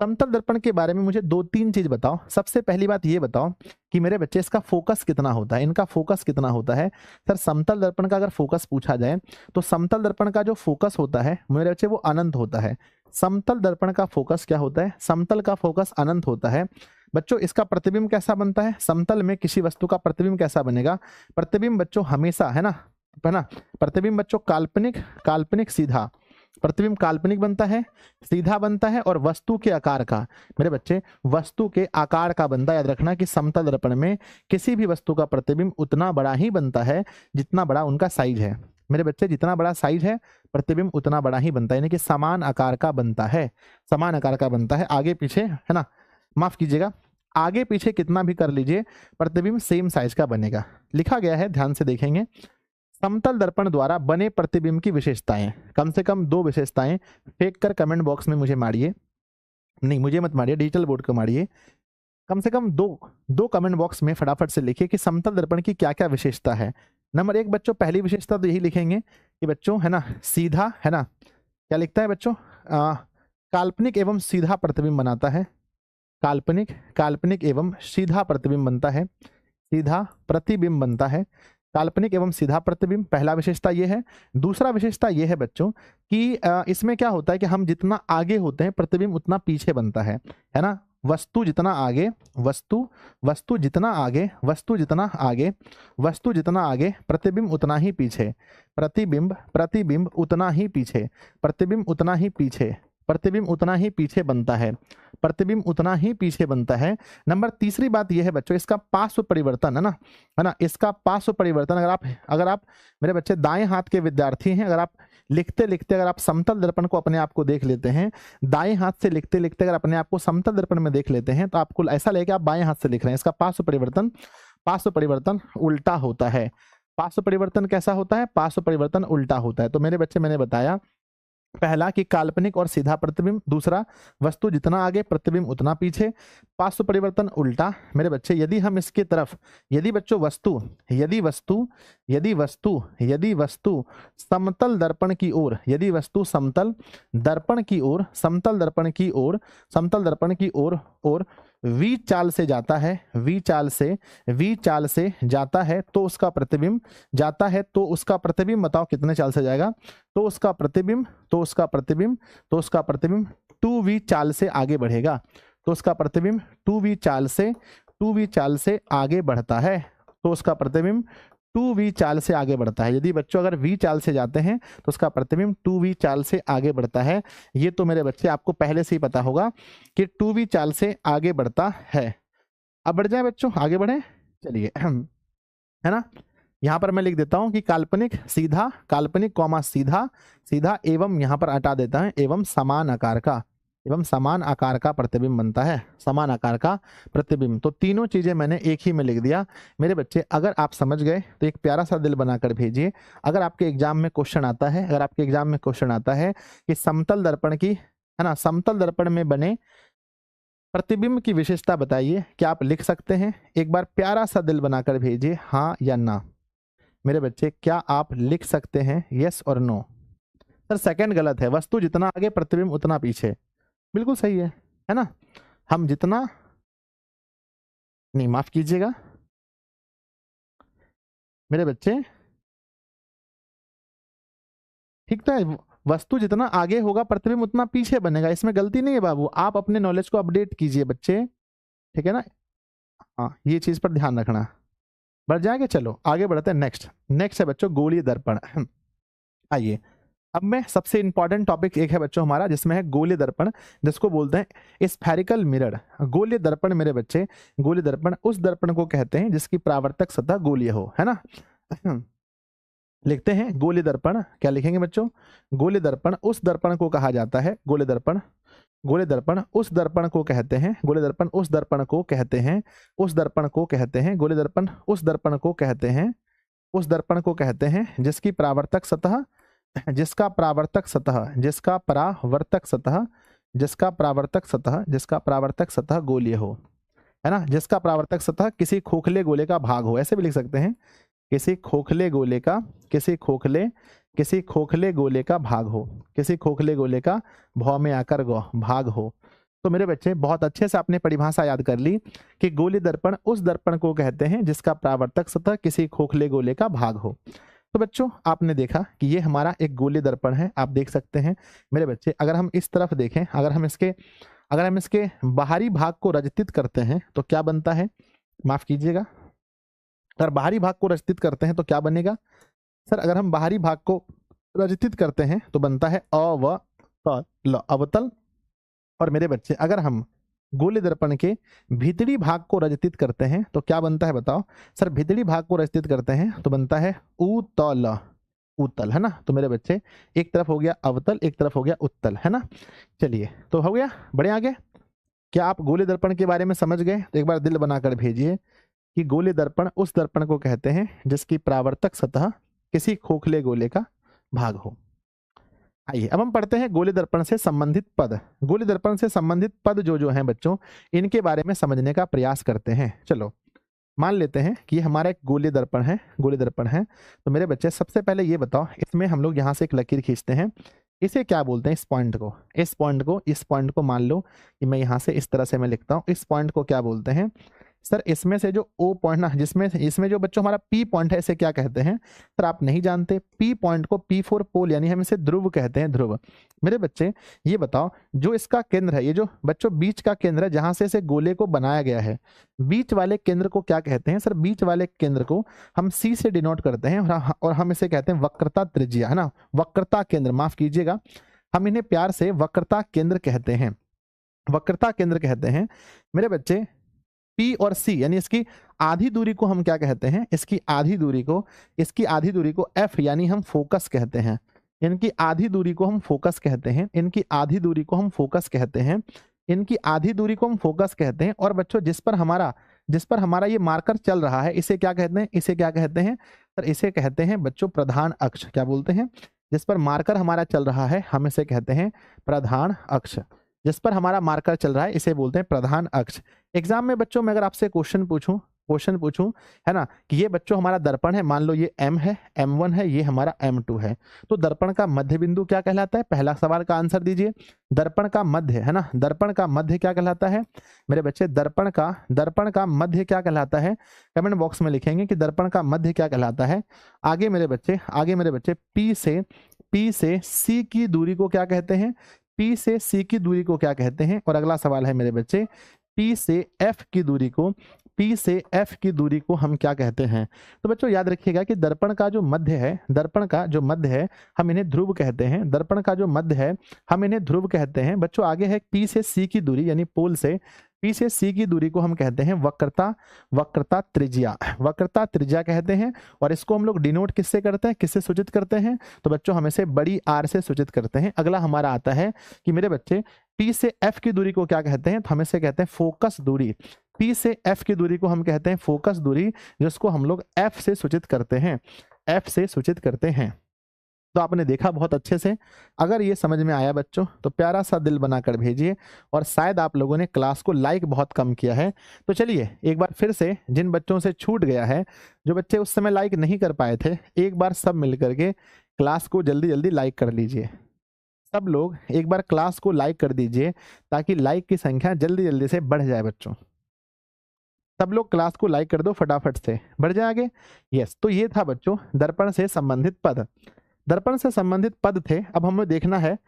समतल दर्पण के बारे में मुझे 2-3 चीज बताओ। सबसे पहली बात ये बताओ कि मेरे बच्चे इसका फोकस कितना होता है, इनका फोकस कितना होता है। सर समतल दर्पण का अगर फोकस पूछा जाए तो समतल दर्पण का जो फोकस होता है मेरे बच्चे वो अनंत होता है। समतल दर्पण का फोकस क्या होता है, समतल का फोकस अनंत होता है। बच्चों इसका प्रतिबिंब कैसा बनता है, समतल में किसी वस्तु का प्रतिबिंब कैसा बनेगा। प्रतिबिंब बच्चों हमेशा, है ना, प्रतिबिंब बच्चों काल्पनिक सीधा, प्रतिबिंब काल्पनिक बनता है, सीधा बनता है और वस्तु के आकार का, मेरे बच्चे वस्तु के आकार का बनता है। याद रखना कि समतल दर्पण में किसी भी वस्तु का प्रतिबिंब उतना बड़ा ही बनता है जितना बड़ा उनका साइज है। मेरे बच्चे जितना बड़ा साइज है प्रतिबिंब उतना बड़ा ही बनता है, यानी कि समान आकार का बनता है, समान आकार का बनता है। आगे पीछे, है ना, माफ कीजिएगा, आगे पीछे कितना भी कर लीजिए प्रतिबिंब सेम साइज का बनेगा। लिखा गया है, ध्यान से देखेंगे। समतल दर्पण द्वारा बने प्रतिबिंब की विशेषताएं, कम से कम 2 विशेषताएं फेंक कर कमेंट बॉक्स में मुझे मारिए, नहीं मुझे मत मारिए, डिजिटल बोर्ड को मारिए। कम से कम दो कमेंट बॉक्स में फटाफट से लिखिए कि समतल दर्पण की क्या क्या विशेषता है। नंबर 1 बच्चों, पहली विशेषता तो यही लिखेंगे कि बच्चों, है ना, सीधा, है ना, क्या लिखता है बच्चों, काल्पनिक एवं सीधा प्रतिबिंब बनाता है। काल्पनिक एवं सीधा प्रतिबिंब बनता है, सीधा प्रतिबिंब बनता है, काल्पनिक एवं सीधा प्रतिबिंब, पहला विशेषता ये है। दूसरा विशेषता ये है बच्चों कि इसमें क्या होता है कि हम जितना आगे होते हैं प्रतिबिंब उतना पीछे बनता है ना। वस्तु जितना आगे, वस्तु जितना आगे, वस्तु जितना आगे, वस्तु जितना आगे, प्रतिबिंब उतना ही पीछे, प्रतिबिंब उतना ही पीछे, प्रतिबिंब उतना ही पीछे, प्रतिबिंब उतना ही पीछे बनता है, प्रतिबिंब उतना ही पीछे बनता है। नंबर तीसरी बात यह है बच्चों, इसका पार्श्व परिवर्तन है ना, इसका पार्श्व परिवर्तन अगर आप मेरे बच्चे दाएं हाथ के विद्यार्थी हैं, अगर आप लिखते लिखते अगर आप समतल दर्पण को अपने आप को देख लेते हैं, दाएं हाथ से लिखते लिखते अगर अपने आप को समतल दर्पण में देख लेते हैं, तो आपको ऐसा लगेगा आप बाएं हाथ से लिख रहे हैं। इसका पार्श्व परिवर्तन उल्टा होता है। पार्श्व परिवर्तन कैसा होता है? पार्श्व परिवर्तन उल्टा होता है। तो मेरे बच्चे मैंने बताया, पहला कि काल्पनिक और सीधा प्रतिबिंब, दूसरा वस्तु जितना आगे प्रतिबिंब उतना पीछे, पार्श्व परिवर्तन उल्टा। मेरे बच्चे यदि हम इसकी तरफ, यदि वस्तु समतल दर्पण की ओर, यदि वस्तु समतल दर्पण की ओर, समतल दर्पण की ओर और वी चाल से जाता है, वी चाल से जाता है, तो उसका प्रतिबिंब बताओ कितने चाल से जाएगा? तो उसका प्रतिबिंब 2v चाल से आगे बढ़ेगा। तो उसका प्रतिबिंब 2v चाल से आगे बढ़ता है। तो उसका प्रतिबिंब 2v चाल से आगे बढ़ता है। यदि बच्चों अगर v चाल से जाते हैं तो उसका प्रतिबिंब 2v चाल से आगे बढ़ता है। ये तो मेरे बच्चे आपको पहले से ही पता होगा कि 2v चाल से आगे बढ़ता है। अब बढ़ जाए बच्चों, आगे बढ़े, चलिए, है ना। यहां पर मैं लिख देता हूं कि काल्पनिक सीधा, काल्पनिक कॉमा सीधा, सीधा एवं यहां पर हटा देता है, एवं समान आकार का प्रतिबिंब बनता है, समान आकार का प्रतिबिंब। तो तीनों चीजें मैंने एक ही में लिख दिया। मेरे बच्चे अगर आप समझ गए तो एक प्यारा सा दिल बनाकर भेजिए। अगर आपके एग्जाम में क्वेश्चन आता है, कि समतल दर्पण की, है ना, समतल दर्पण में बने प्रतिबिंब की विशेषता बताइए, क्या आप लिख सकते हैं? एक बार प्यारा सा दिल बनाकर भेजिए, हाँ या ना। मेरे बच्चे क्या आप लिख सकते हैं? यस और नो। सर सेकंड गलत है, वस्तु जितना आगे प्रतिबिंब उतना पीछे, बिल्कुल सही है ना। हम जितना नहीं, माफ कीजिएगा मेरे बच्चे, ठीक तो है, वस्तु जितना आगे होगा प्रतिबिंब उतना पीछे बनेगा, इसमें गलती नहीं है बाबू। आप अपने नॉलेज को अपडेट कीजिए बच्चे, ठीक है ना। हाँ, ये चीज पर ध्यान रखना। बढ़ जाएंगे, चलो आगे बढ़ते हैं। नेक्स्ट है बच्चों गोलीय दर्पण। आइए, अब मैं सबसे इंपॉर्टेंट टॉपिक एक है बच्चों हमारा, जिसमें है गोलीय दर्पण, जिसको बोलते हैं स्फेरिकल मिरर। गोलीय दर्पण मेरे बच्चे, गोलीय दर्पण उस दर्पण को कहते हैं जिसकी परावर्तक सतह गोलीय हो, है ना। लिखते हैं गोलीय दर्पण, क्या लिखेंगे बच्चों? गोलीय दर्पण उस दर्पण को कहा जाता है, गोलीय दर्पण उस दर्पण को कहते हैं, गोलीय दर्पण उस दर्पण को कहते हैं, उस दर्पण को कहते हैं, गोलीय दर्पण उस दर्पण को कहते हैं, उस दर्पण को कहते हैं जिसकी परावर्तक सतह, जिसका परावर्तक सतह गोलीय हो, है ना। जिसका परावर्तक सतह किसी खोखले गोले का भाग हो, ऐसे भी लिख सकते हैं, किसी खोखले गोले का भाग हो, किसी खोखले गोले का भौ में आकर गौ भाग हो। तो मेरे बच्चे बहुत अच्छे से आपने परिभाषा याद कर ली कि गोलीय दर्पण उस दर्पण को कहते हैं जिसका परावर्तक सतह किसी खोखले गोले का भाग हो। तो बच्चों आपने देखा कि ये हमारा एक गोलीय दर्पण है, आप देख सकते हैं मेरे बच्चे। अगर हम इस तरफ देखें, अगर हम इसके बाहरी भाग को रजतित करते हैं तो क्या बनता है? माफ कीजिएगा, अगर बाहरी भाग को रजतित करते हैं तो क्या बनेगा? सर अगर हम बाहरी भाग को रजतित करते हैं तो बनता है अवतल। और मेरे बच्चे अगर हम गोलीय दर्पण के भीतरी भाग को रजतित करते हैं तो क्या बनता है बताओ? सर भीतरी भाग को रजतित करते हैं तो बनता है उत्तल, है ना। तो मेरे बच्चे एक तरफ हो गया अवतल, एक तरफ हो गया उत्तल, है ना। चलिए तो हो गया, बढ़े आगे। क्या आप गोलीय दर्पण के बारे में समझ गए? तो एक बार दिल बनाकर भेजिए कि गोलीय दर्पण उस दर्पण को कहते हैं जिसकी परावर्तक सतह किसी खोखले गोले का भाग हो। आइए अब हम पढ़ते हैं गोलीय दर्पण से संबंधित पद। गोलीय दर्पण से संबंधित पद जो हैं बच्चों, इनके बारे में समझने का प्रयास करते हैं। चलो मान लेते हैं कि ये हमारा एक गोलीय दर्पण है, तो मेरे बच्चे सबसे पहले ये बताओ, इसमें हम लोग यहाँ से एक लकीर खींचते हैं, इसे क्या बोलते हैं? इस पॉइंट को मान लो कि मैं यहाँ से इस तरह से मैं लिखता हूँ, इस पॉइंट को क्या बोलते हैं? सर इसमें से जो O पॉइंट ना, जिसमें इसमें जो बच्चों हमारा P पॉइंट है इसे क्या कहते हैं? सर आप नहीं जानते, P पॉइंट को P4 पोल यानी हम इसे ध्रुव कहते हैं, ध्रुव। मेरे बच्चे ये बताओ, जो इसका केंद्र है, ये जो बच्चों बीच का केंद्र है जहां से इसे गोले को बनाया गया है, बीच वाले केंद्र को क्या कहते हैं? सर बीच वाले केंद्र को हम C से डिनोट करते हैं और हम इसे कहते हैं वक्रता त्रिज्या, है ना, वक्रता केंद्र, माफ कीजिएगा, हम इन्हें प्यार से वक्रता केंद्र कहते हैं, वक्रता केंद्र कहते हैं। मेरे बच्चे P और C यानी इसकी आधी दूरी को हम क्या कहते हैं? इसकी आधी दूरी को F यानी हम फोकस कहते हैं। इनकी आधी दूरी को हम फोकस कहते हैं, इनकी आधी दूरी को हम फोकस कहते हैं, इनकी आधी दूरी को हम फोकस कहते हैं। और बच्चों जिस पर हमारा ये मार्कर चल रहा है इसे क्या कहते हैं? इसे क्या कहते हैं? सर इसे कहते हैं बच्चों प्रधान अक्ष। क्या बोलते हैं? जिस पर मार्कर हमारा चल रहा है हम इसे कहते हैं प्रधान अक्ष। जिस पर हमारा मार्कर चल रहा है इसे बोलते हैं प्रधान अक्ष। एग्जाम में बच्चों मैं अगर आपसे क्वेश्चन पूछूं, है ना, कि ये बच्चों हमारा दर्पण है, मान लो ये M है, M1 है, ये हमारा M2 है, तो दर्पण का मध्य बिंदु क्या कहलाता है? पहला सवाल का आंसर दीजिए। दर्पण का मध्य, है ना, दर्पण का मध्य क्या कहलाता है? मेरे बच्चे दर्पण का मध्य क्या कहलाता है? कमेंट बॉक्स में लिखेंगे कि दर्पण का मध्य क्या कहलाता है। आगे मेरे बच्चे P से C की दूरी को क्या कहते हैं? P से C की दूरी को क्या कहते हैं? और अगला सवाल है मेरे बच्चे, P से F की दूरी को हम क्या कहते हैं? तो बच्चों याद रखिएगा कि दर्पण का जो मध्य है हम इन्हें ध्रुव कहते हैं, दर्पण का जो मध्य है हम इन्हें ध्रुव कहते हैं। बच्चों आगे है P से C की दूरी यानी पोल से P से C की दूरी को हम कहते हैं वक्रता त्रिज्या कहते हैं। और इसको हम लोग डिनोट किससे करते हैं, किससे सूचित करते हैं? तो बच्चों हम इसे बड़ी R से सूचित करते हैं। अगला हमारा आता है कि मेरे बच्चे P से F की दूरी को क्या कहते हैं? तो हम इसे कहते हैं फोकस दूरी। P से F की दूरी को हम कहते हैं फोकस दूरी, जिसको हम लोग F से सूचित करते हैं। तो आपने देखा बहुत अच्छे से। अगर ये समझ में आया बच्चों तो प्यारा सा दिल बनाकर भेजिए। और शायद आप लोगों ने क्लास को लाइक बहुत कम किया है, तो चलिए एक बार फिर से जिन बच्चों से छूट गया है, जो बच्चे उस समय लाइक नहीं कर पाए थे, एक बार सब मिल करके क्लास को जल्दी जल्दी लाइक कर लीजिए। सब लोग एक बार क्लास को लाइक कर दीजिए ताकि लाइक की संख्या जल्दी जल्दी से बढ़ जाए बच्चों। सब लोग क्लास को लाइक कर दो फटाफट से, बढ़ जाए आगे। यस, तो ये था बच्चों दर्पण से संबंधित पद। दर्पण से संबंधित पद थे। अब हमें देखना है,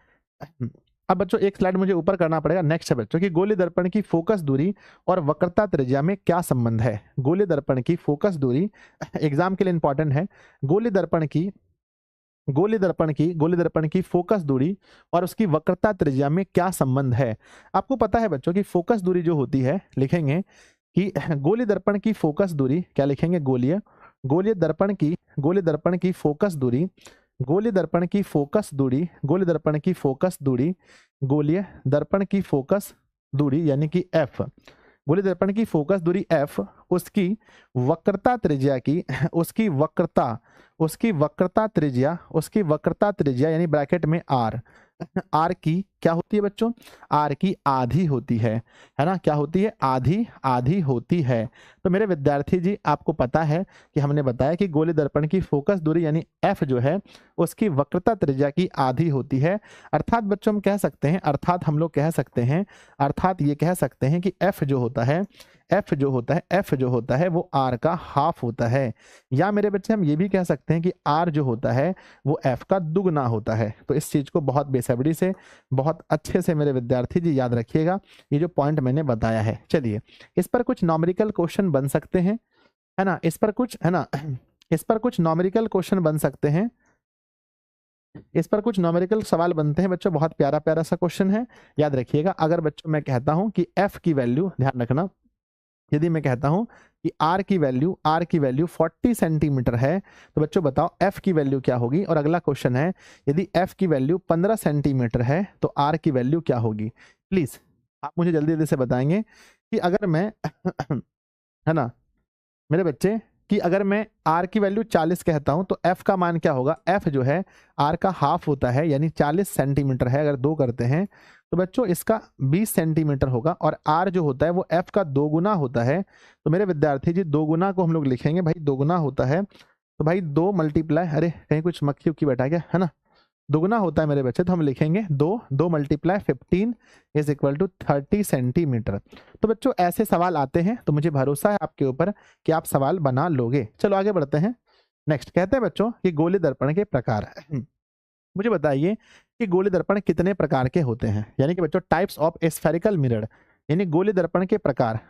अब बच्चों एक स्लाइड मुझे ऊपर करना पड़ेगा। नेक्स्ट है बच्चों कि गोलीय दर्पण की फोकस दूरी और वक्रता त्रिज्या में क्या संबंध है? गोलीय दर्पण की फोकस दूरी एग्जाम के लिए इंपॉर्टेंट है। गोलीय दर्पण की फोकस दूरी और उसकी वक्रता त्रिज्या में क्या संबंध है? आपको पता है बच्चों की फोकस दूरी जो होती है, लिखेंगे कि गोलीय दर्पण की फोकस दूरी, क्या लिखेंगे? गोलीय दर्पण की फोकस दूरी, गोलीय दर्पण की फोकस दूरी यानी कि F, गोलीय दर्पण की फोकस दूरी F, उसकी वक्रता त्रिज्या यानी ब्रैकेट में R की क्या होती है बच्चों? R की आधी होती है ना? क्या होती है? आधी होती है। तो मेरे विद्यार्थी जी आपको पता है कि हमने बताया कि गोलीय दर्पण की फोकस दूरी यानी F जो है उसकी वक्रता त्रिज्या की आधी होती है। अर्थात बच्चों हम कह सकते हैं, अर्थात ये कह सकते हैं कि F जो होता है वो R का हाफ होता है। या मेरे बच्चे हम ये भी कह सकते हैं कि R जो होता है वो F का दुगना होता है। तो इस चीज को बहुत बेसब्री से, बहुत अच्छे से मेरे विद्यार्थी जी याद रखिएगा, ये जो पॉइंट मैंने बताया है। चलिए इस पर कुछ नॉमेरिकल क्वेश्चन बन सकते हैं, है ना, इस पर कुछ नॉमेरिकल क्वेश्चन बन सकते हैं, इस पर कुछ नॉमेरिकल सवाल बनते हैं बच्चों। बहुत प्यारा प्यारा सा क्वेश्चन है, याद रखिएगा। अगर बच्चों मैं कहता हूं कि F की वैल्यू, ध्यान रखना, यदि मैं कहता हूं कि R की वैल्यू 40 सेंटीमीटर है, तो बच्चों बताओ F की वैल्यू क्या होगी? और अगला क्वेश्चन है, यदि F की वैल्यू 15 सेंटीमीटर है तो R की वैल्यू क्या होगी? प्लीज आप मुझे जल्दी जल्दी से बताएंगे कि अगर मैं है ना मेरे बच्चे, कि अगर मैं R की वैल्यू 40 कहता हूं तो F का मान क्या होगा? F जो है R का हाफ होता है यानी 40 सेंटीमीटर है। अगर 2 करते हैं तो बच्चों इसका 20 सेंटीमीटर होगा, और R जो होता है वो F का 2 गुना होता है। तो मेरे विद्यार्थी जी 2 गुना को हम लोग लिखेंगे, भाई 2 गुना होता है तो भाई 2 मल्टीप्लाई, अरे कहीं कुछ मक्खी उक्की बैठा गया है ना, दुगना होता है मेरे बच्चे, तो हम लिखेंगे 2, 2 multiply 15 is equal to 30 centimetre. तो बच्चों ऐसे सवाल आते हैं, तो मुझे भरोसा है आपके ऊपर कि आप सवाल बना लोगे। चलो आगे बढ़ते हैं। नेक्स्ट कहते हैं बच्चों कि गोले दर्पण के प्रकार। मुझे बताइए कि गोले दर्पण कितने प्रकार के होते हैं, यानी कि बच्चों टाइप्स ऑफ स्फेरिकल मिरर, यानी गोले दर्पण के प्रकार।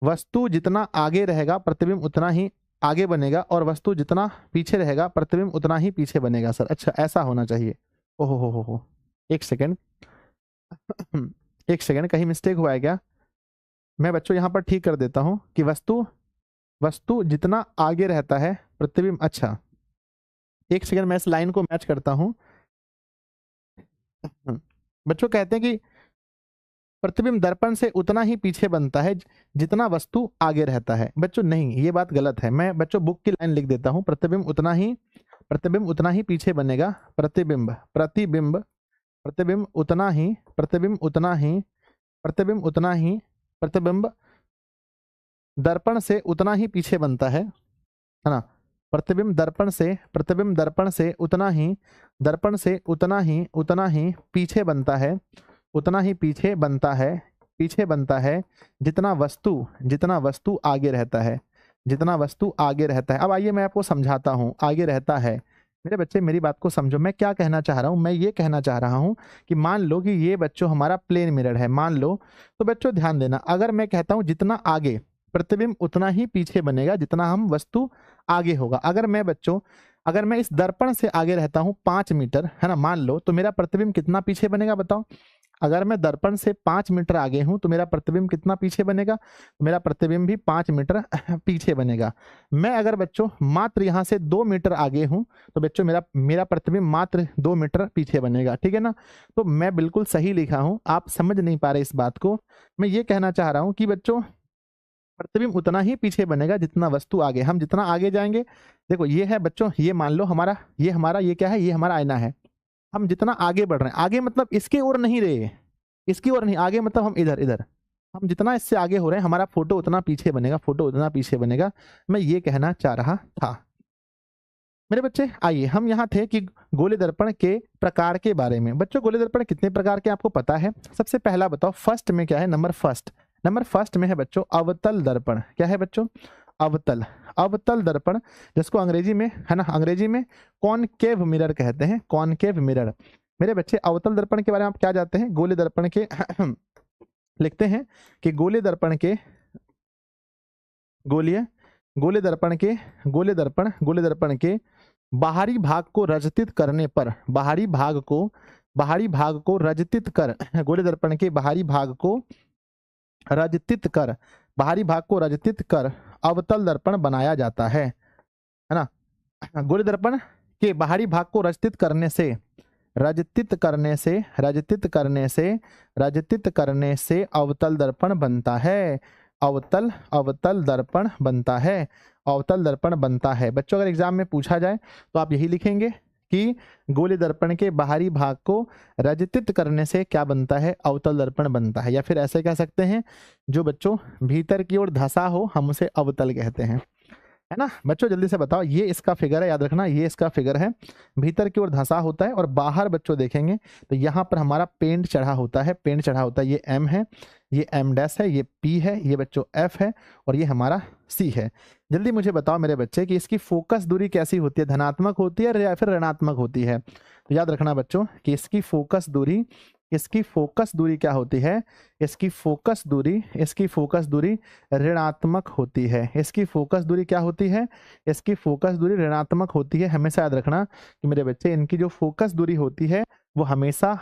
वस्तु जितना आगे रहेगा प्रतिबिंब उतना ही आगे बनेगा, और वस्तु जितना पीछे रहेगा प्रतिबिंब उतना ही पीछे बनेगा। सर अच्छा ऐसा होना चाहिए। ओहो हो, एक सेकेंड एक सेकेंड, कहीं मिस्टेक हुआ है क्या? मैं बच्चों यहाँ पर ठीक कर देता हूँ कि वस्तु जितना आगे रहता है प्रतिबिंब, अच्छा एक सेकेंड मैं इस लाइन को मैच करता हूँ। बच्चों कहते हैं कि प्रतिबिंब दर्पण से उतना ही पीछे बनता है जितना वस्तु आगे रहता है। बच्चों नहीं, ये बात गलत है। मैं बच्चों बुक की लाइन लिख देता हूँ, प्रतिबिंब उतना ही पीछे बनेगा। प्रतिबिंब प्रतिबिंब दर्पण से उतना ही पीछे बनता है ना। प्रतिबिंब दर्पण से उतना ही पीछे बनता है, पीछे बनता है जितना वस्तु आगे रहता है, अब आइए मैं आपको समझाता हूँ। आगे रहता है, मेरे बच्चे मेरी बात को समझो, मैं क्या कहना चाह रहा हूँ। मैं ये कहना चाह रहा हूँ कि मान लो कि ये बच्चों हमारा प्लेन मिरर है, मान लो। तो बच्चों ध्यान देना, अगर मैं कहता हूँ जितना आगे प्रतिबिंब उतना ही पीछे बनेगा जितना हम वस्तु आगे होगा। अगर मैं इस दर्पण से आगे रहता हूं 5 मीटर, है ना, मान लो, तो मेरा प्रतिबिंब कितना पीछे बनेगा बताओ? अगर मैं दर्पण से 5 मीटर आगे हूं तो मेरा प्रतिबिंब कितना पीछे बनेगा? मेरा प्रतिबिंब भी 5 मीटर पीछे बनेगा। मैं अगर बच्चों मात्र यहां से 2 मीटर आगे हूं तो बच्चों मेरा प्रतिबिंब मात्र 2 मीटर पीछे बनेगा, ठीक है ना। तो मैं बिल्कुल सही लिखा हूं, आप समझ नहीं पा रहे इस बात को। मैं ये कहना चाह रहा हूं कि बच्चों प्रतिबिंब उतना ही पीछे बनेगा जितना वस्तु आगे। हम जितना आगे जाएंगे, देखो ये है बच्चों, ये मान लो ये क्या है, ये हमारा आईना है। हम जितना आगे बढ़ रहे हैं, आगे मतलब इसके ओर नहीं रहे, इसकी ओर नहीं, आगे मतलब हम इधर हम जितना इससे आगे हो रहे हैं हमारा फोटो उतना पीछे बनेगा, मैं ये कहना चाह रहा था। मेरे बच्चे आइए, हम यहाँ थे कि गोले दर्पण के प्रकार के बारे में। बच्चों गोले दर्पण कितने प्रकार के आपको पता है? सबसे पहला बताओ, फर्स्ट में क्या है? नंबर फर्स्ट में है बच्चों अवतल दर्पण। क्या है बच्चों? अवतल दर्पण, जिसको अंग्रेजी में, है ना, अंग्रेजी में कॉनकेव मिरर कहते हैं, कॉनकेव मिरर। मेरे बच्चे अवतल दर्पण के बारे में आप क्या जानते हैं? गोले दर्पण के लिखते हैं कि गोले दर्पण के बाहरी भाग को रजतित करने पर, बाहरी भाग को रजतित कर, गोले दर्पण के बाहरी भाग को रजतित कर अवतल दर्पण बनाया जाता है ना। गोले दर्पण के बाहरी भाग को रजतित करने से अवतल दर्पण बनता है। अवतल दर्पण बनता है। बच्चों अगर एग्जाम में पूछा जाए तो आप यही लिखेंगे कि गोले दर्पण के बाहरी भाग को रजतित करने से क्या बनता है? अवतल दर्पण बनता है। या फिर ऐसे कह सकते हैं, जो बच्चों भीतर की ओर धंसा हो हम उसे अवतल कहते हैं, है ना। बच्चों जल्दी से बताओ, ये इसका फिगर है, याद रखना ये इसका फिगर है। भीतर की ओर धंसा होता है और बाहर बच्चों देखेंगे तो यहाँ पर हमारा पेंट चढ़ा होता है, ये M है, ये M डैश है, ये P है, ये बच्चों F है, और ये हमारा C है। जल्दी मुझे बताओ मेरे बच्चे कि इसकी फोकस दूरी कैसी होती है? धनात्मक होती है या फिर ऋणात्मक होती है? तो याद रखना बच्चों कि इसकी फोकस दूरी क्या होती है? इसकी फोकस दूरी ऋणात्मक होती है। इसकी फोकस दूरी क्या होती है? इसकी फोकस दूरी ऋणात्मक होती है। हमेशा याद रखना कि मेरे बच्चे इनकी जो फोकस दूरी होती है वो हमेशा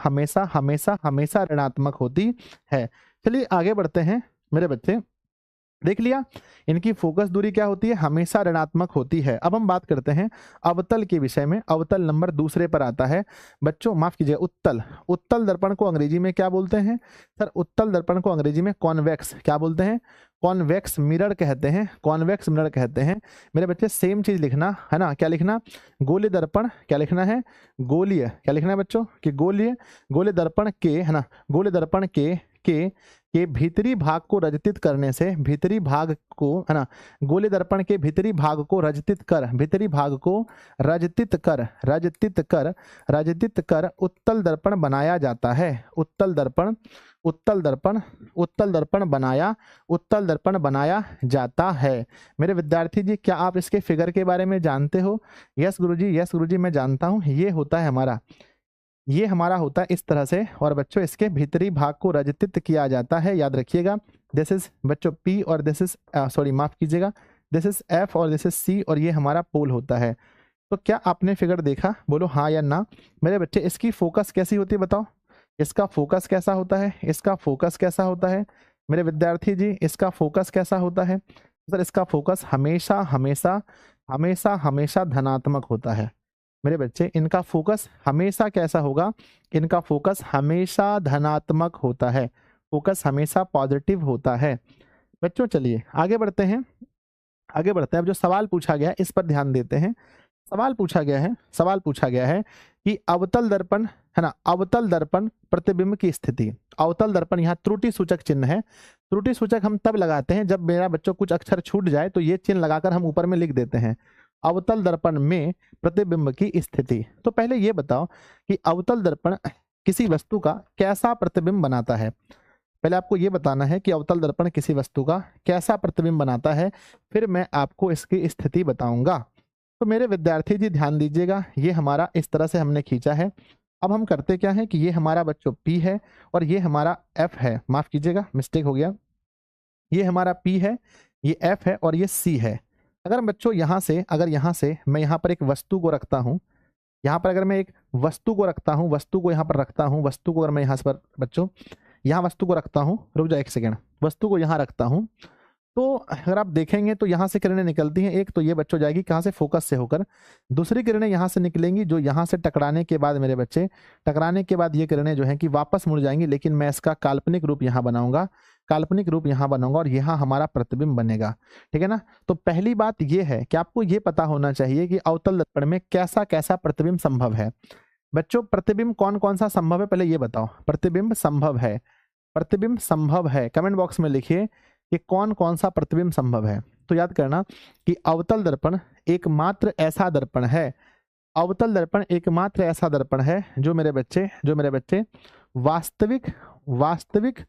ऋणात्मक होती है। चलिए आगे बढ़ते हैं मेरे बच्चे। देख लिया इनकी फोकस दूरी क्या होती है? हमेशा ऋणात्मक होती है। अब हम बात करते हैं अवतल के विषय में। अवतल नंबर दूसरे पर आता है बच्चों, माफ कीजिए, उत्तल दर्पण को अंग्रेजी में क्या बोलते हैं? सर उत्तल दर्पण को अंग्रेजी में कॉन्वेक्स क्या बोलते हैं? कॉन्वेक्स मिरर कहते हैं। मेरे बच्चे सेम चीज लिखना है ना, क्या लिखना? गोले दर्पण क्या लिखना है? गोलीय क्या लिखना है बच्चों? कि गोले दर्पण के, है ना, गोले दर्पण के के भीतरी भाग को रजतित करने से, भीतरी भाग को, है ना, गोले दर्पण के भीतरी भाग को रजतित कर, भीतरी भाग को रजतित कर, रजतित कर, रजतित कर उत्तल दर्पण बनाया जाता है। उत्तल दर्पण, उत्तल दर्पण, उत्तल दर्पण बनाया, उत्तल दर्पण बनाया जाता है। मेरे विद्यार्थी जी, क्या आप इसके फिगर के बारे में जानते हो? यस गुरुजी, यस गुरुजी, मैं जानता हूँ। ये होता है हमारा, ये हमारा होता है इस तरह से। और बच्चों इसके भीतरी भाग को रजतित किया जाता है, याद रखिएगा। दिस इज बच्चों P और दिस इज सॉरी माफ कीजिएगा, दिस इज F और दिस इज C और ये हमारा पोल होता है। तो क्या आपने फिगर देखा? बोलो हाँ या ना। मेरे बच्चे इसकी फोकस कैसी होती है बताओ? इसका फोकस कैसा होता है? इसका फोकस कैसा होता है मेरे विद्यार्थी जी? इसका फोकस कैसा होता है सर? इसका फोकस हमेशा हमेशा हमेशा हमेशा धनात्मक होता है मेरे बच्चे। इनका फोकस हमेशा कैसा होगा? इनका फोकस हमेशा धनात्मक होता है, फोकस हमेशा पॉजिटिव होता है। बच्चों चलिए आगे बढ़ते हैं, आगे बढ़ते हैं। अब जो सवाल पूछा गया है इस पर ध्यान देते हैं। सवाल पूछा गया है, सवाल पूछा गया है कि अवतल दर्पण, है ना, अवतल दर्पण प्रतिबिंब की स्थिति। अवतल दर्पण, यहाँ त्रुटि सूचक चिन्ह है। त्रुटि सूचक हम तब लगाते हैं जब मेरा बच्चों कुछ अक्षर छूट जाए, तो ये चिन्ह लगाकर हम ऊपर में लिख देते हैं अवतल दर्पण में प्रतिबिंब की स्थिति। तो पहले ये बताओ कि अवतल दर्पण किसी वस्तु का कैसा प्रतिबिंब बनाता है। पहले आपको ये बताना है कि अवतल दर्पण किसी वस्तु का कैसा प्रतिबिंब बनाता है, फिर मैं आपको इसकी स्थिति बताऊंगा। तो मेरे विद्यार्थी जी ध्यान दीजिएगा, ये हमारा इस तरह से हमने खींचा है। अब हम करते क्या है कि ये हमारा बच्चों P है और ये हमारा F है, माफ कीजिएगा मिस्टेक हो गया, ये हमारा P है, ये F है और ये C है। अगर बच्चों यहाँ से, अगर यहाँ से मैं यहाँ पर एक वस्तु को रखता हूँ, यहाँ पर अगर मैं एक वस्तु को रखता हूँ, वस्तु को यहाँ पर रखता हूँ, वस्तु को अगर मैं यहाँ पर बच्चों यहाँ वस्तु को रखता हूँ, रुक जाओ एक सेकेंड, वस्तु को यहाँ रखता हूँ, तो अगर आप देखेंगे तो यहाँ से किरणें निकलती हैं। एक तो ये बच्चों जाएगी कहाँ से? फोकस से होकर। दूसरी किरणें यहाँ से निकलेंगी जो यहाँ से टकराने के बाद मेरे बच्चे, टकराने के बाद ये किरणें जो हैं कि वापस मुड़ जाएंगी, लेकिन मैं इसका काल्पनिक रूप यहाँ बनाऊंगा, काल्पनिक रूप यहाँ बनाऊंगा और यहाँ हमारा प्रतिबिंब बनेगा, ठीक है ना। तो पहली बात ये है कि आपको ये पता होना चाहिए कि अवतल दर्पण में कैसा कैसा प्रतिबिंब संभव है। बच्चों प्रतिबिंब कौन कौन सा संभव है पहले ये बताओ। प्रतिबिंब संभव है, प्रतिबिंब संभव है, कमेंट बॉक्स में लिखिए कि कौन कौन सा प्रतिबिंब संभव है। तो याद करना कि अवतल दर्पण एकमात्र ऐसा दर्पण है, अवतल दर्पण एकमात्र ऐसा दर्पण है जो मेरे बच्चे वास्तविक, वास्तविक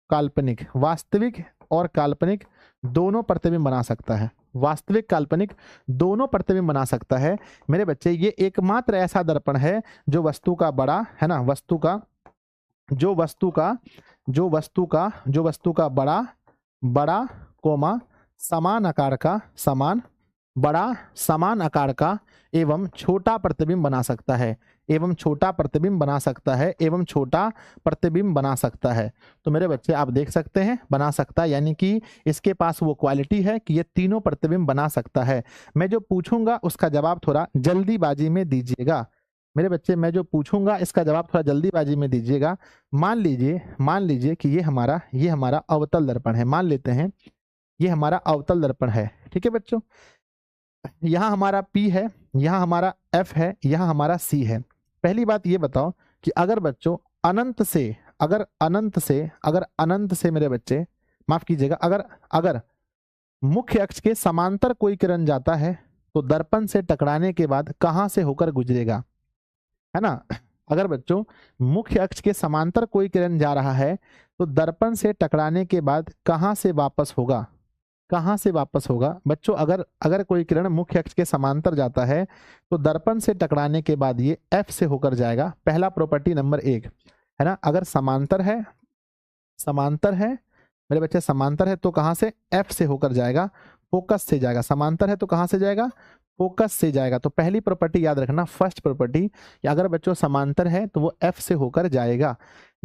काल्पनिक, वास्तविक और काल्पनिक दोनों प्रतिबिंब बना सकता है, वास्तविक काल्पनिक दोनों प्रतिबिंब बना सकता है मेरे बच्चे। ये एकमात्र ऐसा दर्पण है जो वस्तु का बड़ा, है ना, वस्तु का बड़ा बड़ा कोमा समान आकार का, समान बड़ा समान आकार का एवं छोटा प्रतिबिंब बना सकता है, एवं छोटा प्रतिबिंब बना सकता है, एवं छोटा प्रतिबिंब बना सकता है। तो मेरे बच्चे आप देख सकते हैं बना सकता है, यानी कि इसके पास वो क्वालिटी है कि ये तीनों प्रतिबिंब बना सकता है। मैं जो पूछूंगा उसका जवाब थोड़ा जल्दीबाजी में दीजिएगा मेरे बच्चे, मैं जो पूछूंगा इसका जवाब थोड़ा जल्दीबाजी में दीजिएगा। मान लीजिए कि ये हमारा अवतल दर्पण है, मान लेते हैं ये हमारा अवतल दर्पण है, ठीक है बच्चों। यहाँ हमारा P है, यहाँ हमारा F है, यहाँ हमारा C है। पहली बात ये बताओ कि अगर बच्चों अनंत से मेरे बच्चे माफ कीजिएगा, अगर मुख्य अक्ष के समांतर कोई किरण जाता है तो दर्पण से टकराने के बाद कहाँ से होकर गुजरेगा, है ना। अगर बच्चों मुख्य अक्ष के समांतर कोई किरण जा रहा है तो दर्पण से टकराने के बाद कहाँ से वापस होगा, कहाँ से वापस होगा बच्चों। अगर कोई किरण मुख्य अक्ष के समांतर जाता है तो दर्पण से टकराने के बाद ये F से होकर जाएगा। पहला प्रॉपर्टी नंबर 1 है ना। अगर समांतर है मेरे बच्चे, समांतर है तो कहाँ से? F से होकर जाएगा, फोकस से जाएगा। समांतर है तो कहाँ से जाएगा? फोकस से जाएगा। तो पहली प्रॉपर्टी याद रखना, फर्स्ट प्रॉपर्टी, अगर बच्चों समांतर है तो वो F से होकर जाएगा।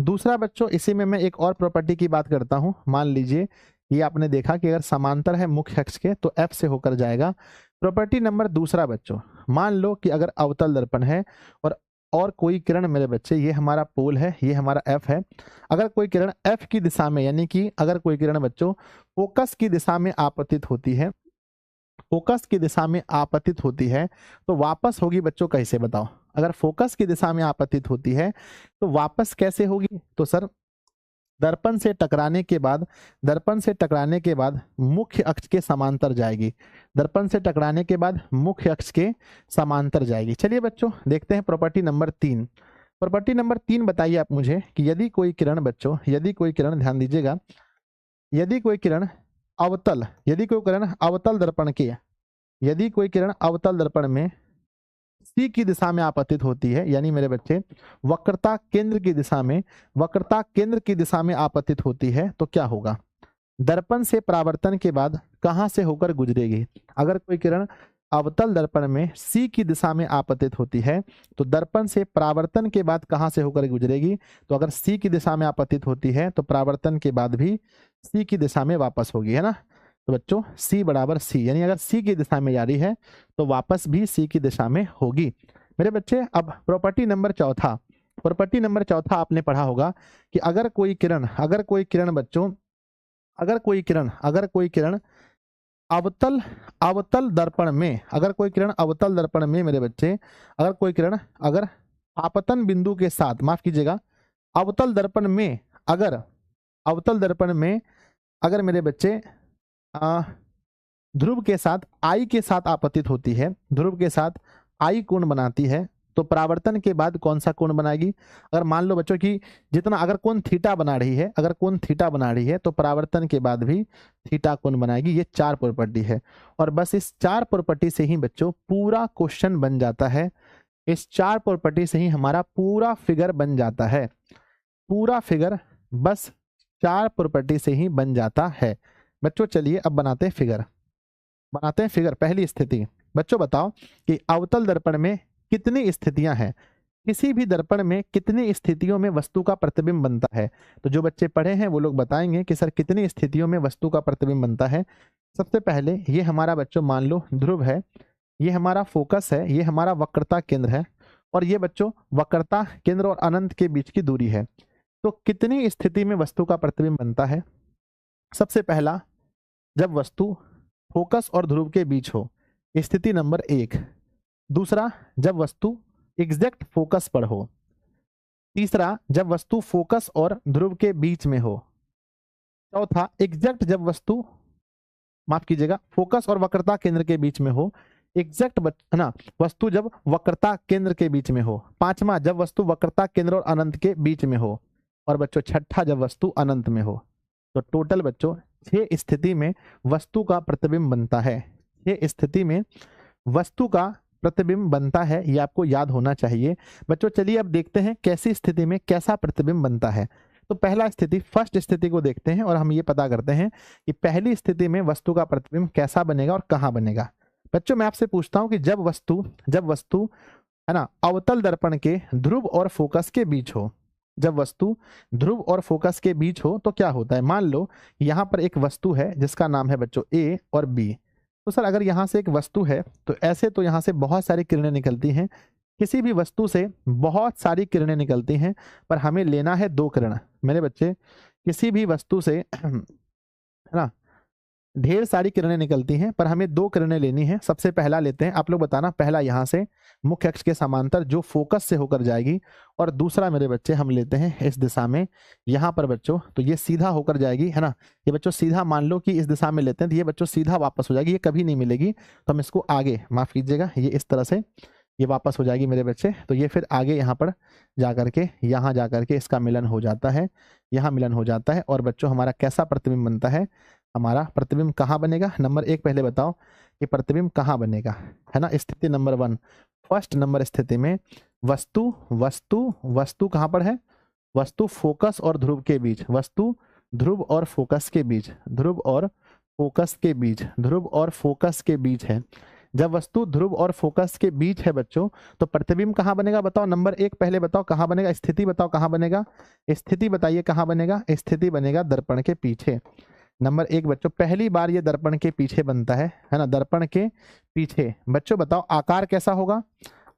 दूसरा बच्चों इसी में मैं एक और प्रॉपर्टी की बात करता हूं। मान लीजिए ये आपने देखा कि अगर समांतर है मुख्य अक्ष के तो F से होकर जाएगा। प्रॉपर्टी नंबर दूसरा बच्चों, मान लो कि अगर अवतल दर्पण है और कोई किरण मेरे बच्चे, ये हमारा पोल है, ये हमारा F है, अगर कोई किरण F की दिशा में, यानी कि अगर कोई किरण बच्चों फोकस की दिशा में आपतित होती है, फोकस की दिशा में आपतित होती है तो वापस होगी बच्चों कैसे बताओ। अगर फोकस की दिशा में आपतित होती है तो वापस कैसे होगी? तो सर दर्पण से टकराने के बाद, दर्पण से टकराने के बाद मुख्य अक्ष के समांतर जाएगी। दर्पण से टकराने के बाद मुख्य अक्ष के समांतर जाएगी। चलिए बच्चों देखते हैं प्रॉपर्टी नंबर 3। प्रॉपर्टी नंबर 3 बताइए आप मुझे कि यदि कोई किरण बच्चों, यदि कोई किरण, ध्यान दीजिएगा, यदि कोई किरण अवतल, यदि कोई किरण अवतल दर्पण के, यदि कोई किरण अवतल दर्पण में सी की दिशा में आपतित होती है, यानी मेरे बच्चे वक्रता केंद्र की दिशा में, वक्रता केंद्र की दिशा में आपतित होती है, तो क्या होगा? दर्पण से परावर्तन के बाद कहां से होकर गुजरेगी? अगर कोई किरण अवतल दर्पण में सी की दिशा में आपतित होती है तो दर्पण से परावर्तन के बाद कहां से होकर गुजरेगी? तो अगर सी की दिशा में आपतित होती है तो परावर्तन के बाद भी सी की दिशा में वापस होगी, है ना। तो बच्चों सी बराबर सी, यानी अगर सी की दिशा में जा रही है तो वापस भी सी की दिशा में होगी। मेरे बच्चे अब प्रॉपर्टी नंबर चौथा, प्रॉपर्टी नंबर चौथा आपने पढ़ा होगा कि अगर कोई किरण, अगर कोई किरण बच्चों, अगर कोई किरण, अगर कोई किरण अवतल, अवतल दर्पण में, अगर कोई किरण अवतल दर्पण में मेरे बच्चे, अगर कोई किरण अगर आपतन बिंदु के साथ, माफ कीजिएगा, अवतल दर्पण में, अगर अवतल दर्पण में अगर मेरे बच्चे ध्रुव के साथ आई के साथ आपतित होती है, ध्रुव के साथ आई कोण बनाती है, तो परावर्तन के बाद कौन सा कोण बनाएगी? अगर मान लो बच्चों कि जितना अगर कोण थीटा बना रही है, अगर कोण थीटा बना रही है तो परावर्तन के बाद भी थीटा कोण बनाएगी। ये 4 प्रॉपर्टी है और बस इस 4 प्रॉपर्टी से ही बच्चों पूरा क्वेश्चन बन जाता है। इस 4 प्रॉपर्टी से ही हमारा पूरा फिगर बन जाता है। पूरा फिगर बस 4 प्रॉपर्टी से ही बन जाता है। बच्चों चलिए अब बनाते हैं फिगर, बनाते हैं फिगर। पहली स्थिति बच्चों बताओ कि अवतल दर्पण में कितनी स्थितियां हैं? किसी भी दर्पण में कितनी स्थितियों में वस्तु का प्रतिबिंब बनता है? तो जो बच्चे पढ़े हैं वो लोग बताएंगे कि सर कितनी स्थितियों में वस्तु का प्रतिबिंब बनता है। सबसे पहले ये हमारा बच्चों मान लो ध्रुव है, ये हमारा फोकस है, ये हमारा वक्रता केंद्र है और ये बच्चों वक्रता केंद्र और अनंत के बीच की दूरी है। तो कितनी स्थिति में वस्तु का प्रतिबिंब बनता है? सबसे पहला, जब वस्तु फोकस और ध्रुव के बीच हो, स्थिति नंबर 1। दूसरा, जब वस्तु एग्जैक्ट फोकस पर हो। तीसरा, जब वस्तु फोकस और ध्रुव के बीच में हो। चौथा, एग्जैक्ट जब वस्तु, माफ कीजिएगा, फोकस और वक्रता केंद्र के बीच में हो। एग्जैक्ट है ना, वस्तु जब वक्रता केंद्र के बीच में हो। पांचवा, जब वस्तु वक्रता केंद्र और अनंत के बीच में हो। और बच्चों छठा, जब वस्तु अनंत में हो। तो टोटल बच्चों 6 स्थिति में वस्तु का प्रतिबिंब बनता है। 6 स्थिति में वस्तु का प्रतिबिंब बनता है, ये आपको याद होना चाहिए। बच्चों चलिए अब देखते हैं कैसी स्थिति में कैसा प्रतिबिंब बनता है। तो पहला स्थिति, फर्स्ट स्थिति को देखते हैं और हम ये पता करते हैं कि पहली स्थिति में वस्तु का प्रतिबिंब कैसा बनेगा और कहाँ बनेगा। बच्चों मैं आपसे पूछता हूं कि जब वस्तु है ना अवतल दर्पण के ध्रुव और फोकस के बीच हो, जब वस्तु ध्रुव और फोकस के बीच हो तो क्या होता है? मान लो यहाँ पर एक वस्तु है जिसका नाम है बच्चों ए और बी। तो सर अगर यहाँ से एक वस्तु है तो ऐसे तो यहाँ से बहुत सारी किरणें निकलती हैं, किसी भी वस्तु से बहुत सारी किरणें निकलती हैं, पर हमें लेना है 2 किरण। मेरे बच्चे किसी भी वस्तु से है ना ढेर सारी किरणें निकलती हैं पर हमें 2 किरणें लेनी है। सबसे पहला लेते हैं, आप लोग बताना, पहला यहाँ से मुख्य अक्ष के समांतर जो फोकस से होकर जाएगी, और दूसरा मेरे बच्चे हम लेते हैं इस दिशा में, यहाँ पर बच्चों तो ये सीधा होकर जाएगी, है ना। ये बच्चों सीधा मान लो कि इस दिशा में लेते हैं तो ये बच्चों सीधा वापस हो जाएगी, ये कभी नहीं मिलेगी। तो हम इसको आगे, माफ कीजिएगा, ये इस तरह से ये वापस हो जाएगी मेरे बच्चे। तो ये फिर आगे यहाँ पर जा करके यहाँ जा करके इसका मिलन हो जाता है, यहाँ मिलन हो जाता है। और बच्चों हमारा कैसा प्रतिबिंब बनता है? हमारा प्रतिबिंब कहाँ बनेगा? नंबर 1 पहले बताओ कि प्रतिबिंब कहाँ बनेगा, है ना। स्थिति नंबर 1, फर्स्ट नंबर स्थिति में वस्तु वस्तु वस्तु कहाँ पर है? वस्तु फोकस और ध्रुव के बीच, वस्तु ध्रुव और फोकस के बीच, ध्रुव और फोकस के बीच, ध्रुव और फोकस के बीच है। जब वस्तु ध्रुव और फोकस के बीच है बच्चों तो प्रतिबिंब कहाँ बनेगा? बताओ नंबर 1 पहले बताओ कहाँ बनेगा। स्थिति बताओ कहाँ बनेगा, स्थिति बताइए कहाँ बनेगा। स्थिति बनेगा दर्पण के पीछे। नंबर 1 बच्चों पहली बार ये दर्पण के पीछे बनता है ना, दर्पण के पीछे। बच्चों बताओ आकार कैसा होगा?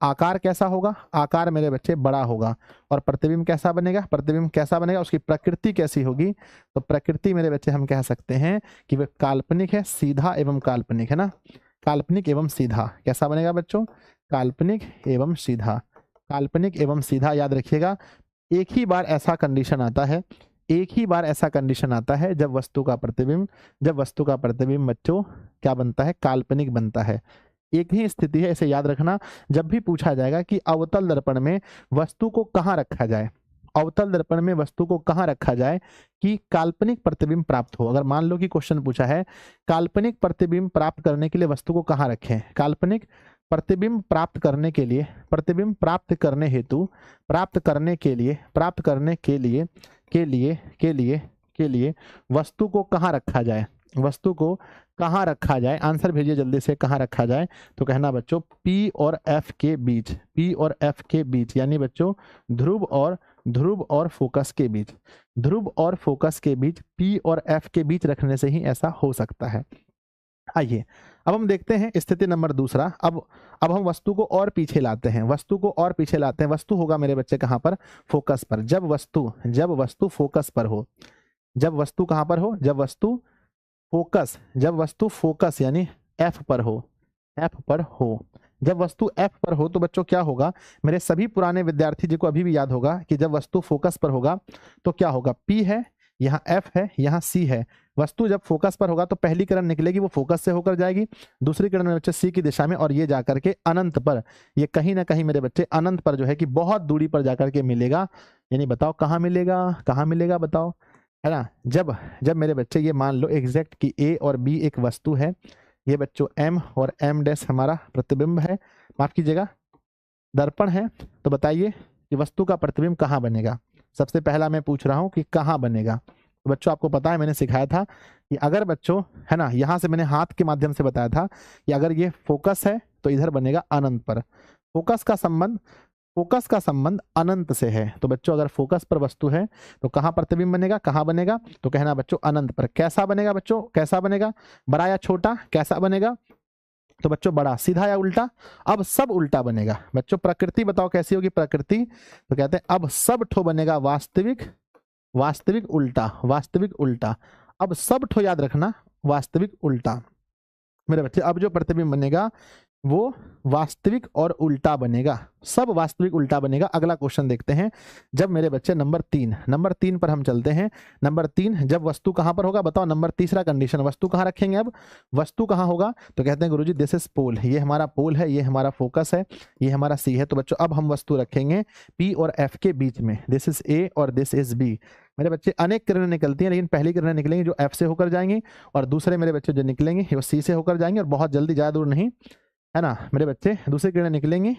आकार कैसा होगा? आकार मेरे बच्चे बड़ा होगा। और प्रतिबिंब कैसा बनेगा? प्रतिबिंब कैसा बनेगा? उसकी प्रकृति कैसी होगी? तो प्रकृति मेरे बच्चे हम कह सकते हैं कि वह काल्पनिक है, सीधा एवं काल्पनिक, है ना। काल्पनिक एवं सीधा कैसा बनेगा बच्चों? काल्पनिक एवं सीधा, काल्पनिक एवं सीधा। याद रखिएगा एक ही बार ऐसा कंडीशन आता है, एक ही बार ऐसा कंडीशन आता है जब वस्तु का प्रतिबिंब बच्चों क्या बनता है, काल्पनिक बनता है। एक ही स्थिति है, इसे याद रखना। जब भी पूछा जाएगा कि अवतल दर्पण में वस्तु को कहाँ रखा जाए, अवतल दर्पण में वस्तु को कहाँ रखा जाए कि काल्पनिक प्रतिबिंब प्राप्त हो। अगर मान लो कि क्वेश्चन पूछा है काल्पनिक प्रतिबिंब प्राप्त करने के लिए वस्तु को कहाँ रखें, काल्पनिक प्रतिबिंब प्राप्त करने के लिए, प्रतिबिंब प्राप्त करने हेतु, प्राप्त करने के लिए वस्तु को कहाँ रखा जाए, वस्तु को कहाँ रखा जाए। आंसर भेजिए जल्दी से, कहाँ रखा जाए। तो कहना बच्चों P और F के बीच, P और F के बीच, यानी बच्चों ध्रुव और फोकस के बीच, ध्रुव और फोकस के बीच, P और F के बीच रखने से ही ऐसा हो सकता है। आइए अब हम देखते हैं स्थिति नंबर दूसरा। अब हम वस्तु को और पीछे लाते हैं, वस्तु को और पीछे लाते हैं। वस्तु होगा मेरे बच्चे कहाँ पर, फोकस पर। जब वस्तु फोकस पर हो, जब वस्तु कहाँ पर हो, जब वस्तु फोकस यानी F पर हो, F पर हो। जब वस्तु F पर हो तो बच्चों क्या होगा, मेरे सभी पुराने विद्यार्थी जी को अभी भी याद होगा कि जब वस्तु फोकस पर होगा तो क्या होगा, P है, यहाँ F है, यहाँ C है। वस्तु जब फोकस पर होगा तो पहली किरण निकलेगी वो फोकस से होकर जाएगी, दूसरी किरण में बच्चे C की दिशा में, और ये जाकर के अनंत पर, ये कहीं ना कहीं मेरे बच्चे अनंत पर जो है कि बहुत दूरी पर जाकर के मिलेगा। यानी बताओ कहाँ मिलेगा बताओ, है ना। जब मेरे बच्चे ये मान लो एग्जैक्ट कि A और B एक वस्तु है, ये बच्चों M और M डैश हमारा प्रतिबिंब है, माफ कीजिएगा दर्पण है। तो बताइए कि वस्तु का प्रतिबिंब कहाँ बनेगा। सबसे पहला मैं पूछ रहा हूँ कि कहाँ बनेगा। तो बच्चों आपको पता है मैंने सिखाया था कि अगर बच्चों, है ना, यहाँ से मैंने हाथ के माध्यम से बताया था कि अगर ये फोकस है तो इधर बनेगा अनंत पर। फोकस का संबंध अनंत से है। तो बच्चों अगर फोकस पर वस्तु है तो कहाँ प्रतिबिंब बनेगा, कहाँ बनेगा, तो कहना बच्चों अनंत पर। कैसा बनेगा बच्चों, कैसा बनेगा, बड़ा या छोटा, कैसा बनेगा, तो बच्चों बड़ा। सीधा या उल्टा, अब सब उल्टा बनेगा। बच्चों प्रकृति बताओ कैसी होगी प्रकृति, तो कहते हैं अब सब ठो बनेगा वास्तविक उल्टा। अब सब ठो याद रखना वास्तविक उल्टा मेरे बच्चे। अब जो प्रतिबिंब बनेगा वो वास्तविक और उल्टा बनेगा, सब वास्तविक उल्टा बनेगा। अगला क्वेश्चन देखते हैं। जब मेरे बच्चे नंबर तीन पर हम चलते हैं। नंबर 3 जब वस्तु कहां पर होगा बताओ। नंबर तीसरा कंडीशन, वस्तु कहां रखेंगे, अब वस्तु कहां होगा, तो कहते हैं गुरुजी दिस इज पोल, ये हमारा पोल है, ये हमारा फोकस है, ये हमारा सी है। तो बच्चों अब हम वस्तु रखेंगे P और F के बीच में, दिस इज A और दिस इज B। मेरे बच्चे अनेक किरणें निकलती हैं, लेकिन पहली किरणें निकलेंगी जो F से होकर जाएंगी, और दूसरे मेरे बच्चे जो निकलेंगे वो C से होकर जाएंगे, और बहुत जल्दी, ज़्यादा दूर नहीं, है ना मेरे बच्चे, दूसरी किरणें निकलेंगी,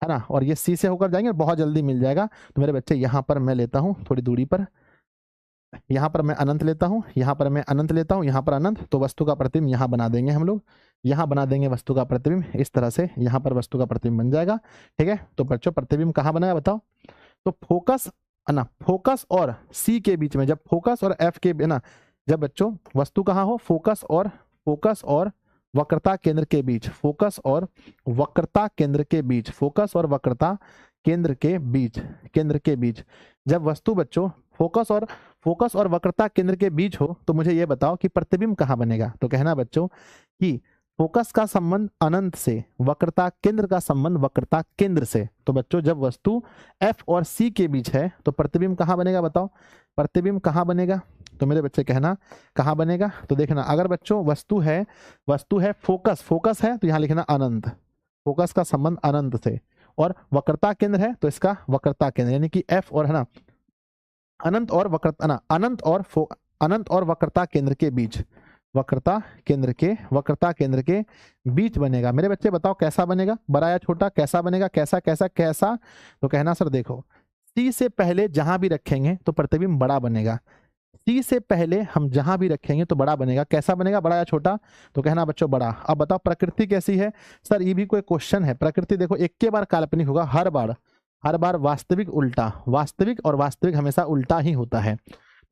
है ना, और ये C से होकर जाएंगे और बहुत जल्दी मिल जाएगा। तो मेरे बच्चे यहाँ पर मैं लेता हूँ थोड़ी दूरी पर, यहाँ पर मैं अनंत लेता हूँ, यहाँ पर मैं अनंत लेता हूँ, यहाँ पर अनंत। तो वस्तु का प्रतिबिंब यहाँ बना देंगे हम लोग, यहाँ बना देंगे वस्तु का प्रतिबिंब, इस तरह से यहाँ पर वस्तु का प्रतिबिंब बन जाएगा। ठीक है, तो बच्चों प्रतिबिंब कहाँ बनाया बताओ, तो फोकस, है ना, फोकस और C के बीच में, जब फोकस और F के, है ना, जब बच्चों वस्तु कहाँ हो, फोकस और वक्रता केंद्र के बीच, फोकस और वक्रता केंद्र के बीच, फोकस और वक्रता केंद्र के बीच, जब वस्तु बच्चों फोकस और वक्रता केंद्र के बीच हो, तो मुझे ये बताओ कि प्रतिबिंब कहाँ बनेगा। तो कहना बच्चों कि फोकस का संबंध अनंत से, वक्रता केंद्र का संबंध वक्रता केंद्र से। तो बच्चों जब वस्तु F और C के बीच है तो प्रतिबिंब कहाँ बनेगा बताओ, प्रतिबिंब कहाँ बनेगा, तो मेरे बच्चे कहना कहाँ बनेगा। तो देखना अगर बच्चों वस्तु है फोकस है तो यहाँ लिखना अनंत, फोकस का संबंध अनंत से, और वक्रता केंद्र है तो इसका वक्रता केंद्र, यानी कि F और, है ना, अनंत और वक्रता, ना, अनंत और वक्रता केंद्र के बीच, वक्रता केंद्र के बीच बनेगा। मेरे बच्चे बताओ कैसा बनेगा, बड़ा या छोटा, कैसा बनेगा, कैसा। तो कहना सर देखो C से पहले जहां भी रखेंगे तो प्रतिबिंब बड़ा बनेगा, C से पहले हम जहां भी रखेंगे तो बड़ा बनेगा। कैसा बनेगा, बड़ा या छोटा, तो कहना बच्चों बड़ा। अब बताओ प्रकृति कैसी है, सर ये भी कोई क्वेश्चन है। प्रकृति देखो एक के बार काल्पनिक होगा, हर बार वास्तविक उल्टा, वास्तविक और वास्तविक हमेशा उल्टा ही होता है।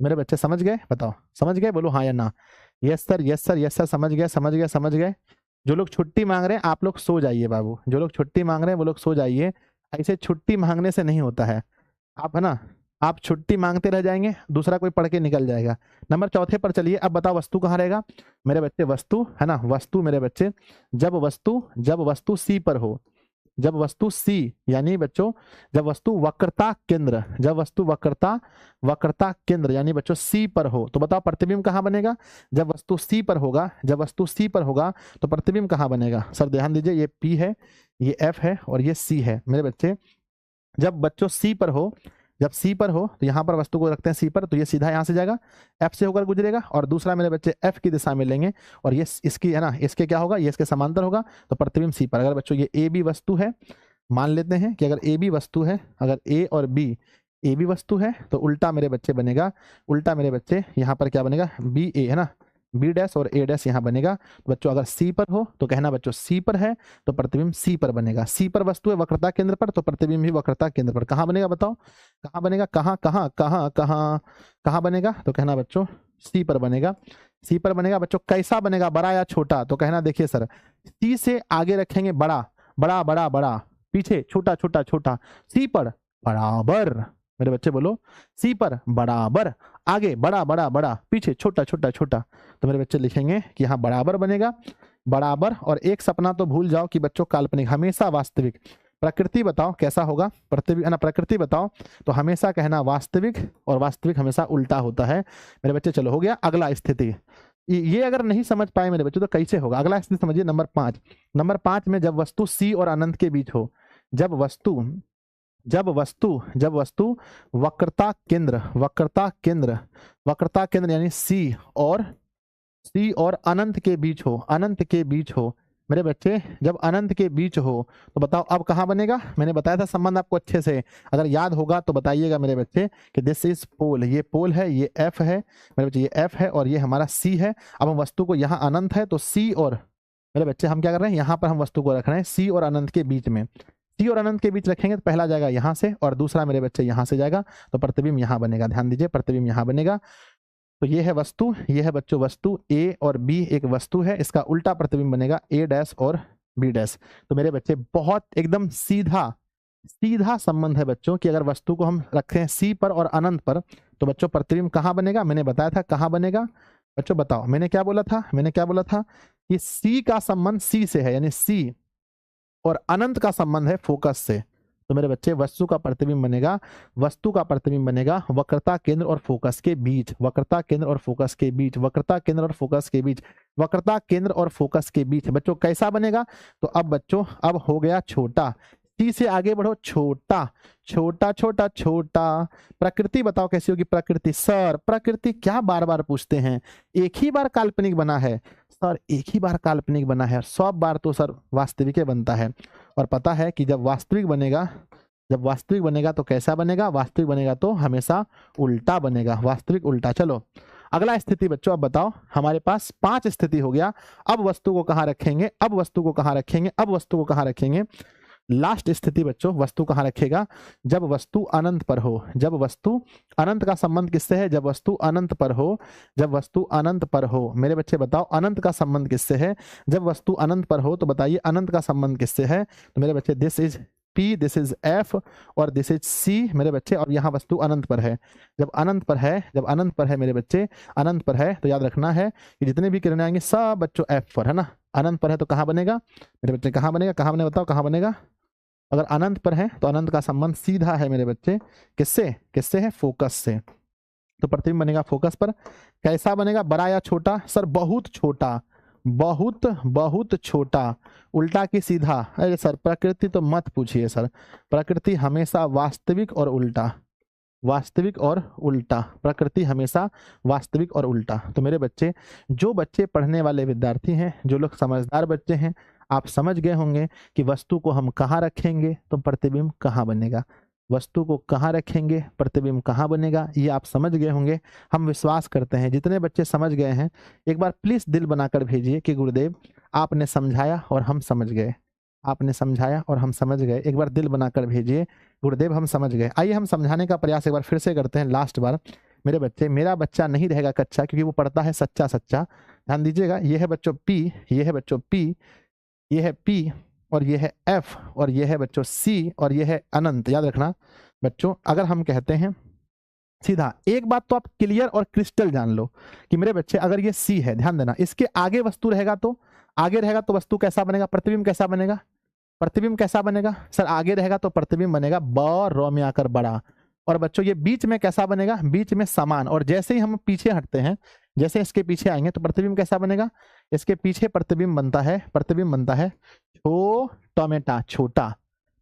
मेरे बच्चे समझ गए, बताओ समझ गए, बोलो हाँ या ना। यस सर, समझ गए। जो लोग छुट्टी मांग रहे हैं आप लोग सो जाइए बाबू, जो लोग छुट्टी मांग रहे हैं वो लोग सो जाइए। ऐसे छुट्टी मांगने से नहीं होता है, आप, है ना, आप छुट्टी मांगते रह जाएंगे, दूसरा कोई पढ़ के निकल जाएगा। नंबर 4 पर चलिए। अब बताओ वस्तु कहाँ रहेगा मेरे बच्चे, वस्तु, है ना, वस्तु मेरे बच्चे जब वस्तु C पर हो, जब वस्तु सी, यानी बच्चों जब वस्तु वक्रता केंद्र, जब वस्तु वक्रता केंद्र यानी बच्चों सी पर हो, तो बताओ प्रतिबिंब कहाँ बनेगा? जब वस्तु सी पर होगा, जब वस्तु सी पर होगा तो प्रतिबिंब कहाँ बनेगा? सर ध्यान दीजिए, ये पी है, ये एफ है और ये सी है मेरे बच्चे। जब बच्चों सी पर हो, जब सी पर हो तो यहाँ पर वस्तु को रखते हैं सी पर, तो ये सीधा यहाँ से जाएगा, एफ से होकर गुजरेगा, और दूसरा मेरे बच्चे एफ की दिशा में लेंगे और ये इसकी है ना, इसके क्या होगा, ये इसके समांतर होगा, तो प्रतिबिंब सी पर। अगर बच्चों ये ए बी वस्तु है, मान लेते हैं कि अगर ए बी वस्तु है, अगर ए और बी ए बी वस्तु है, तो उल्टा मेरे बच्चे बनेगा, उल्टा मेरे बच्चे यहाँ पर क्या बनेगा, बी ए है ना, बी डैश और ए डैश यहाँ बनेगा। तो बच्चों अगर सी पर हो तो कहना बच्चों सी पर है, तो प्रतिबिंब सी पर बनेगा। सी पर वस्तु है वक्रता केंद्र पर, तो प्रतिबिंब भी वक्रता केंद्र पर। कहाँ बनेगा बताओ, कहाँ बनेगा, कहाँ कहाँ कहाँ कहाँ कहाँ बनेगा, तो कहना बच्चों सी पर बनेगा। सी पर बनेगा बच्चों, कैसा बनेगा, बड़ा या छोटा, तो कहना देखिए सर, सी से आगे रखेंगे बड़ा, बड़ा बड़ा बड़ा, पीछे छोटा छोटा छोटा, सी पर बराबर, मेरे बच्चे बोलो, सी पर बराबर, आगे बड़ा बड़ा बड़ा, पीछे छोटा छोटा छोटा। तो मेरे बच्चे लिखेंगे कि यहाँ बराबर बनेगा, बराबर। और एक सपना तो भूल जाओ कि बच्चों काल्पनिक, हमेशा वास्तविक। प्रकृति बताओ कैसा होगा, प्रतिबिंब ना, प्रकृति बताओ, तो हमेशा कहना वास्तविक, और वास्तविक हमेशा उल्टा होता है मेरे बच्चे। चलो हो गया। अगला स्थिति, ये अगर नहीं समझ पाए मेरे बच्चे तो कैसे होगा। अगला स्थिति समझिए, नंबर 5। नंबर 5 में जब वस्तु सी और अनंत के बीच हो, जब वस्तु वक्रता केंद्र, वक्रता केंद्र यानी सी और अनंत के बीच हो, अनंत के बीच हो मेरे बच्चे, जब अनंत के बीच हो तो बताओ अब कहाँ बनेगा। मैंने बताया था संबंध आपको अच्छे से, अगर याद होगा तो बताइएगा मेरे बच्चे कि दिस इज पोल, ये पोल है, ये एफ है मेरे बच्चे, ये एफ है और ये हमारा सी है। अब हम वस्तु को, यहाँ अनंत है तो सी और, मेरे बच्चे हम क्या कर रहे हैं, यहाँ पर हम वस्तु को रख रहे हैं सी और अनंत के बीच में। सी और अनंत के बीच रखेंगे तो पहला जाएगा यहाँ से और दूसरा मेरे बच्चे यहाँ से जाएगा, तो प्रतिबिंब यहाँ बनेगा। ध्यान दीजिए, प्रतिबिंब यहाँ बनेगा। तो ये है वस्तु, ये है बच्चों वस्तु, ए और बी एक वस्तु है, इसका उल्टा प्रतिबिंब बनेगा ए डैश और बी डैश। तो मेरे बच्चे बहुत एकदम सीधा संबंध है बच्चों कि अगर वस्तु को हम रखें सी पर और अनंत पर तो बच्चों प्रतिबिंब कहाँ बनेगा। मैंने बताया था कहाँ बनेगा बच्चों, बताओ मैंने क्या बोला था कि सी का संबंध सी से है, यानी सी और अनंत का संबंध है फोकस से। तो मेरे बच्चे वस्तु का प्रतिबिंब बनेगा, वस्तु का प्रतिबिंब बनेगा वक्रता केंद्र और फोकस के बीच, वक्रता केंद्र और फोकस के बीच, वक्रता केंद्र और फोकस के बीच, वक्रता केंद्र और फोकस के बीच। बच्चों कैसा बनेगा, तो अब बच्चों अब हो गया छोटा, सी से आगे बढ़ो, छोटा छोटा छोटा छोटा। प्रकृति बताओ कैसी होगी प्रकृति। सर प्रकृति क्या बार बार पूछते हैं, एक ही बार काल्पनिक बना है सर, एक ही बार काल्पनिक बना है, 100 बार तो सर वास्तविक बनता है। और पता है कि जब वास्तविक बनेगा तो कैसा बनेगा, वास्तविक बनेगा तो हमेशा उल्टा बनेगा, वास्तविक उल्टा। चलो अगला स्थिति बच्चों, अब बताओ हमारे पास 5 स्थिति हो गया। अब वस्तु को कहाँ रखेंगे, अब वस्तु को कहाँ रखेंगे, अब वस्तु को कहाँ रखेंगे। लास्ट स्थिति बच्चों, वस्तु कहाँ रखेगा, जब वस्तु अनंत पर हो, जब वस्तु अनंत का संबंध किससे है, जब वस्तु अनंत पर हो, जब वस्तु अनंत पर हो। मेरे बच्चे बताओ अनंत का संबंध किससे है, जब वस्तु अनंत पर हो तो बताइए अनंत का संबंध किससे है। तो मेरे बच्चे this is P, this is F और दिस इज सी मेरे बच्चे, और यहाँ वस्तु अनंत पर है। जब अनंत पर है मेरे बच्चे, अनंत पर है तो याद रखना है कि जितने भी किरणें आएंगी सब बच्चों एफ पर है ना। अनंत पर है तो कहाँ बनेगा मेरे बच्चे, कहाँ बनेगा बताओ कहाँ बनेगा। अगर अनंत पर है तो अनंत का संबंध सीधा है मेरे बच्चे, किससे है, फोकस से। तो प्रतिबिंब बनेगा फोकस पर। कैसा बनेगा, बड़ा या छोटा। सर बहुत छोटा, बहुत छोटा, उल्टा की सीधा। अरे सर प्रकृति तो मत पूछिए सर, प्रकृति हमेशा वास्तविक और उल्टा, प्रकृति हमेशा वास्तविक और उल्टा। तो मेरे बच्चे, जो बच्चे पढ़ने वाले विद्यार्थी हैं, जो लोग समझदार बच्चे हैं, आप समझ गए होंगे कि वस्तु को हम कहाँ रखेंगे तो प्रतिबिंब कहाँ बनेगा, वस्तु को कहाँ रखेंगे प्रतिबिंब कहाँ बनेगा, ये आप समझ गए होंगे। हम विश्वास करते हैं जितने बच्चे समझ गए हैं एक बार प्लीज दिल बनाकर भेजिए कि गुरुदेव आपने समझाया और हम समझ गए, आपने समझाया और हम समझ गए। एक बार दिल बनाकर भेजिए गुरुदेव हम समझ गए। आइए हम समझाने का प्रयास एक बार फिर से करते हैं, लास्ट बार। मेरे बच्चे, मेरा बच्चा नहीं रहेगा कच्चा क्योंकि वो पढ़ता है सच्चा सच्चा। ध्यान दीजिएगा, ये है बच्चों पी, ये है बच्चों पी, ये है पी और ये है एफ और ये है बच्चों सी और ये है अनंत। याद रखना बच्चों, अगर हम कहते हैं सीधा, एक बात तो आप क्लियर और क्रिस्टल जान लो कि मेरे बच्चे अगर ये सी है, ध्यान देना, इसके आगे वस्तु रहेगा तो वस्तु कैसा बनेगा, प्रतिबिंब कैसा बनेगा, प्रतिबिंब कैसा बनेगा सर? आगे रहेगा तो प्रतिबिंब बनेगा ब र में आकर बड़ा। और बच्चों ये बीच में कैसा बनेगा? बीच में समान। और जैसे ही हम पीछे हटते हैं, जैसे इसके पीछे आएंगे तो प्रतिबिंब कैसा बनेगा? इसके पीछे प्रतिबिंब बनता है, प्रतिबिंब बनता है टोमेटा, छोटा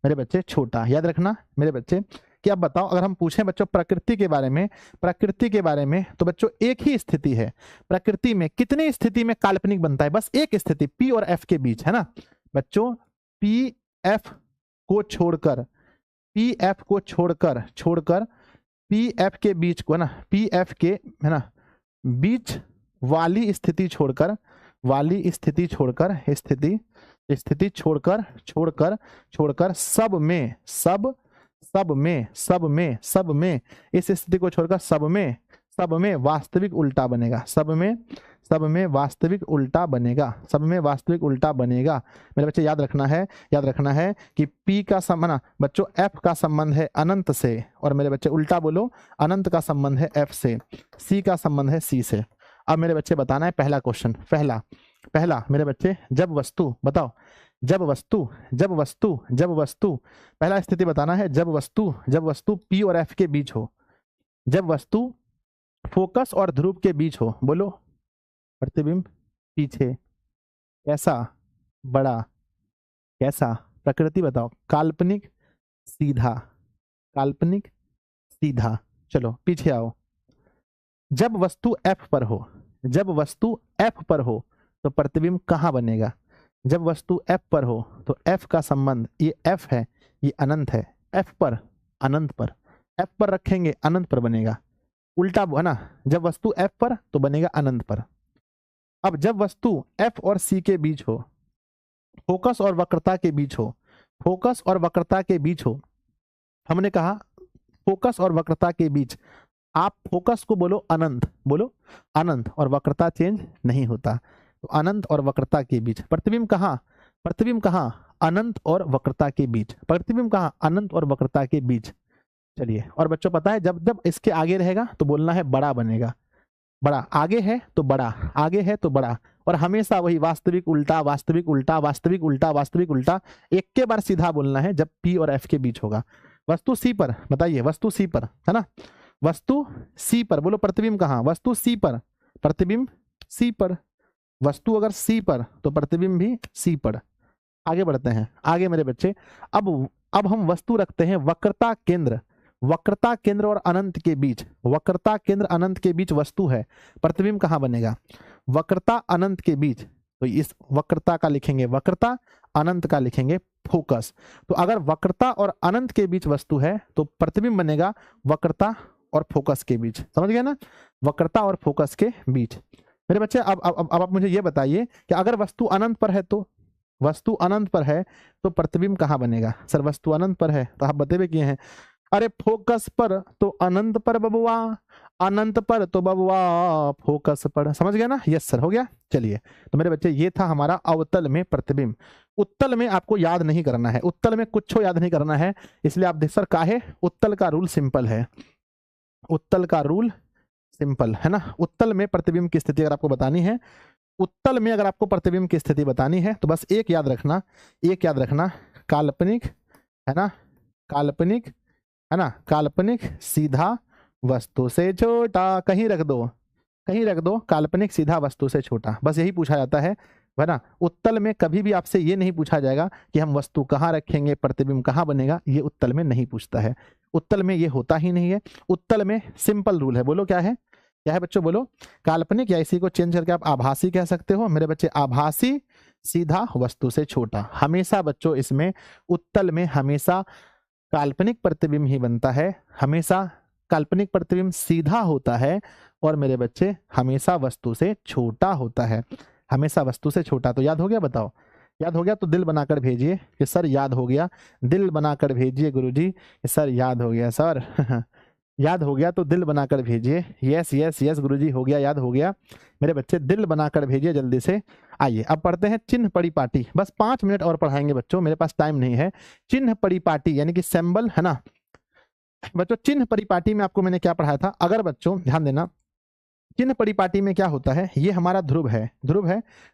मेरे बच्चे, छोटा। याद रखना मेरे बच्चे कि अब बताओ, अगर हम पूछें बच्चों प्रकृति के बारे में, प्रकृति के बारे में, तो बच्चों एक ही स्थिति है प्रकृति में। कितनी स्थिति में काल्पनिक बनता है? बस एक स्थिति, पी और एफ के बीच, है ना बच्चों? पी एफ को छोड़कर, पी एफ को छोड़कर, पी एफ के बीच को, है ना, पी एफ के, है ना, बीच वाली स्थिति छोड़कर, वाली स्थिति छोड़कर, स्थिति छोड़कर सब में, इस स्थिति को छोड़कर सब में वास्तविक उल्टा बनेगा। सब में वास्तविक उल्टा बनेगा, सब में वास्तविक उल्टा बनेगा। मेरे बच्चे याद रखना है कि P का संबंध बच्चों F का संबंध है अनंत से, और मेरे बच्चे उल्टा बोलो, अनंत का संबंध है F से, C का संबंध है C से। अब मेरे बच्चे बताना है पहला क्वेश्चन, पहला मेरे बच्चे, जब वस्तु, बताओ जब वस्तु पहला स्थिति बताना है, जब वस्तु P और F के बीच हो, जब वस्तु फोकस और ध्रुव के बीच हो, बोलो प्रतिबिंब पीछे कैसा? बड़ा। कैसा? प्रकृति बताओ, काल्पनिक सीधा। चलो पीछे आओ। जब वस्तु F पर हो, तो प्रतिबिंब कहाँ बनेगा? जब वस्तु F पर हो तो F का संबंध, ये F है, ये अनंत है, F पर अनंत पर, F पर रखेंगे अनंत पर बनेगा, उल्टा है ना। जब वस्तु F पर तो बनेगा अनंत पर। अब जब वस्तु F और C के बीच हो, फोकस और वक्रता के बीच हो, हमने कहा फोकस और वक्रता के बीच, आप फोकस को बोलो अनंत, और वक्रता चेंज नहीं होता, तो अनंत और वक्रता के बीच प्रतिबिंब कहाँ? अनंत और वक्रता के बीच, प्रतिबिंब कहाँ? अनंत और वक्रता के बीच। चलिए, और बच्चों पता है जब इसके आगे रहेगा तो बोलना है बड़ा बनेगा, बड़ा। आगे है तो बड़ा, और हमेशा वही वास्तविक उल्टा, एक के बार सीधा बोलना है जब P और F के बीच होगा। वस्तु C पर, बताइए वस्तु C पर, है ना, वस्तु C पर, बोलो प्रतिबिंब कहाँ? वस्तु C पर, प्रतिबिंब C पर, वस्तु अगर C पर तो प्रतिबिंब भी C पर। आगे बढ़ते हैं, आगे मेरे बच्चे। अब हम वस्तु रखते हैं वक्रता केंद्र और अनंत के बीच, वक्रता केंद्र अनंत के बीच वस्तु है, प्रतिबिंब कहाँ बनेगा? वक्रता अनंत के बीच, तो इस वक्रता का लिखेंगे वक्रता, अनंत का लिखेंगे फोकस। तो अगर वक्रता और अनंत के बीच वस्तु है तो प्रतिबिंब बनेगा वक्रता और फोकस के बीच। समझ गए ना? वक्रता और फोकस के बीच। मेरे बच्चे अब आप मुझे ये बताइए कि अगर वस्तु अनंत पर है तो प्रतिबिंब कहाँ बनेगा? सर वस्तु अनंत पर है तो आप बतेबे किए हैं, अरे फोकस पर तो अनंत पर बबुआ, अनंत पर तो बबुआ फोकस पर। समझ गया ना? यस सर, हो गया। चलिए, तो मेरे बच्चे ये था हमारा अवतल में प्रतिबिंब। उत्तल में आपको याद नहीं करना है, उत्तल में कुछ याद नहीं करना है, इसलिए आप देख सर काहे, उत्तल का रूल सिंपल है, उत्तल का रूल सिंपल है ना। उत्तल में प्रतिबिंब की स्थिति अगर आपको बतानी है, उत्तल में अगर आपको प्रतिबिंब की स्थिति बतानी है तो बस एक याद रखना, काल्पनिक, है ना, काल्पनिक सीधा वस्तु से छोटा, कहीं रख दो काल्पनिक सीधा वस्तु से छोटा, बस यही पूछा जाता है ना। उत्तल में कभी भी आपसे ये नहीं पूछा जाएगा कि हम वस्तु कहाँ रखेंगे, प्रतिबिंब कहाँ बनेगा, ये उत्तल में नहीं पूछता है, उत्तल में ये होता ही नहीं है। उत्तल में सिंपल रूल है, बोलो क्या है बच्चों, बोलो काल्पनिक, या इसी को चेंज करके आप आभासी कह सकते हो मेरे बच्चे, आभासी सीधा वस्तु से छोटा। हमेशा बच्चों इसमें उत्तल में हमेशा काल्पनिक प्रतिबिंब ही बनता है, हमेशा काल्पनिक प्रतिबिंब सीधा होता है, और मेरे बच्चे हमेशा वस्तु से छोटा होता है, हमेशा वस्तु से छोटा। तो याद हो गया? बताओ याद हो गया तो दिल बनाकर भेजिए कि सर याद हो गया, दिल बनाकर भेजिए गुरुजी कि सर याद हो गया सर याद हो गया तो दिल बनाकर भेजिए, यस यस यस गुरुजी हो गया, याद हो गया मेरे बच्चे, दिल बनाकर भेजिए जल्दी से। आइए अब पढ़ते हैं चिन्ह परिपाटी, बस 5 मिनट और पढ़ाएंगे बच्चों, मेरे पास टाइम नहीं है। चिन्ह परिपाटी यानी कि सिंबल, है ना बच्चों। चिन्ह परिपाटी में आपको मैंने क्या पढ़ाया था, अगर बच्चों ध्यान देना, चिन्ह परिपाटी में क्या होता है, ये हमारा ध्रुव है,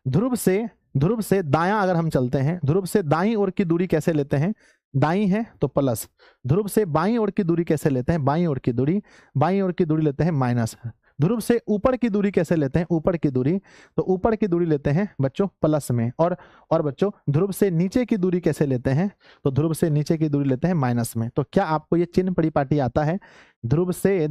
ध्रुव से ध्रुव से दायां अगर हम चलते हैं, ध्रुव से दाईं ओर की दूरी कैसे लेते हैं, दाईं है तो प्लस, ध्रुव से बाईं ओर की दूरी कैसे लेते हैं, बाईं ओर की दूरी, बाईं ओर की दूरी लेते हैं माइनस, ध्रुव से ऊपर की दूरी कैसे लेते हैं, ऊपर की दूरी, तो ऊपर की दूरी लेते हैं बच्चों प्लस में, और बच्चों ध्रुव से नीचे की दूरी कैसे लेते हैं, तो ध्रुव से नीचे की दूरी लेते हैं माइनस में। तो क्या आपको ये चिन्ह परिपाटी आता है, ध्रुव से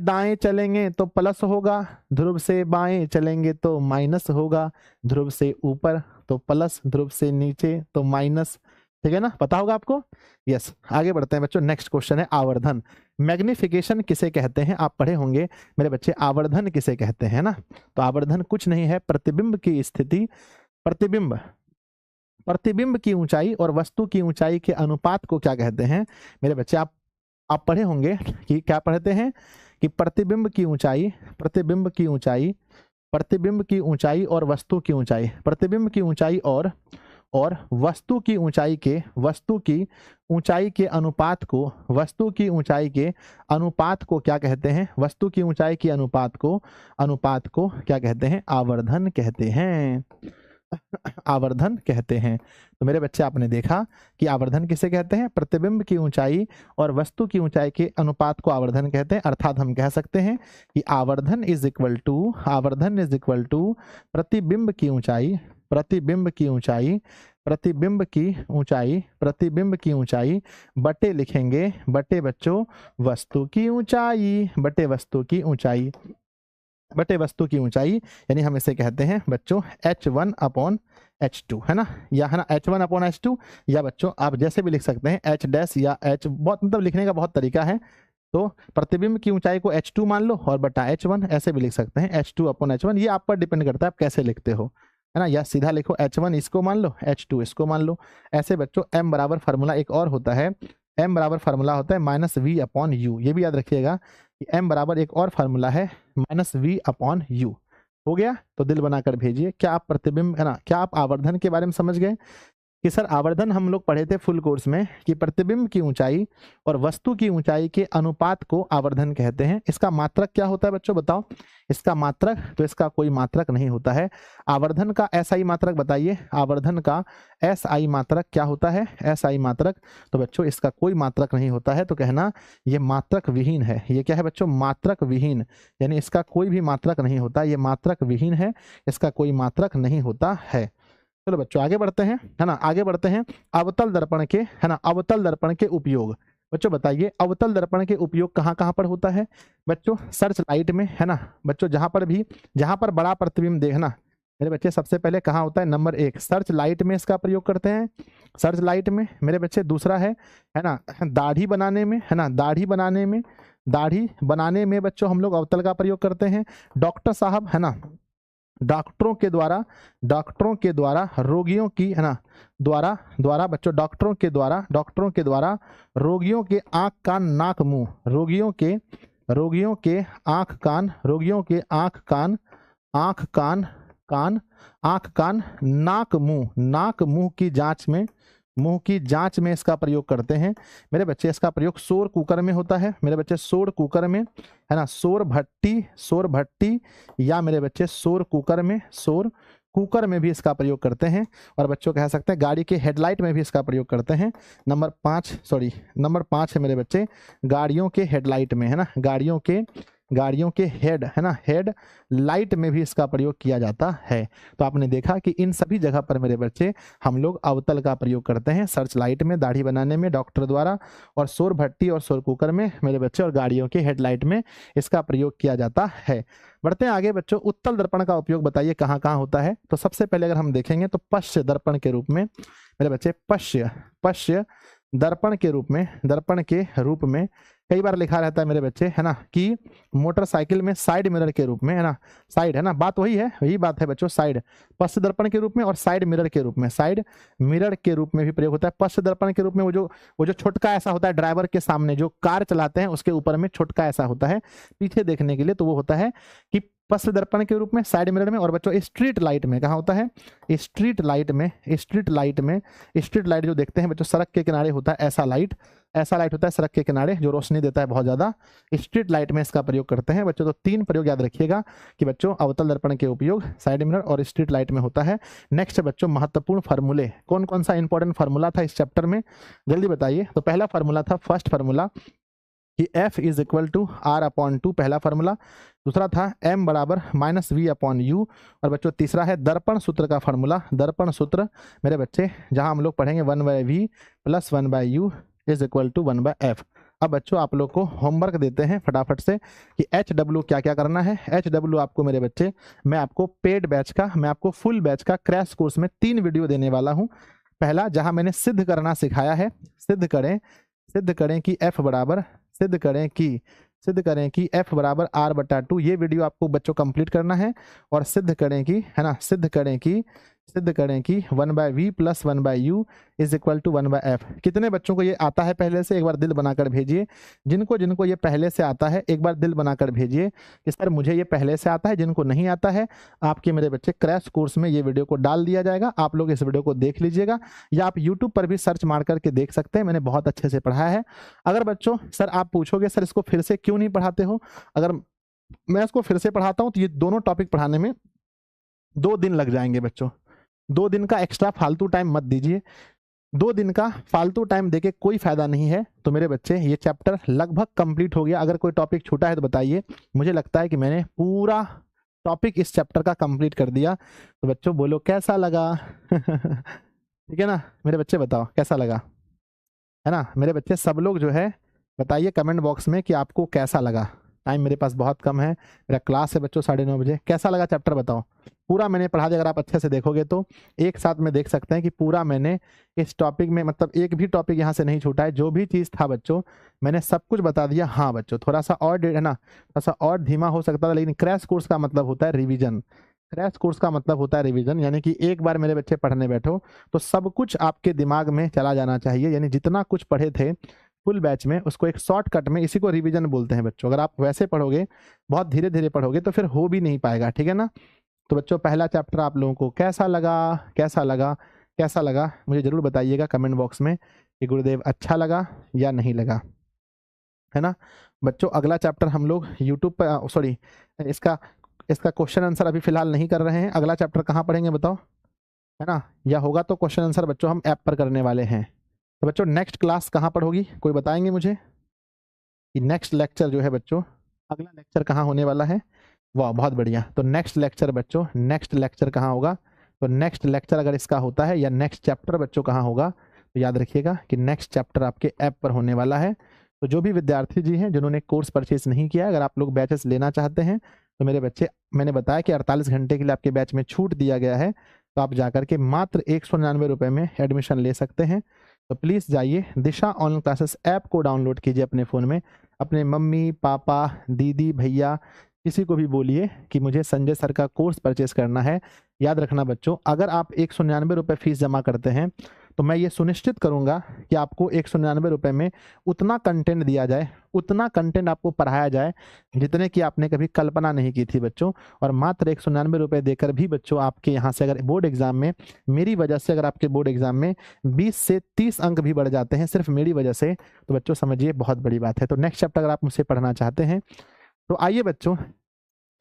दाएं चलेंगे तो प्लस होगा, ध्रुव से बाएं चलेंगे तो माइनस होगा, ध्रुव से ऊपर तो प्लस, ध्रुव से नीचे तो माइनस, ठीक है ना, पता होगा आपको। यस, आगे बढ़ते हैं बच्चों। नेक्स्ट क्वेश्चन है आवर्धन। मैग्निफिकेशन किसे कहते हैं, आप पढ़े होंगे मेरे बच्चे, आवर्धन किसे कहते हैं ना। तो आवर्धन कुछ नहीं है, प्रतिबिंब की स्थिति, प्रतिबिंब की ऊंचाई और वस्तु की ऊंचाई के अनुपात को क्या कहते हैं मेरे बच्चे। आप पढ़े होंगे कि क्या पढ़ते हैं कि प्रतिबिंब की ऊंचाई और वस्तु की ऊंचाई, प्रतिबिंब की ऊंचाई और वस्तु की ऊंचाई के अनुपात को, वस्तु की ऊंचाई के अनुपात को क्या कहते हैं, वस्तु की ऊंचाई के अनुपात को क्या कहते हैं, आवर्धन कहते हैं, आवर्धन कहते हैं। तो मेरे बच्चे आपने देखा कि आवर्धन किसे कहते हैं, प्रतिबिंब की ऊंचाई और वस्तु की ऊंचाई के अनुपात को आवर्धन कहते हैं। अर्थात हम कह सकते हैं कि आवर्धन इज इक्वल टू प्रतिबिंब की ऊंचाई बटे लिखेंगे, बटे बच्चों वस्तु की ऊंचाई, बटे वस्तु की ऊंचाई, यानी हम इसे कहते हैं बच्चों h1/h2, है ना, या है ना h1/h2, या बच्चों आप जैसे भी लिख सकते हैं h डैश या h, बहुत मतलब लिखने का बहुत तरीका है। तो प्रतिबिंब की ऊंचाई को h2 मान लो और बटा h1, ऐसे भी लिख सकते हैं h2/h1, ये आप पर डिपेंड करता है आप कैसे लिखते हो, है ना, या सीधा लिखो h1 इसको मान लो, h2 इसको मान लो। ऐसे बच्चों m बराबर फार्मूला एक और होता है, m बराबर फार्मूला होता है -v/u, ये भी याद रखिएगा कि m बराबर एक और फार्मूला है -v/u। हो गया, तो दिल बनाकर भेजिए। क्या आप प्रतिबिंब, है ना, क्या आप आवर्धन के बारे में समझ गए कि सर आवर्धन हम लोग पढ़े थे फुल कोर्स में कि प्रतिबिंब की ऊंचाई और वस्तु की ऊंचाई के अनुपात को आवर्धन कहते हैं। इसका मात्रक क्या होता है बच्चों, बताओ इसका मात्रक, तो इसका कोई मात्रक नहीं होता है। आवर्धन का एसआई मात्रक बताइए, आवर्धन का एसआई मात्रक क्या होता है, एसआई मात्रक, तो बच्चों इसका कोई मात्रक नहीं होता है, तो कहना ये मात्रक विहीन है। ये क्या है बच्चों, मात्रक विहीन, यानी इसका कोई भी मात्रक नहीं होता, ये मात्रक विहीन है, इसका कोई मात्रक नहीं होता है। चलो बच्चों आगे बढ़ते हैं, है ना, आगे बढ़ते हैं। अवतल दर्पण के, है ना, अवतल दर्पण के उपयोग, बच्चों बताइए अवतल दर्पण के उपयोग कहाँ कहाँ पर होता है बच्चों, सर्च लाइट में, है ना बच्चों, जहां पर बड़ा प्रतिबिंब देखना मेरे बच्चे, सबसे पहले कहाँ होता है, नंबर 1 सर्च लाइट में इसका प्रयोग करते हैं, सर्च लाइट में मेरे बच्चे। दूसरा है ना दाढ़ी बनाने में, है ना, दाढ़ी बनाने में बच्चों हम लोग अवतल का प्रयोग करते हैं। डॉक्टर साहब, है ना, डॉक्टरों के द्वारा रोगियों की, है ना, द्वारा बच्चों, डॉक्टरों के द्वारा रोगियों के आंख कान नाक मुंह, रोगियों के आंख कान नाक मुंह की जांच में इसका प्रयोग करते हैं मेरे बच्चे। इसका प्रयोग सौर कुकर में होता है मेरे बच्चे, सौर कुकर में, है ना, सौर भट्टी या मेरे बच्चे सौर कुकर में भी इसका प्रयोग करते हैं। और बच्चों कह सकते हैं गाड़ी के हेडलाइट में भी इसका प्रयोग करते हैं। नंबर 5 है मेरे बच्चे, गाड़ियों के हेडलाइट में, है ना, गाड़ियों के हेड, है ना, हेड लाइट में भी इसका प्रयोग किया जाता है। तो आपने देखा कि इन सभी जगह पर मेरे बच्चे हम लोग अवतल का प्रयोग करते हैं, सर्च लाइट में, दाढ़ी बनाने में डॉक्टर द्वारा, और सौर भट्टी और सौर कुकर में मेरे बच्चे, और गाड़ियों के हेडलाइट में इसका प्रयोग किया जाता है। बढ़ते हैं आगे बच्चों। उत्तल दर्पण का उपयोग बताइए कहाँ कहाँ होता है। तो सबसे पहले अगर हम देखेंगे तो पश्च दर्पण के रूप में मेरे बच्चे, पश्च दर्पण के रूप में कई बार लिखा रहता है मेरे बच्चे, है ना, कि मोटरसाइकिल में साइड मिरर के रूप में, है ना, साइड, है ना, बात वही बात है बच्चों, साइड पश्च दर्पण के रूप में और साइड मिरर के रूप में भी प्रयोग होता है। पश्च दर्पण के रूप में वो जो छोटका ऐसा होता है ड्राइवर के सामने, जो कार चलाते हैं उसके ऊपर में छोटका ऐसा होता है पीछे देखने के लिए, तो वो होता है कि पश्च दर्पण के रूप में, साइड मिरर में। और बच्चों स्ट्रीट लाइट में कहाँ होता है, स्ट्रीट लाइट जो देखते हैं बच्चों, सड़क के किनारे होता है ऐसा लाइट, ऐसा लाइट होता है सड़क के किनारे जो रोशनी देता है बहुत ज़्यादा, स्ट्रीट लाइट में इसका प्रयोग करते हैं बच्चों। तो 3 प्रयोग याद रखिएगा कि बच्चों अवतल दर्पण के उपयोग साइड मिरर और स्ट्रीट लाइट में होता है। नेक्स्ट बच्चों महत्वपूर्ण फार्मूले, कौन कौन सा इंपॉर्टेंट फार्मूला था इस चैप्टर में, जल्दी बताइए। तो पहला फार्मूला था, फर्स्ट फार्मूला कि F is equal to R/2, पहला फार्मूला। दूसरा था M बराबर -V/U। और बच्चों तीसरा है दर्पण सूत्र का फार्मूला। दर्पण सूत्र मेरे बच्चे जहां हम लोग पढ़ेंगे 1/V + 1/U is equal to 1/F। अब बच्चों आप लोग को होमवर्क देते हैं फटाफट से कि HW क्या क्या करना है। HW आपको मेरे बच्चे, मैं आपको पेड बैच का, मैं आपको फुल बैच का क्रैश कोर्स में 3 वीडियो देने वाला हूं। पहला जहां मैंने सिद्ध करना सिखाया है, सिद्ध करें कि F बराबर, सिद्ध करें कि F बराबर R/2, ये वीडियो आपको बच्चों कंप्लीट करना है। और सिद्ध करें कि, है ना, सिद्ध करें कि 1/V + 1/U is equal to 1/F। कितने बच्चों को ये आता है पहले से, एक बार दिल बनाकर भेजिए। जिनको ये पहले से आता है एक बार दिल बनाकर भेजिए कि सर मुझे ये पहले से आता है। जिनको नहीं आता है, आपके मेरे बच्चे क्रैश कोर्स में ये वीडियो को डाल दिया जाएगा, आप लोग इस वीडियो को देख लीजिएगा, या आप यूट्यूब पर भी सर्च मार करके देख सकते हैं, मैंने बहुत अच्छे से पढ़ाया है। अगर बच्चों सर आप पूछोगे सर इसको फिर से क्यों नहीं पढ़ाते हो, अगर मैं इसको फिर से पढ़ाता हूं तो ये दोनों टॉपिक पढ़ाने में 2 दिन लग जाएंगे बच्चों। 2 दिन का एक्स्ट्रा फालतू टाइम मत दीजिए, 2 दिन का फालतू टाइम देके कोई फायदा नहीं है। तो मेरे बच्चे ये चैप्टर लगभग कंप्लीट हो गया। अगर कोई टॉपिक छूटा है तो बताइए। मुझे लगता है कि मैंने पूरा टॉपिक इस चैप्टर का कंप्लीट कर दिया। तो बच्चों बोलो कैसा लगा ठीक है ना मेरे बच्चे, बताओ कैसा लगा, है ना मेरे बच्चे। सब लोग जो है बताइए कमेंट बॉक्स में कि आपको कैसा लगा। टाइम मेरे पास बहुत कम है, मेरा क्लास है बच्चों 9:30 बजे। कैसा लगा चैप्टर बताओ। पूरा मैंने पढ़ा दिया, अगर आप अच्छे से देखोगे तो एक साथ में देख सकते हैं कि पूरा मैंने इस टॉपिक में, मतलब एक भी टॉपिक यहाँ से नहीं छूटा है। जो भी चीज़ था बच्चों मैंने सब कुछ बता दिया। हाँ बच्चों थोड़ा सा और है ना, थोड़ा सा और धीमा हो सकता था, लेकिन क्रैश कोर्स का मतलब होता है रिवीजन। क्रैश कोर्स का मतलब होता है रिवीजन, यानी कि एक बार मेरे बच्चे पढ़ने बैठो तो सब कुछ आपके दिमाग में चला जाना चाहिए। यानी जितना कुछ पढ़े थे फुल बैच में उसको एक शॉर्टकट में, इसी को रिवीजन बोलते हैं बच्चों। अगर आप वैसे पढ़ोगे, बहुत धीरे धीरे पढ़ोगे तो फिर हो भी नहीं पाएगा, ठीक है ना। तो बच्चों पहला चैप्टर आप लोगों को कैसा लगा मुझे जरूर बताइएगा कमेंट बॉक्स में कि गुरुदेव अच्छा लगा या नहीं लगा, है ना बच्चों। अगला चैप्टर हम लोग यूट्यूब पर, सॉरी इसका क्वेश्चन आंसर अभी फिलहाल नहीं कर रहे हैं। अगला चैप्टर कहाँ पढ़ेंगे बताओ, है ना, या होगा तो क्वेश्चन आंसर बच्चों हम ऐप पर करने वाले हैं। तो बच्चों नेक्स्ट क्लास कहाँ पर होगी, कोई बताएंगे मुझे कि नेक्स्ट लेक्चर जो है बच्चों, अगला लेक्चर कहाँ होने वाला है। वाह बहुत बढ़िया। तो नेक्स्ट लेक्चर बच्चों, नेक्स्ट लेक्चर कहाँ होगा, तो नेक्स्ट लेक्चर अगर इसका होता है या नेक्स्ट चैप्टर बच्चों कहाँ होगा, तो याद रखिएगा कि नेक्स्ट चैप्टर आपके ऐप पर होने वाला है। तो जो भी विद्यार्थी जी हैं जिन्होंने कोर्स परचेज नहीं किया, अगर आप लोग बैचेस लेना चाहते हैं तो मेरे बच्चे, मैंने बताया कि 48 घंटे के लिए आपके बैच में छूट दिया गया है, तो आप जाकर के मात्र 199 रुपये में एडमिशन ले सकते हैं। तो प्लीज़ जाइए, दिशा ऑनलाइन क्लासेस ऐप को डाउनलोड कीजिए अपने फ़ोन में, अपने मम्मी पापा दीदी भैया किसी को भी बोलिए कि मुझे संजय सर का कोर्स परचेस करना है। याद रखना बच्चों, अगर आप 199 रुपये फीस जमा करते हैं तो मैं ये सुनिश्चित करूंगा कि आपको 199 रुपये में उतना कंटेंट दिया जाए, उतना कंटेंट आपको पढ़ाया जाए जितने की आपने कभी कल्पना नहीं की थी बच्चों। और मात्र 199 रुपये देकर भी बच्चों आपके यहाँ से अगर बोर्ड एग्जाम में, मेरी वजह से अगर आपके बोर्ड एग्जाम में 20 से 30 अंक भी बढ़ जाते हैं सिर्फ मेरी वजह से, तो बच्चों समझिए बहुत बड़ी बात है। तो नेक्स्ट चैप्टर अगर आप मुझसे पढ़ना चाहते हैं तो आइए बच्चों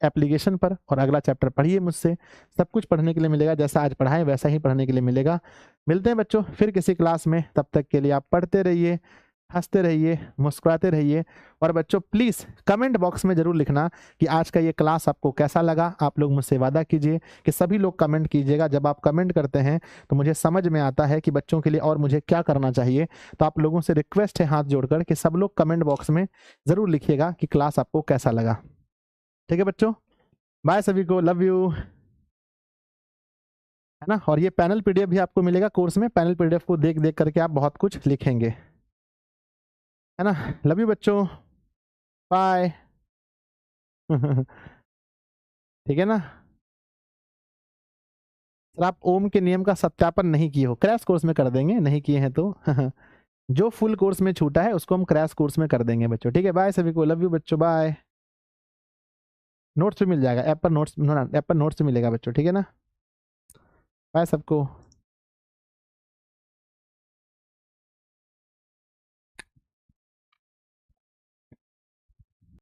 एप्लीकेशन पर और अगला चैप्टर पढ़िए मुझसे। सब कुछ पढ़ने के लिए मिलेगा, जैसा आज पढ़ाएं वैसा ही पढ़ने के लिए मिलेगा। मिलते हैं बच्चों फिर किसी क्लास में, तब तक के लिए आप पढ़ते रहिए, हंसते रहिए, मुस्कुराते रहिए। और बच्चों प्लीज़ कमेंट बॉक्स में ज़रूर लिखना कि आज का ये क्लास आपको कैसा लगा। आप लोग मुझसे वादा कीजिए कि सभी लोग कमेंट कीजिएगा। जब आप कमेंट करते हैं तो मुझे समझ में आता है कि बच्चों के लिए और मुझे क्या करना चाहिए। तो आप लोगों से रिक्वेस्ट है हाथ जोड़कर कि सब लोग कमेंट बॉक्स में ज़रूर लिखिएगा कि क्लास आपको कैसा लगा। ठीक है बच्चों, बाय सभी को, लव यू, है ना। और ये पैनल पीडीएफ भी आपको मिलेगा कोर्स में, पैनल पीडीएफ को देख देख करके आप बहुत कुछ लिखेंगे, है ना। लव यू बच्चों, बाय ठीक है ना। सर आप ओम के नियम का सत्यापन नहीं किए हो, क्रैश कोर्स में कर देंगे, नहीं किए हैं तो जो फुल कोर्स में छूटा है उसको हम क्रैश कोर्स में कर देंगे बच्चों। ठीक है, बाय सभी को, लव यू बच्चों, बाय। नोट्स भी मिल जाएगा ऐप पर, नोट्स मिलेगा बच्चों, ठीक है ना। बाय सबको।